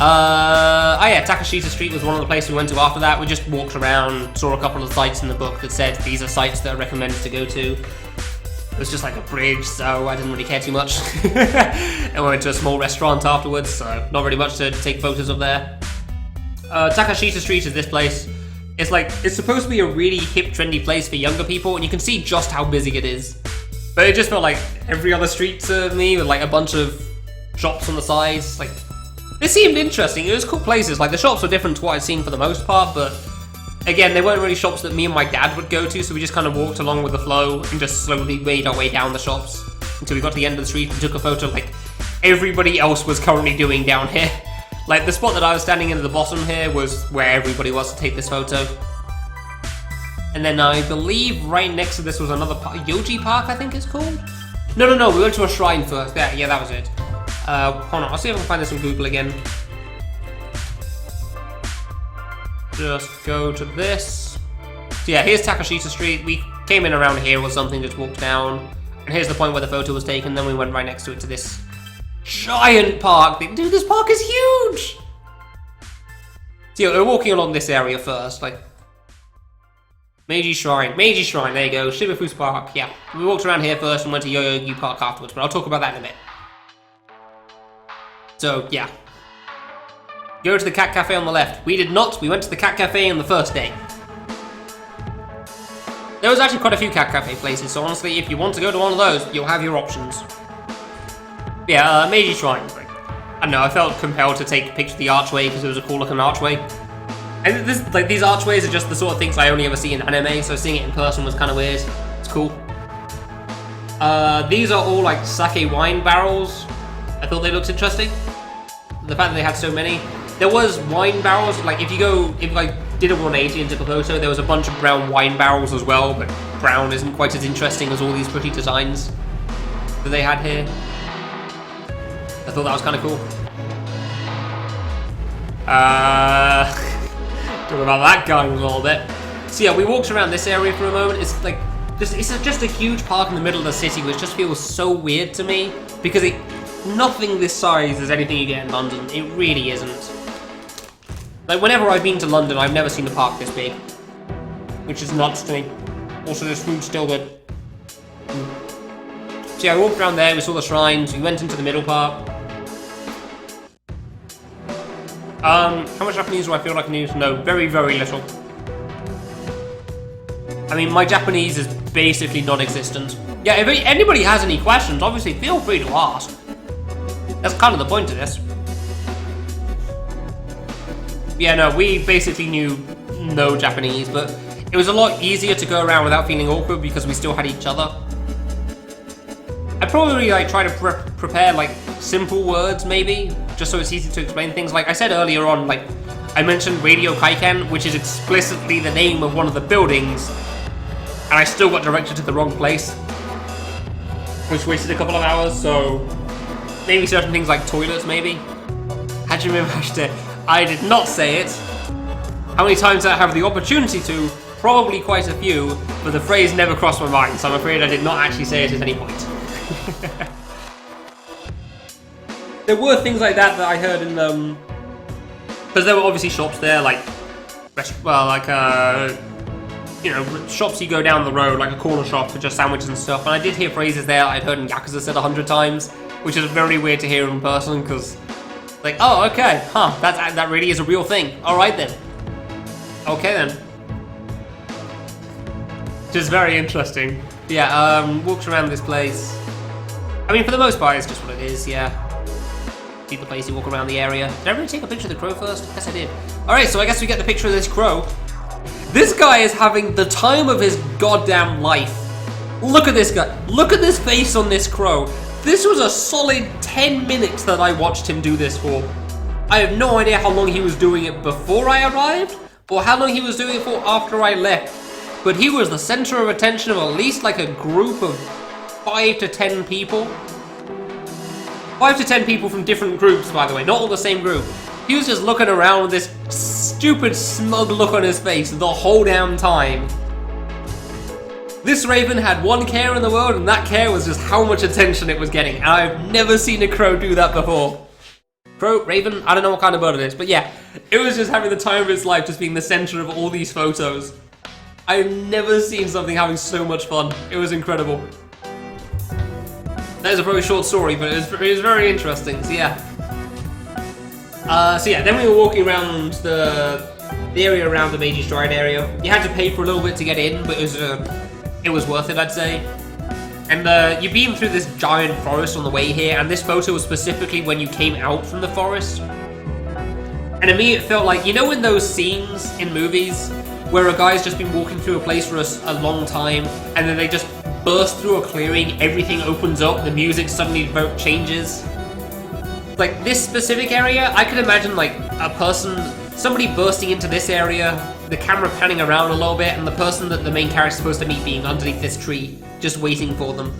Oh yeah, Takashita Street was one of the places we went to after that. We just walked around, saw a couple of sites in the book that said these are sites that are recommended to go to. It was just like a bridge, so I didn't really care too much. And we went to a small restaurant afterwards, so not really much to take photos of there. Takashita Street is this place. It's supposed to be a really hip, trendy place for younger people, and you can see just how busy it is. But it just felt like every other street to me, with like a bunch of shops on the sides. Like, they seemed interesting. It was cool places. Like, the shops were different to what I'd seen for the most part, but again, they weren't really shops that me and my dad would go to, so we just kind of walked along with the flow and just slowly made our way down the shops until we got to the end of the street and took a photo like everybody else was currently doing down here. Like, the spot that I was standing in at the bottom here was where everybody was to take this photo. And then I believe right next to this was another park, Yoji Park, I think it's called? No, we went to a shrine first. Yeah, that was it. Hold on, I'll see if I can find this on Google again. Just go to this. So yeah, here's Takashita Street. We came in around here or something, just walked down. And here's the point where the photo was taken, then we went right next to it to this giant park. Dude, this park is huge! So yeah, we're walking along this area first, like... Meiji Shrine, there you go, Shibufu's Park, yeah. We walked around here first and went to Yoyogi Park afterwards, but I'll talk about that in a bit. So, yeah. Go to the Cat Cafe on the left. We did not, we went to the Cat Cafe on the first day. There was actually quite a few Cat Cafe places, so honestly, if you want to go to one of those, you'll have your options. Yeah, Meiji Shrine. I don't know, I felt compelled to take a picture of the archway because it was a cool looking archway. And this, like, these archways are just the sort of things I only ever see in anime, so seeing it in person was kind of weird. It's cool. These are all like sake wine barrels. I thought they looked interesting. The fact that they had so many. There was wine barrels, like if I did a 180 and took a photo, there was a bunch of brown wine barrels as well, but brown isn't quite as interesting as all these pretty designs that they had here. I thought that was kind of cool. Talk about that going a little bit. So yeah, we walked around this area for a moment. It's like, it's just a huge park in the middle of the city, which just feels so weird to me because nothing this size is anything you get in London. It really isn't. Like whenever I've been to London, I've never seen a park this big, which is nuts to me. Also, this food's still good. So yeah, we walked around there. We saw the shrines. We went into the middle part. How much Japanese do I feel like I need to know? Very, very little. I mean, my Japanese is basically non-existent. Yeah, if anybody has any questions, obviously feel free to ask. That's kind of the point of this. Yeah, no, we basically knew no Japanese, but it was a lot easier to go around without feeling awkward because we still had each other. I'd probably like try to prepare like simple words maybe, just so it's easy to explain things. Like I said earlier on, like I mentioned Radio Kaiken, which is explicitly the name of one of the buildings, and I still got directed to the wrong place, which wasted a couple of hours. So maybe certain things like toilets, maybe. Hajime Mashite. I did not say it. How many times did I have the opportunity to? Probably quite a few, but the phrase never crossed my mind, so I'm afraid I did not actually say it at any point. There were things like that I heard in because there were obviously shops there, like, you know, shops you go down the road, like a corner shop for just sandwiches and stuff. And I did hear phrases there I'd heard in Yakuza said 100 times, which is very weird to hear in person because, like, oh, okay, huh, that really is a real thing. All right then. Okay then. Which is very interesting. Yeah, walked around this place. I mean, for the most part, it's just what it is, yeah. See the place, you walk around the area. Did I really take a picture of the crow first? Yes, I did. Alright, so I guess we get the picture of this crow. This guy is having the time of his goddamn life. Look at this guy. Look at this face on this crow. This was a solid 10 minutes that I watched him do this for. I have no idea how long he was doing it before I arrived, or how long he was doing it for after I left. But he was the center of attention of at least like a group of 5 to 10 people. 5 to 10 people from different groups, by the way, not all the same group. He was just looking around with this stupid, smug look on his face the whole damn time. This raven had one care in the world, and that care was just how much attention it was getting. And I've never seen a crow do that before. Crow, raven, I don't know what kind of bird it is, but yeah, it was just having the time of its life, just being the center of all these photos. I've never seen something having so much fun. It was incredible. That is a very short story, but it was very interesting, so yeah. Then we were walking around the area around the Meiji Shrine area. You had to pay for a little bit to get in, but it was worth it, I'd say. And you've been through this giant forest on the way here, and this photo was specifically when you came out from the forest. And to me, it felt like, you know in those scenes in movies where a guy's just been walking through a place for a long time, and then they just burst through a clearing, everything opens up, the music suddenly changes. Like this specific area, I could imagine like somebody bursting into this area the camera panning around a little bit, and the person that the main character's supposed to meet being underneath this tree, just waiting for them.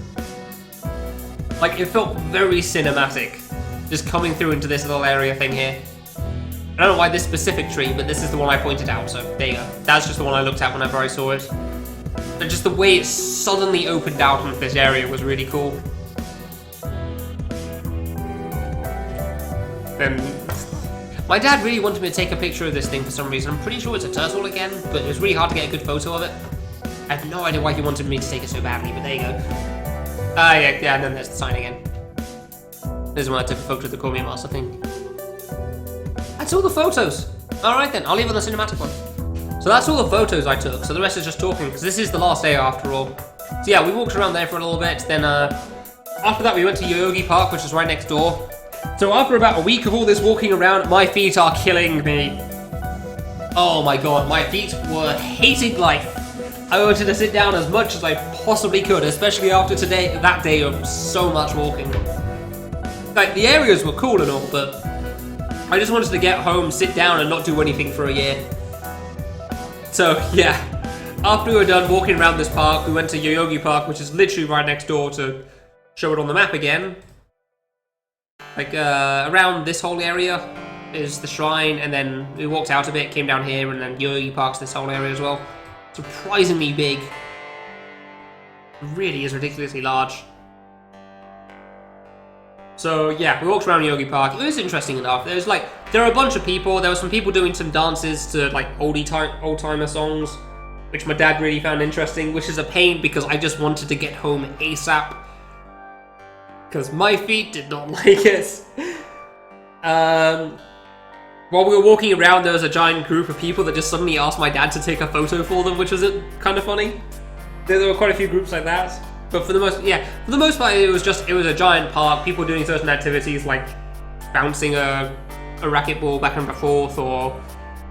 Like, it felt very cinematic, just coming through into this little area thing here. I don't know why this specific tree, but this is the one I pointed out, so there you go. That's just the one I looked at whenever I saw it. But just the way it suddenly opened out into this area was really cool. Then my dad really wanted me to take a picture of this thing for some reason. I'm pretty sure it's a turtle again, but it was really hard to get a good photo of it. I have no idea why he wanted me to take it so badly, but there you go. Yeah, and then there's the sign again. This is when I took a photo of the Cormier Master thing. That's all the photos. Alright then, I'll leave on the cinematic one. So that's all the photos I took, so the rest is just talking, because this is the last day after all. So yeah, we walked around there for a little bit, then after that we went to Yoyogi Park, which is right next door. So after about a week of all this walking around, my feet are killing me. Oh my god, my feet were hating life. I wanted to sit down as much as I possibly could, especially after that day of so much walking. Like, the areas were cool and all, but I just wanted to get home, sit down, and not do anything for a year. So, yeah. After we were done walking around this park, we went to Yoyogi Park, which is literally right next door, to show it on the map again. Like, around this whole area is the shrine, and then we walked out a bit, came down here, and then Yoyogi Park's this whole area as well. Surprisingly big. It really is ridiculously large. So yeah, we walked around Yogi Park. It was interesting enough. There were a bunch of people. There were some people doing some dances to like old-timer songs, which my dad really found interesting, which is a pain because I just wanted to get home ASAP. Because my feet did not like it. While we were walking around, there was a giant group of people that just suddenly asked my dad to take a photo for them, which was kind of funny. There were quite a few groups like that. But for the most part, it was a giant park, people doing certain activities like bouncing a racquetball back and forth, or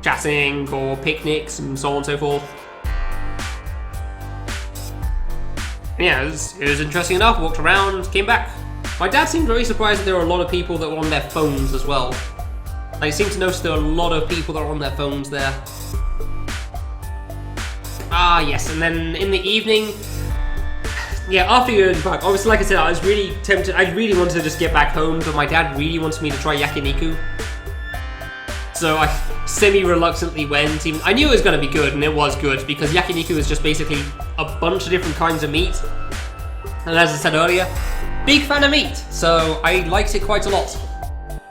chatting, or picnics, and so on and so forth. And yeah, it was interesting enough, walked around, came back. My dad seemed very surprised that there were a lot of people that were on their phones as well. I seem to notice there are a lot of people that are on their phones there. Ah, yes, and then in the evening, yeah, after Yoyogi Park, obviously, like I said, I was really tempted. I really wanted to just get back home, but my dad really wanted me to try yakiniku. So I semi-reluctantly went. I knew it was going to be good, and it was good, because yakiniku is just basically a bunch of different kinds of meat. And as I said earlier, big fan of meat, so I liked it quite a lot.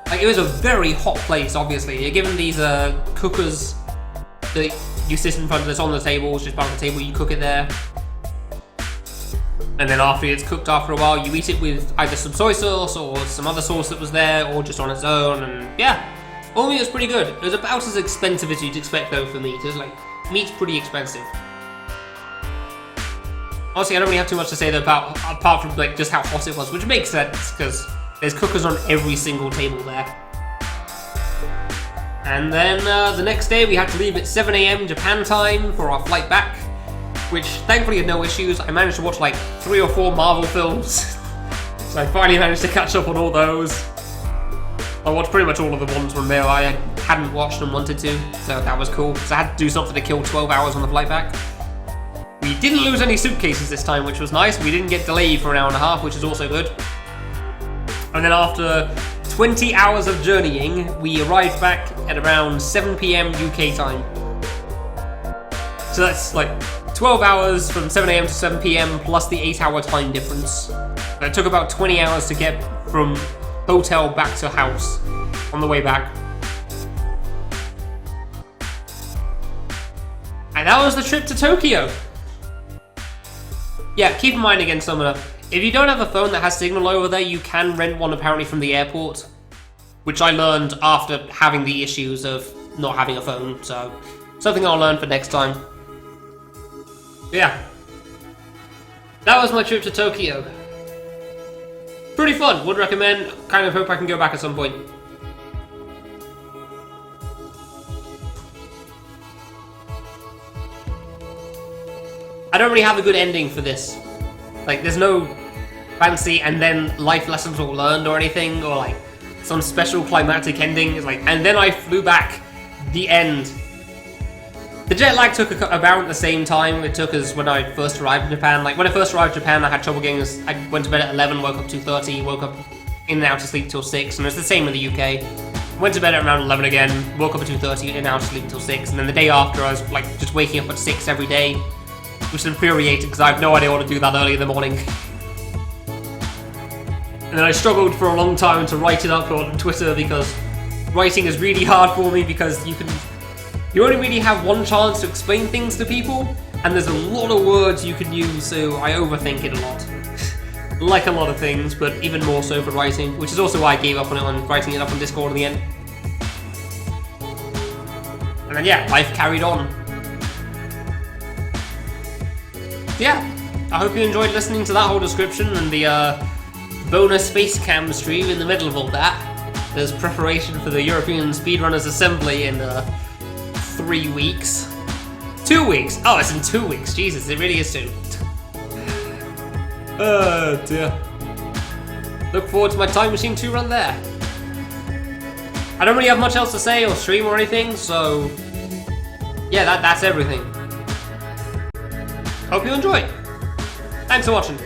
Like, it was a very hot place, obviously. You're given these cookers that you sit in front of, that's on the table, just by the table, you cook it there. And then after it's cooked after a while, you eat it with either some soy sauce or some other sauce that was there, or just on its own, and yeah. All meat was pretty good. It was about as expensive as you'd expect though for meat. It was like, meat's pretty expensive. Honestly, I don't really have too much to say though apart from like just how hot it was, which makes sense, because there's cookers on every single table there. And then the next day we had to leave at 7 AM Japan time for our flight back, which thankfully had no issues. I managed to watch like 3 or 4 Marvel films, so I finally managed to catch up on all those. I watched pretty much all of the ones from there I hadn't watched and wanted to, so that was cool, because I had to do something to kill 12 hours on the flight back. We didn't lose any suitcases this time, which was nice. We didn't get delayed for an hour and a half, which is also good. And then after 20 hours of journeying, we arrived back at around 7 PM UK time. So that's like 12 hours from 7 AM to 7 PM plus the 8-hour time difference. It took about 20 hours to get from hotel back to house on the way back. And that was the trip to Tokyo. Yeah, keep in mind again, Summoner, if you don't have a phone that has signal over there, you can rent one apparently from the airport, which I learned after having the issues of not having a phone, so something I'll learn for next time. Yeah, that was my trip to Tokyo. Pretty fun, would recommend, kind of hope I can go back at some point. I don't really have a good ending for this. Like, there's no fancy and then life lessons were learned or anything, or like some special climactic ending. It's like, and then I flew back. The end. The jet lag took about the same time it took as when I first arrived in Japan. Like, when I first arrived in Japan, I had trouble getting... I went to bed at 11, woke up 2:30, woke up in and out to sleep till 6, and it's the same in the UK. Went to bed at around 11 again, woke up at 2:30, in and out to sleep till 6, and then the day after I was, like, just waking up at 6 every day, which is infuriating, because I have no idea what to do that early in the morning. And then I struggled for a long time to write it up on Twitter, because writing is really hard for me, because you only really have one chance to explain things to people, and there's a lot of words you can use, so I overthink it a lot. Like a lot of things, but even more so for writing, which is also why I gave up on it on writing it up on Discord in the end. And then yeah, life carried on. Yeah, I hope you enjoyed listening to that whole description and the bonus face cam stream in the middle of all that. There's preparation for the European Speedrunners Assembly in 3 weeks. 2 weeks! Oh, it's in 2 weeks. Jesus, it really is soon. Oh dear. Look forward to my Time Machine 2 run there. I don't really have much else to say or stream or anything, so yeah, that's everything. Hope you enjoy. Thanks for watching.